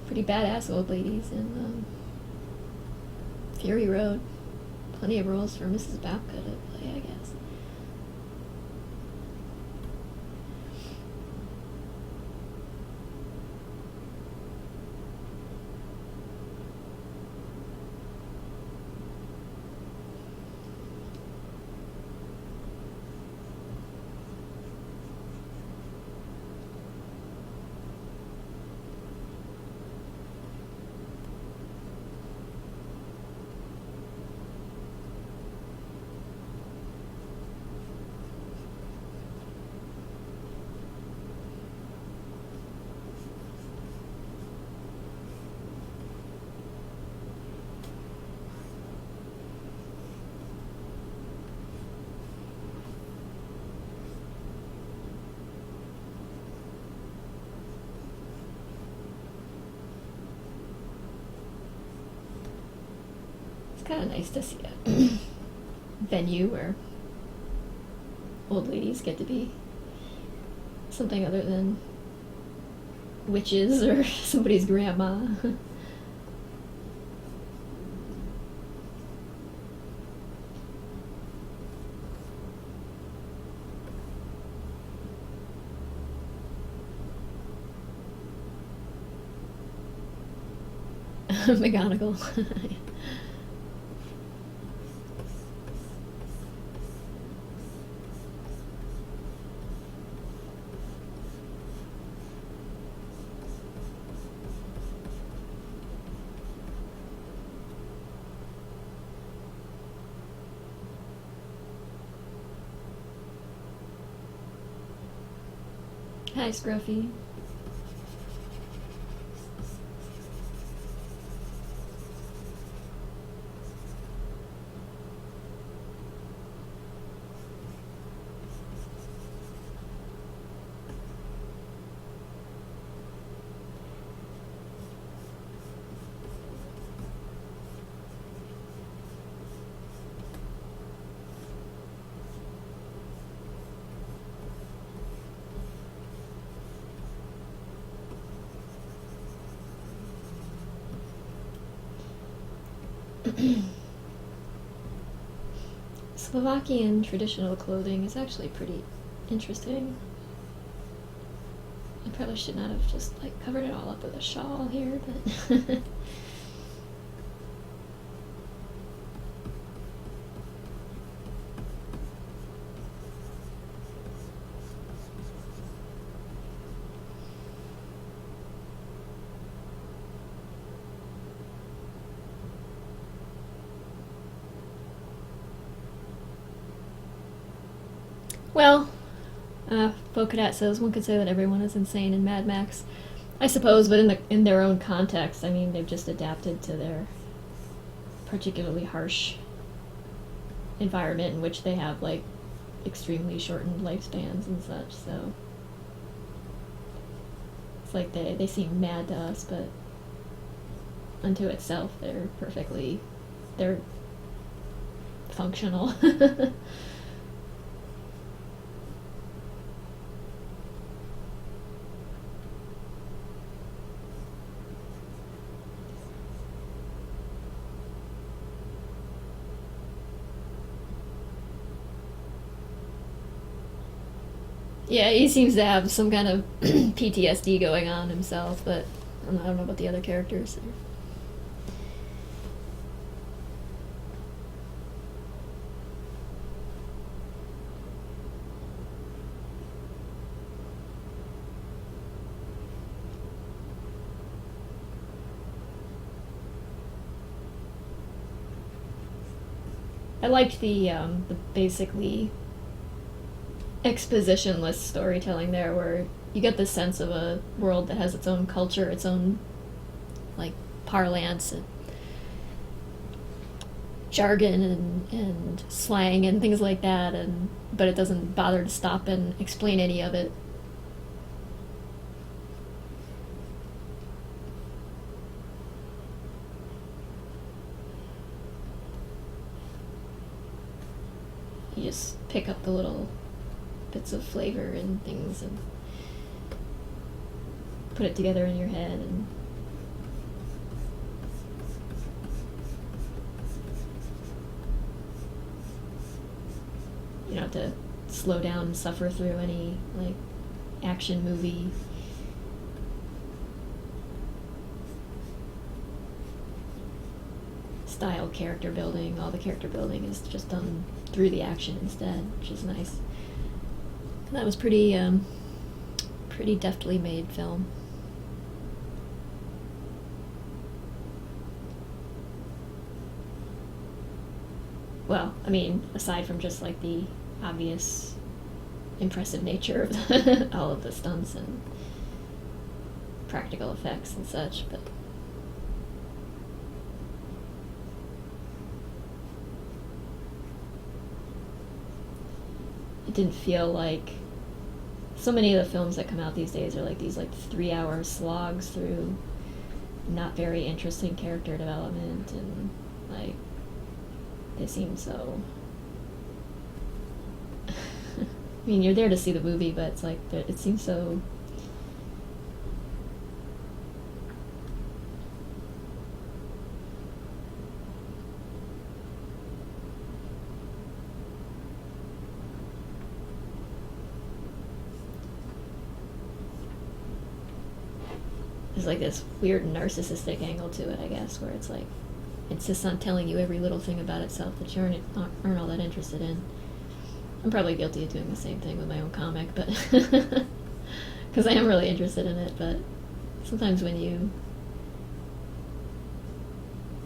pretty badass old ladies in Fury Road. Plenty of roles for Mrs. Babka to play, I guess. Kind of nice to see a venue where old ladies get to be something other than witches or somebody's grandma. McGonagall. Hi, Scruffy. Slovakian traditional clothing is actually pretty interesting. I probably should not have just like covered it all up with a shawl here, but well, Bocadat says one could say that everyone is insane in Mad Max. I suppose, but in their own context. I mean, they've just adapted to their particularly harsh environment in which they have like extremely shortened lifespans and such. So it's like they seem mad to us, but unto itself, they're functional. Yeah, he seems to have some kind of PTSD going on himself, but I don't know about the other characters. I liked the basically expositionless storytelling there, where you get the sense of a world that has its own culture, its own like parlance and jargon and slang and things like that, but it doesn't bother to stop and explain any of it. You just pick up the little bits of flavor and things and put it together in your head, and you don't have to slow down and suffer through any like action movie style character building. All the character building is just done through the action instead, which is nice. And that was pretty deftly made film. Well, I mean, aside from just like the obvious impressive nature of all of the stunts and practical effects and such, but it didn't feel like so many of the films that come out these days are like these like 3-hour slogs through not very interesting character development, and like they seem so I mean, you're there to see the movie, but it's like it seems so there's like this weird narcissistic angle to it, I guess, where it's like insists on telling you every little thing about itself that you aren't all that interested in. I'm probably guilty of doing the same thing with my own comic, but because I am really interested in it, but sometimes when you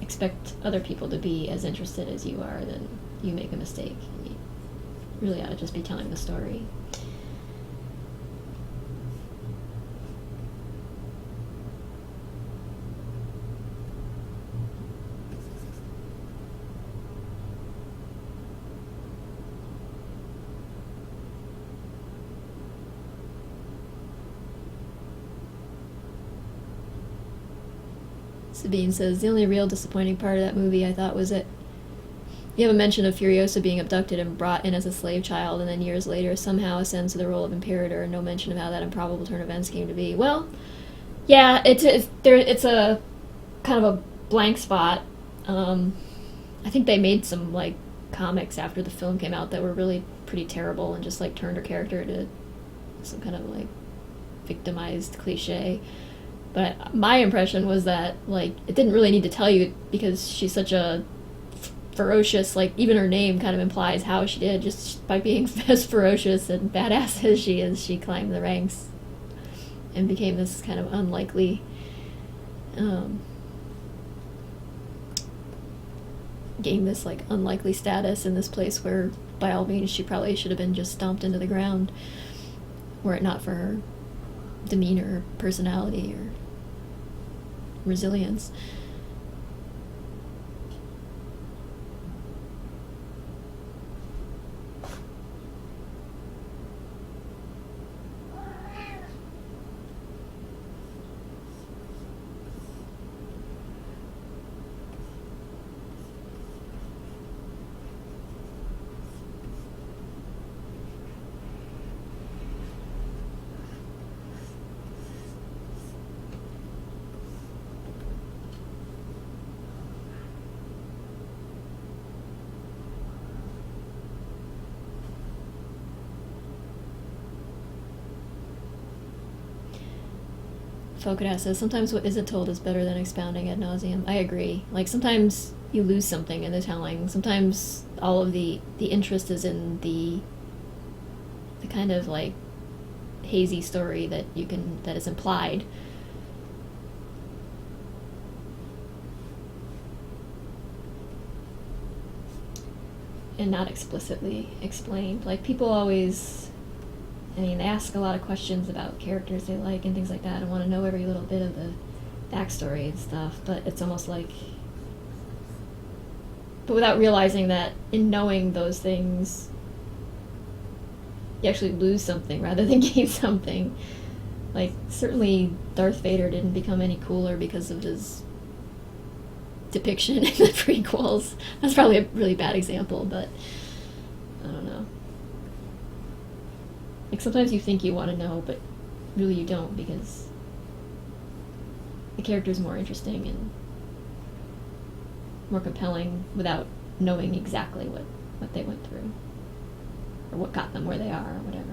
expect other people to be as interested as you are, then you make a mistake. You really ought to just be telling the story. Sabine says, the only real disappointing part of that movie I thought was that you have a mention of Furiosa being abducted and brought in as a slave child, and then years later somehow ascends to the role of Imperator, and no mention of how that improbable turn of events came to be. Well, yeah, it's a kind of a blank spot. I think they made some like comics after the film came out that were really pretty terrible and just like turned her character to some kind of like victimized cliche. But my impression was that, like, it didn't really need to tell you because she's such a ferocious, like, even her name kind of implies how she did. Just by being as ferocious and badass as she is, she climbed the ranks and became this kind of unlikely, gained this, like, unlikely status in this place where, by all means, she probably should have been just stomped into the ground were it not for her demeanor, or personality, or resilience. Fokadas says, sometimes what isn't told is better than expounding ad nauseum. I agree. Like, sometimes you lose something in the telling. Sometimes all of the interest is in the kind of, like, hazy story that is implied. And not explicitly explained. Like, people always, I mean, they ask a lot of questions about characters they like and things like that and want to know every little bit of the backstory and stuff, but it's almost like, but without realizing that in knowing those things, you actually lose something rather than gain something. Like, certainly Darth Vader didn't become any cooler because of his depiction in the prequels. That's probably a really bad example, but I don't know. like, sometimes you think you want to know, but really you don't, because the character's more interesting and more compelling without knowing exactly what they went through, or what got them where they are, or whatever.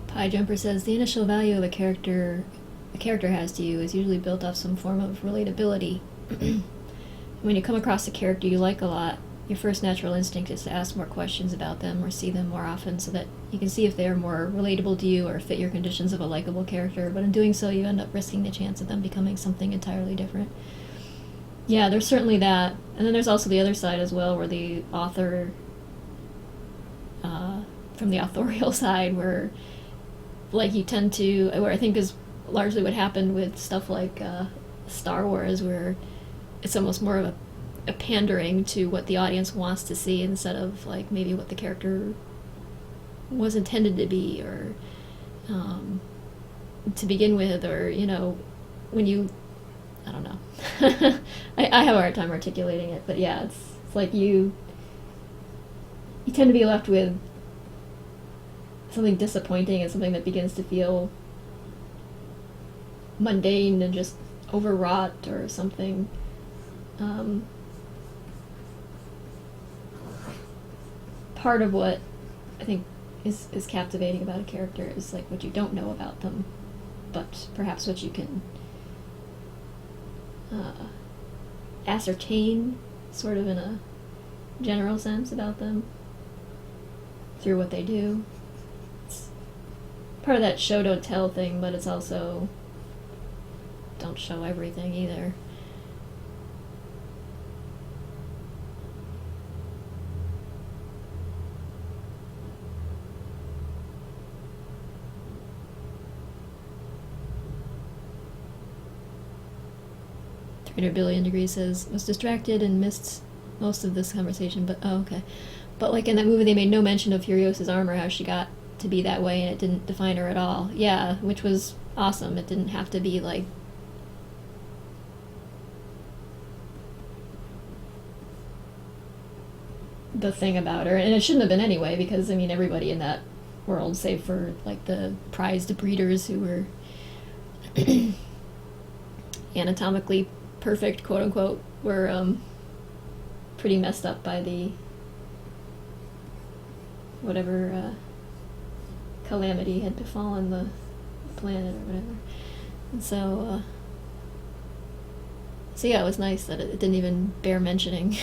Pie Jumper says the initial value of a character has to you is usually built off some form of relatability. When you come across a character you like a lot, your first natural instinct is to ask more questions about them or see them more often so that you can see if they are more relatable to you or fit your conditions of a likable character, but in doing so you end up risking the chance of them becoming something entirely different. Yeah, there's certainly that. And then there's also the other side as well, where the author, from the authorial side, where like you tend to, where I think is largely what happened with stuff like Star Wars, where it's almost more of a pandering to what the audience wants to see instead of like maybe what the character was intended to be, or to begin with, or when you, I don't know. I have a hard time articulating it, but yeah, it's like you tend to be left with something disappointing and something that begins to feel mundane and just overwrought or something. Part of what I think is captivating about a character is like what you don't know about them, but perhaps what you can ascertain sort of in a general sense about them through what they do. It's part of that show don't tell thing, but it's also don't show everything either. Billion Degrees says, was distracted and missed most of this conversation, but oh, okay. But like in that movie, they made no mention of Furiosa's armor, how she got to be that way, and it didn't define her at all. Yeah, which was awesome. It didn't have to be like the thing about her, and it shouldn't have been anyway, because I mean everybody in that world, save for like the prized breeders who were anatomically perfect, quote unquote, were pretty messed up by the whatever calamity had befallen the planet or whatever. And so yeah, it was nice that it didn't even bear mentioning.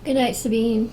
Good night, Sabine.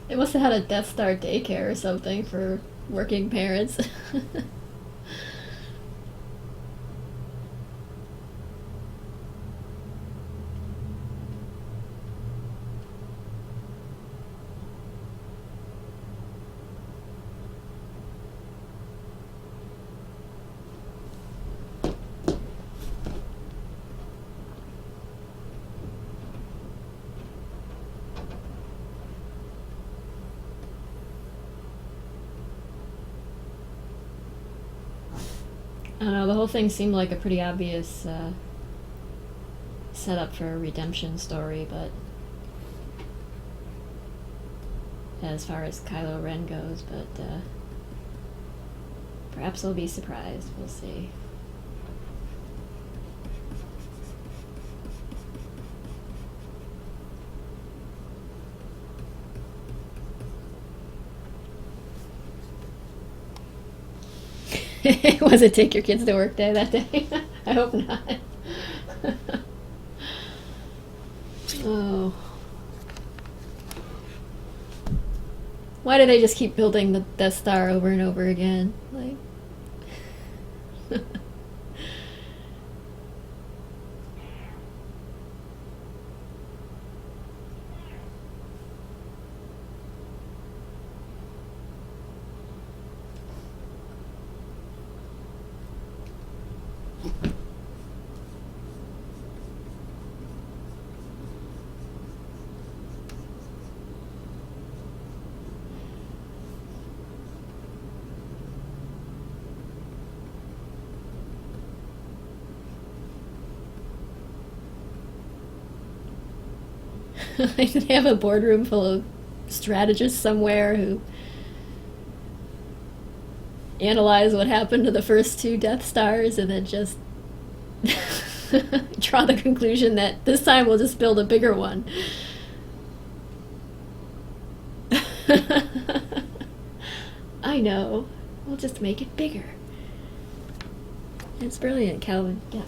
They must have had a Death Star daycare or something for working parents. I don't know, the whole thing seemed like a pretty obvious setup for a redemption story, but as far as Kylo Ren goes, but perhaps I'll be surprised. We'll see. It wasn't take your kids to work day that day. I hope not. Oh. Why do they just keep building the Death Star over and over again? Like. They have a boardroom full of strategists somewhere who analyze what happened to the first 2 Death Stars and then just draw the conclusion that this time we'll just build a bigger one. I know. We'll just make it bigger. It's brilliant, Calvin. Yeah.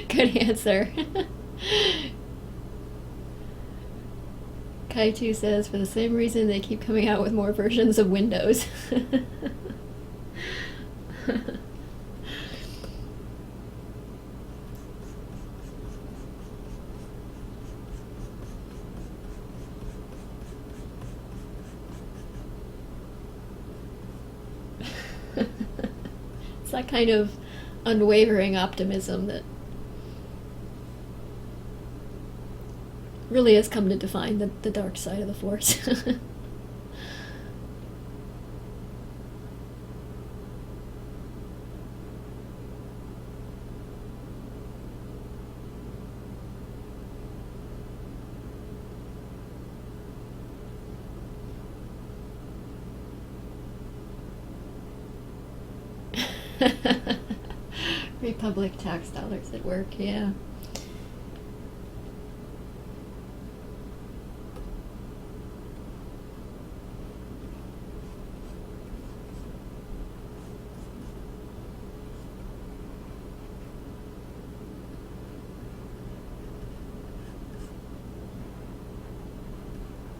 Good answer. Kai2 says, for the same reason they keep coming out with more versions of Windows. It's that kind of unwavering optimism that really has come to define the dark side of the Force. Republic tax dollars at work, yeah.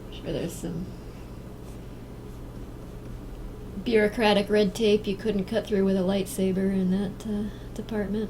I'm sure there's some bureaucratic red tape you couldn't cut through with a lightsaber in that department.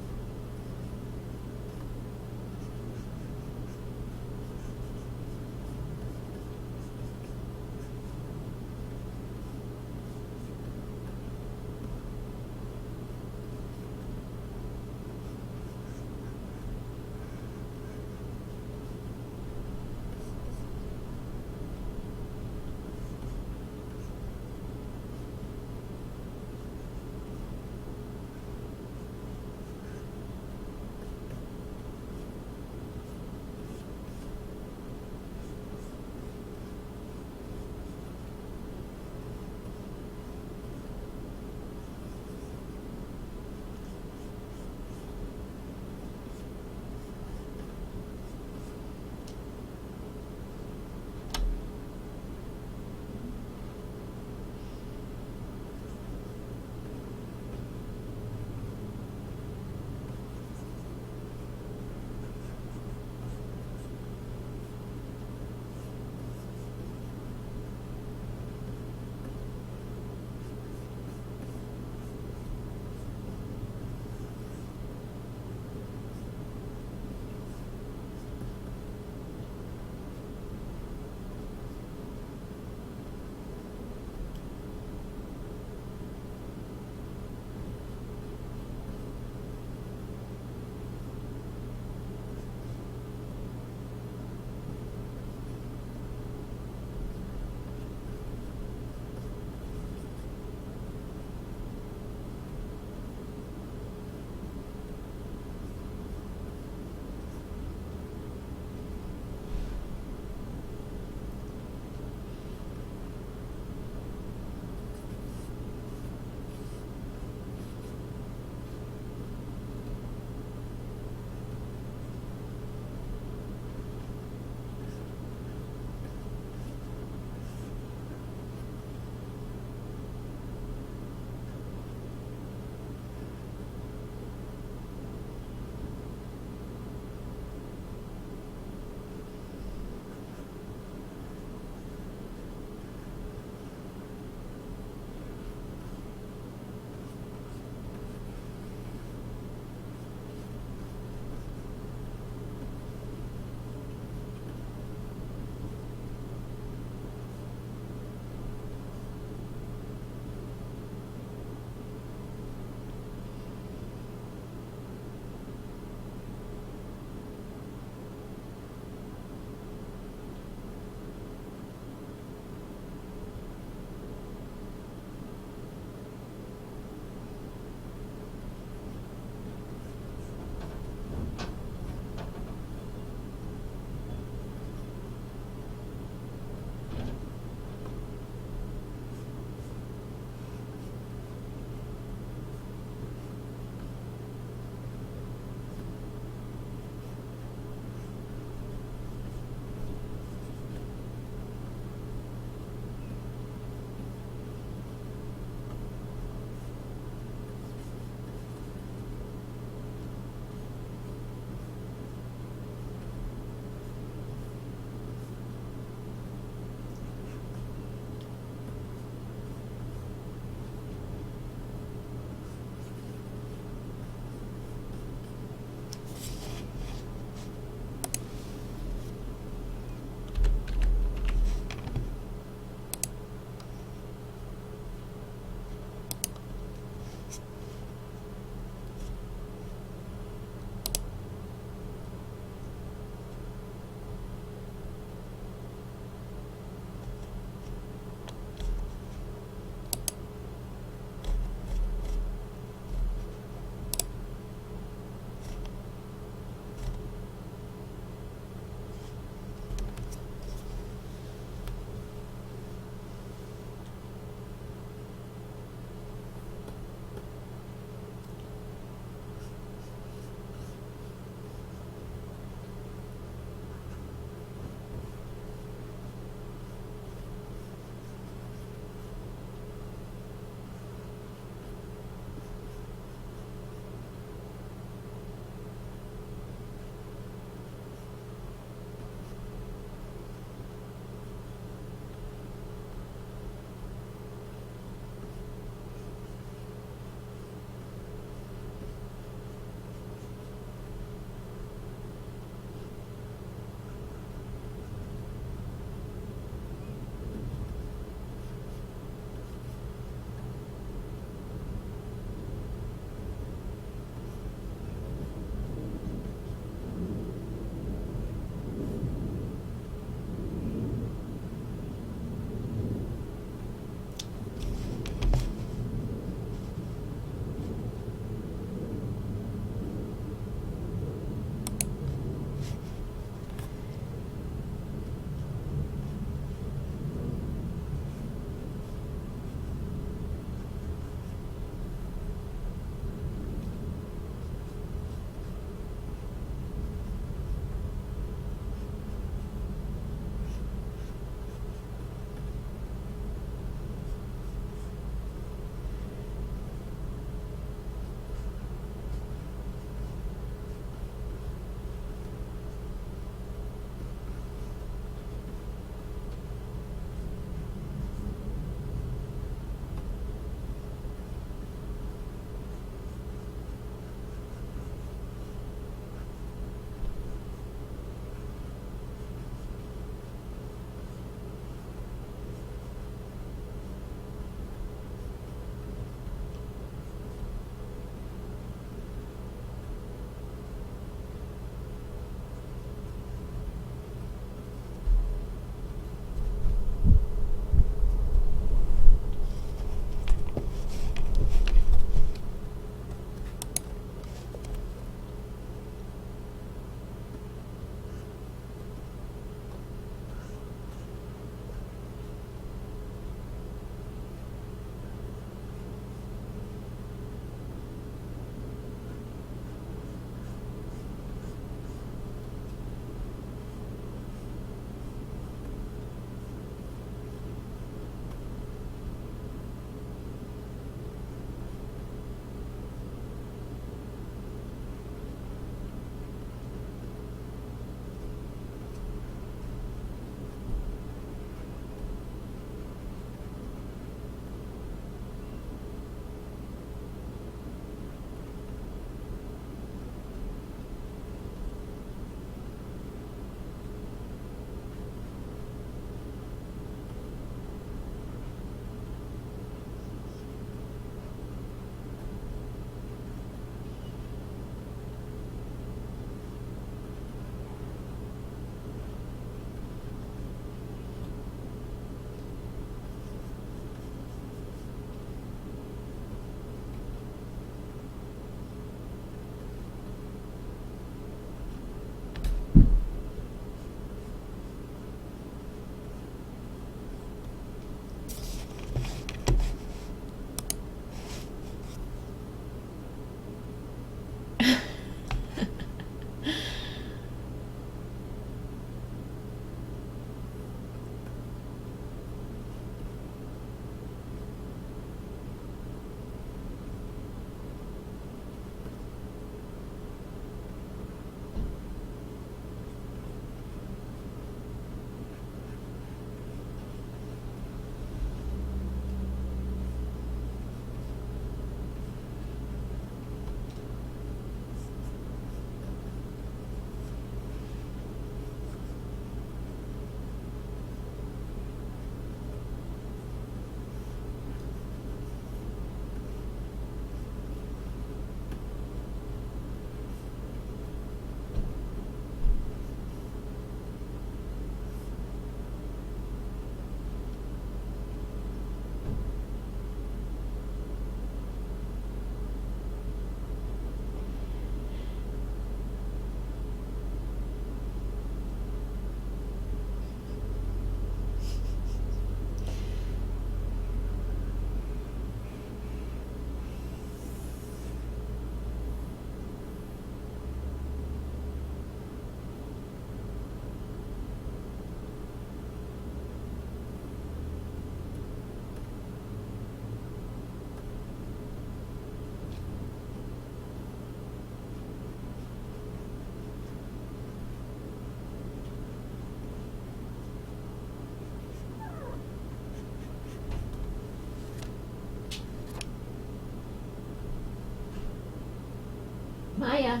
Maya,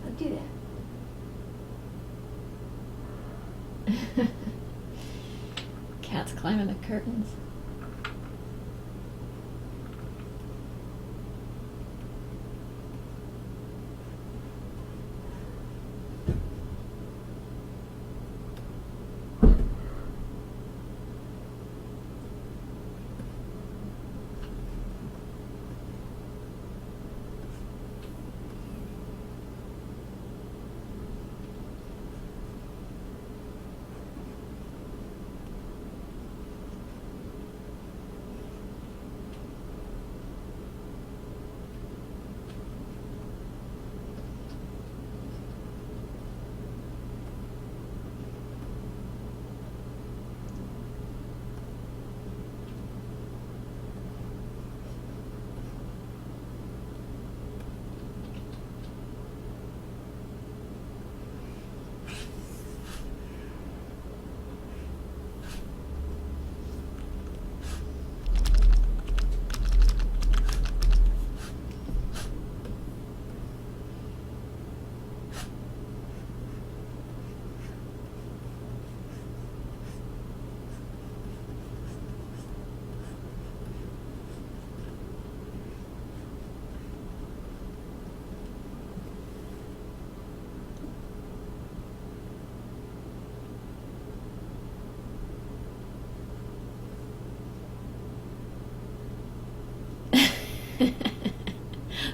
don't do that. Cat's climbing the curtains.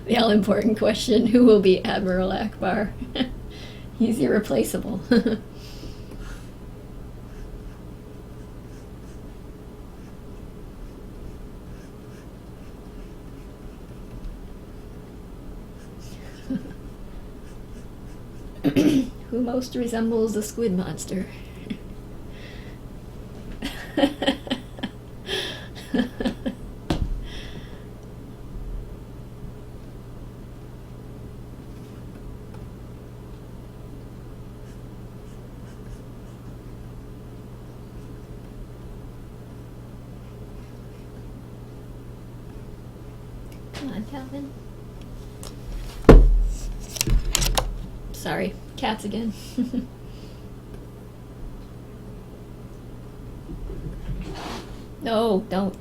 The all-important question, who will be Admiral Akbar? He's irreplaceable. Who most resembles the squid monster? Come on, Calvin. Sorry, cats again. No, don't.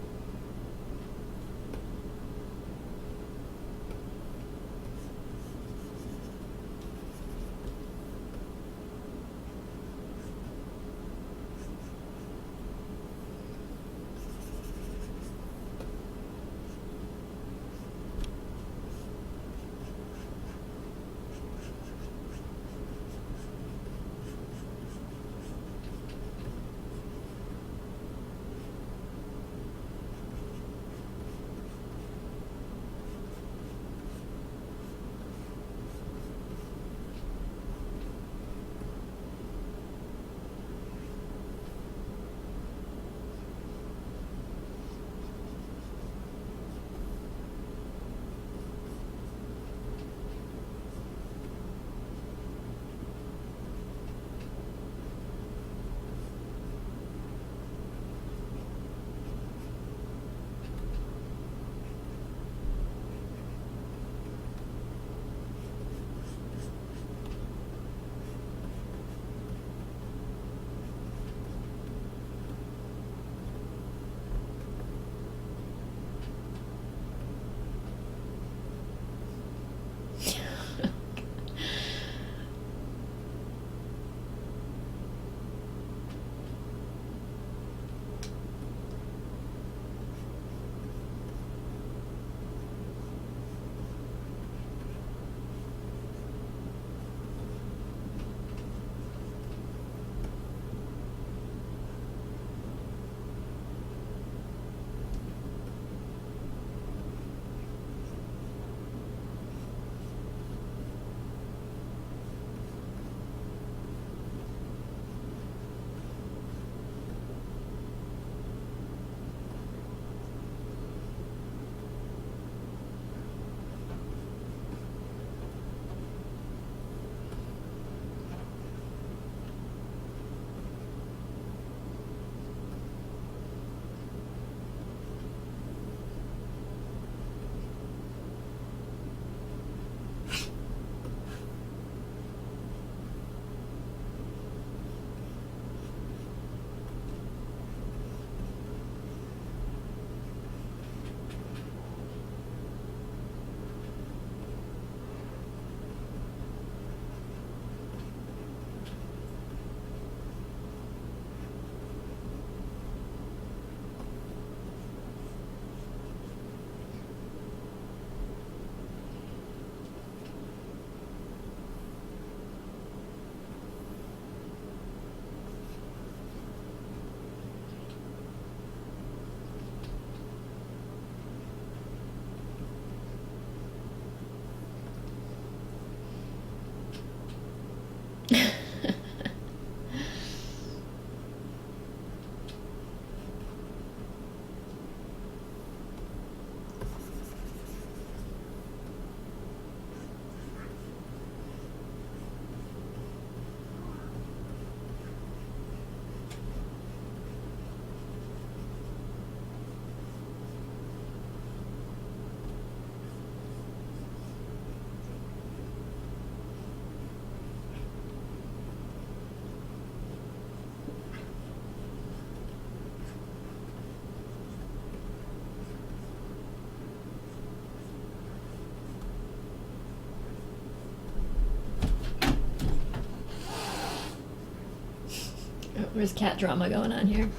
There's cat drama going on here.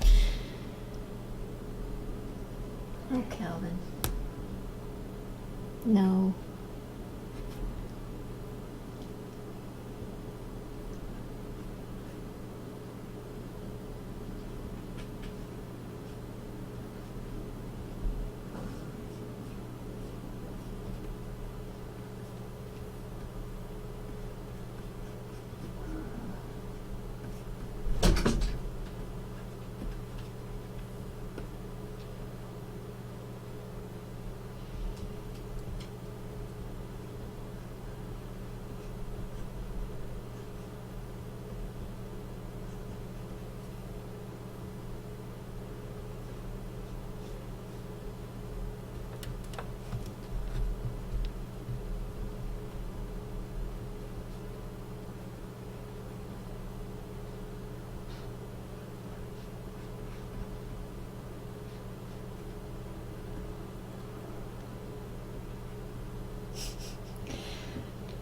Oh, Calvin. No.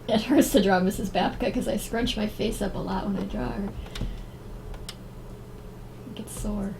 It hurts to draw Mrs. Babka because I scrunch my face up a lot when I draw her. It gets sore.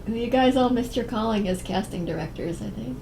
You guys all missed your calling as casting directors, I think.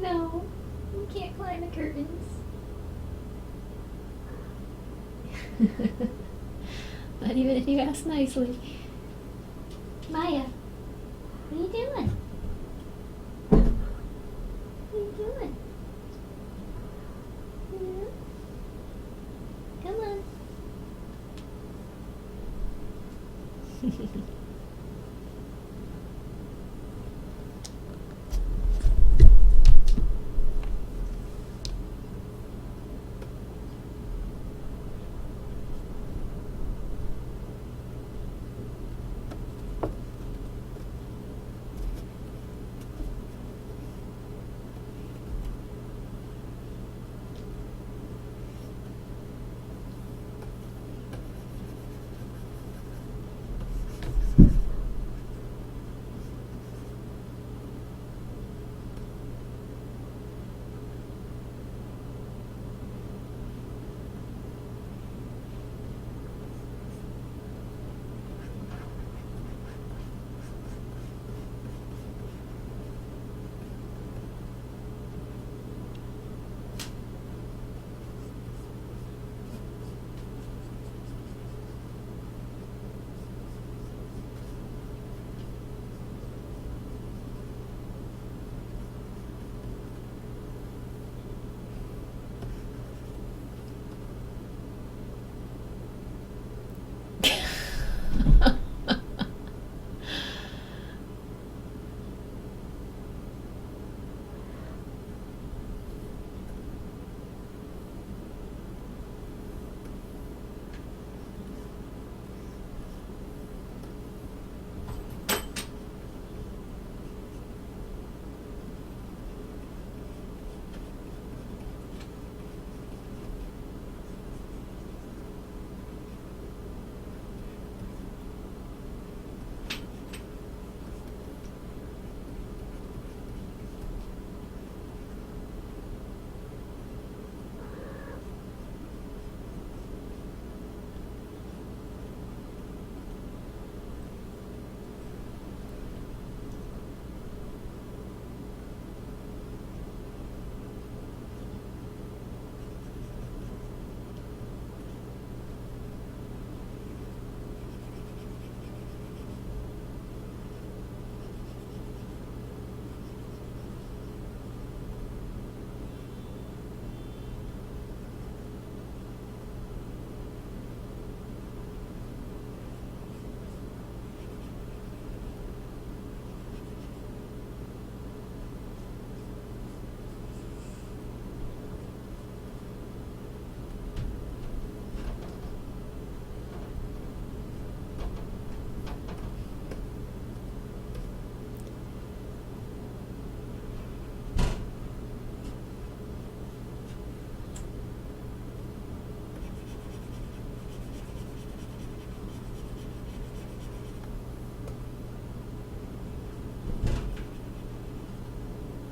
No, you can't climb the curtains. Not even if you ask nicely. Maya, what are you doing? What are you doing? Yeah?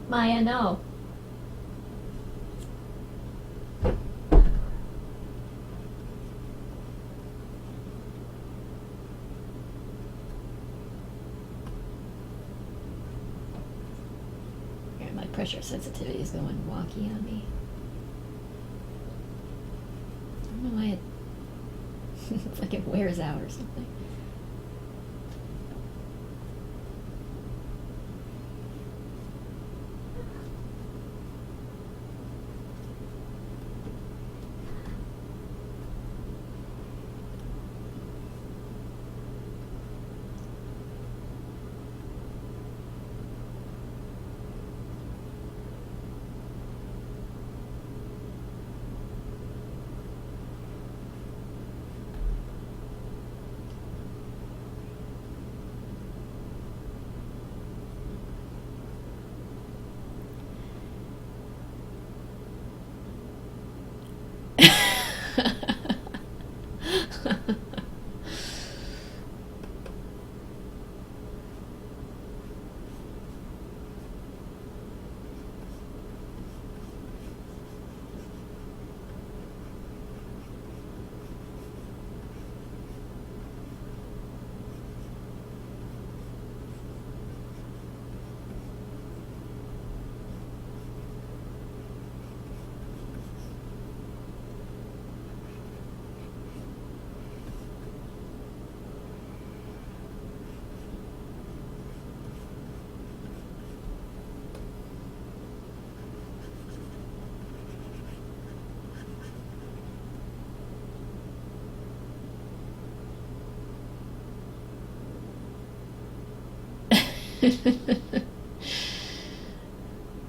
Maya, no. Here, my pressure sensitivity is going wonky on me. I don't know why it's like it wears out or something.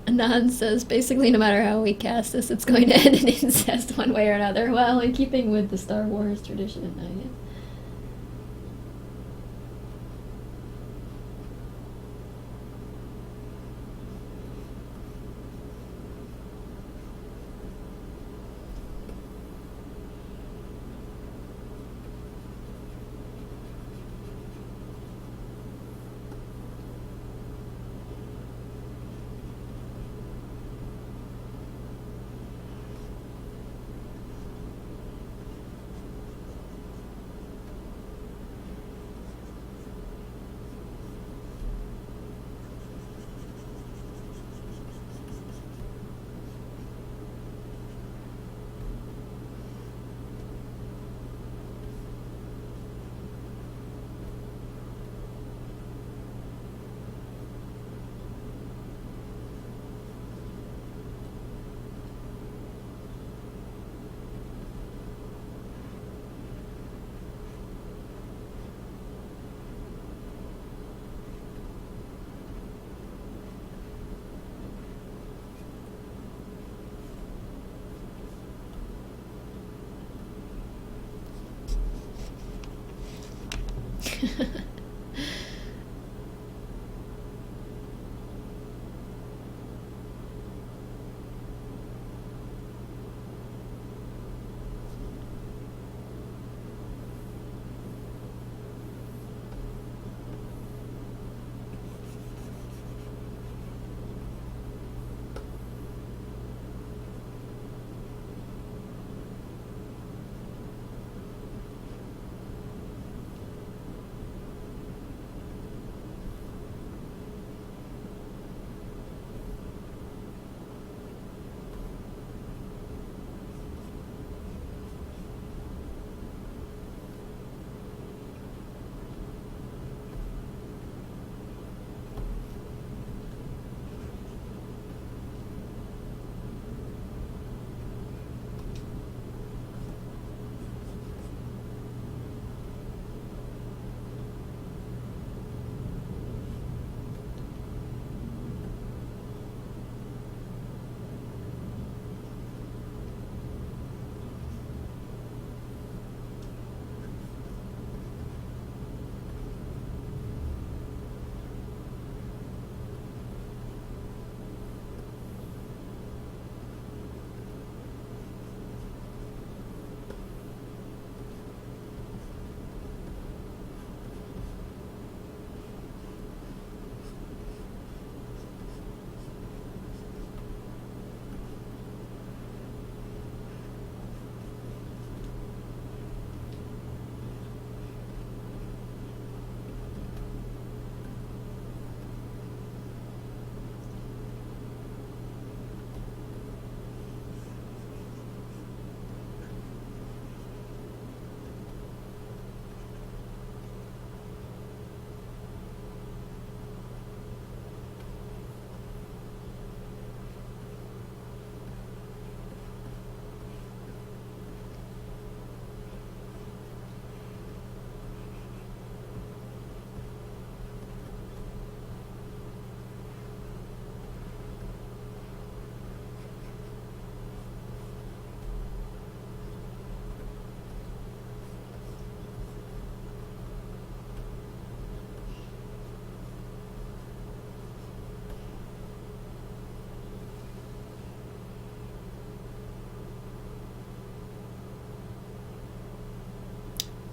Anon says, basically, no matter how we cast this, it's going to end in incest one way or another. Well, in keeping with the Star Wars tradition, I guess.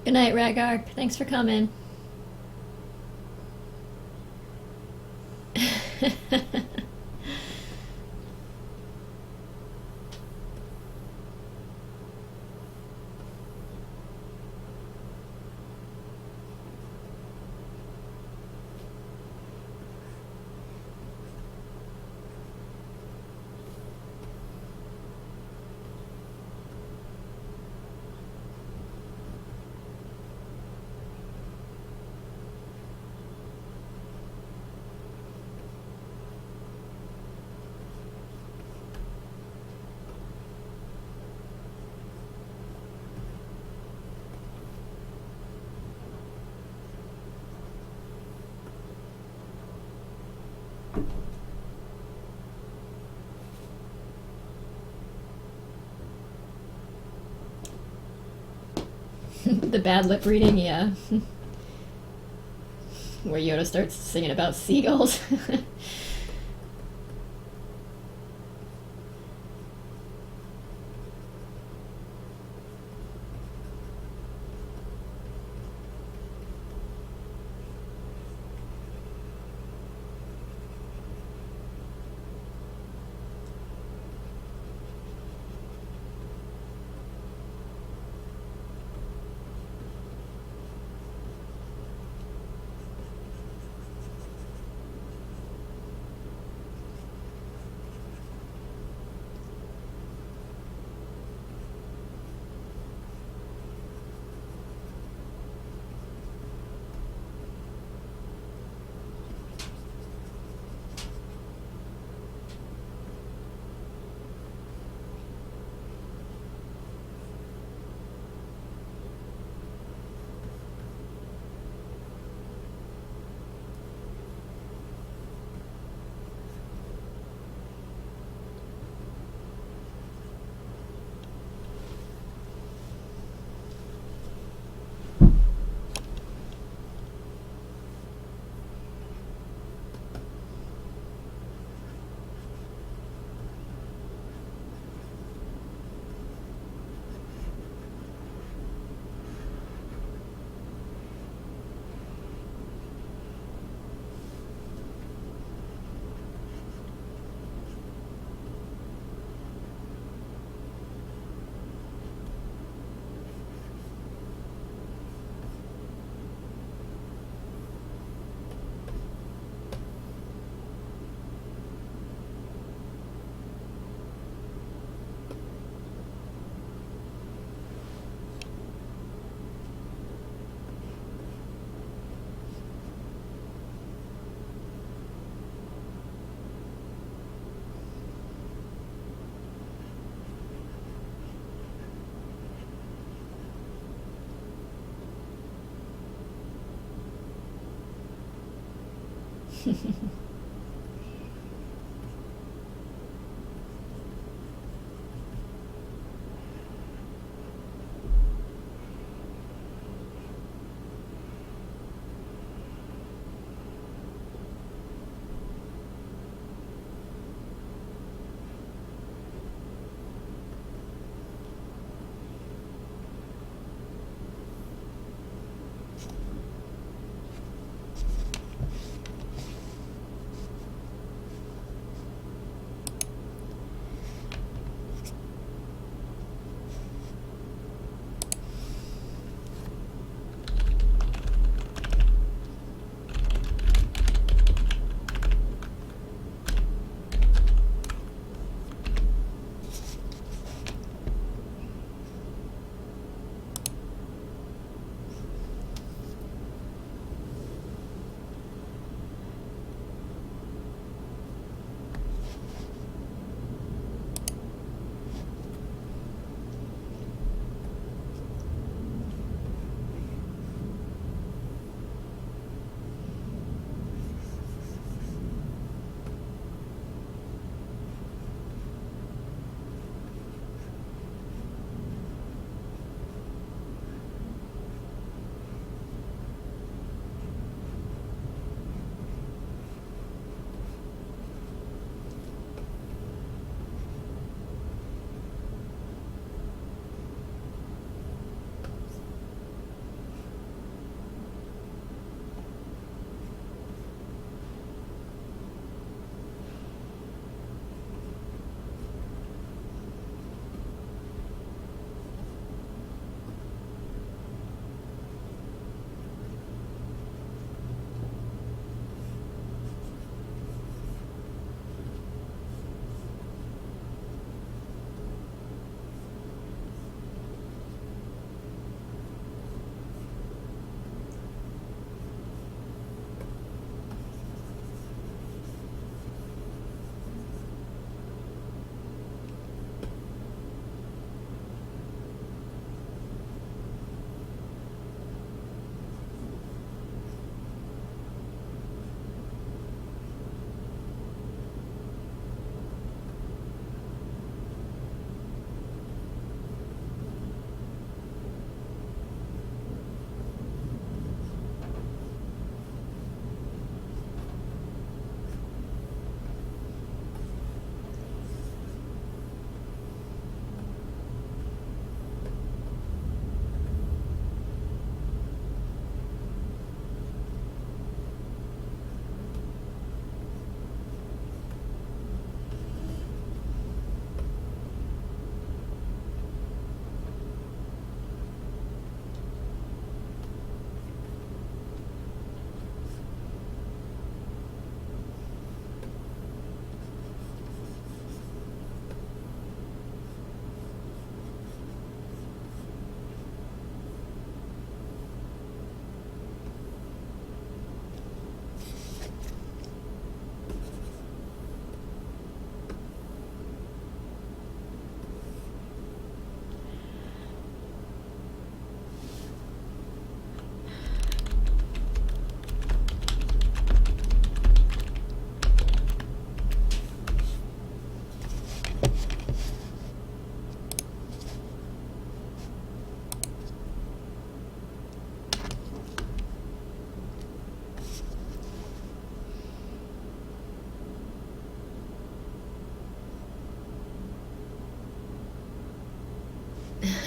Good night, Ragarp. Thanks for coming. The bad lip reading, yeah. Where Yoda starts singing about seagulls.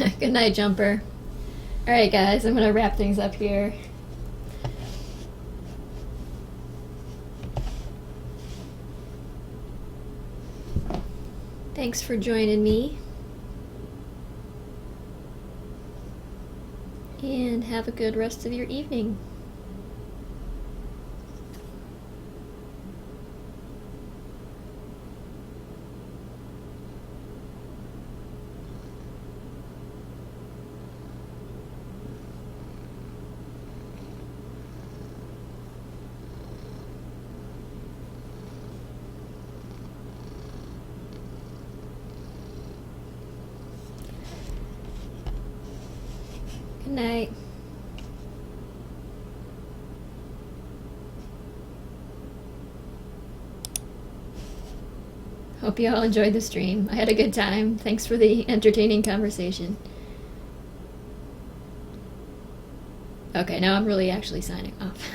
Good night, Jumper. Alright, guys, I'm gonna wrap things up here. Thanks for joining me. And have a good rest of your evening. Good night. Hope you all enjoyed the stream. I had a good time. Thanks for the entertaining conversation. Okay, now I'm really actually signing off.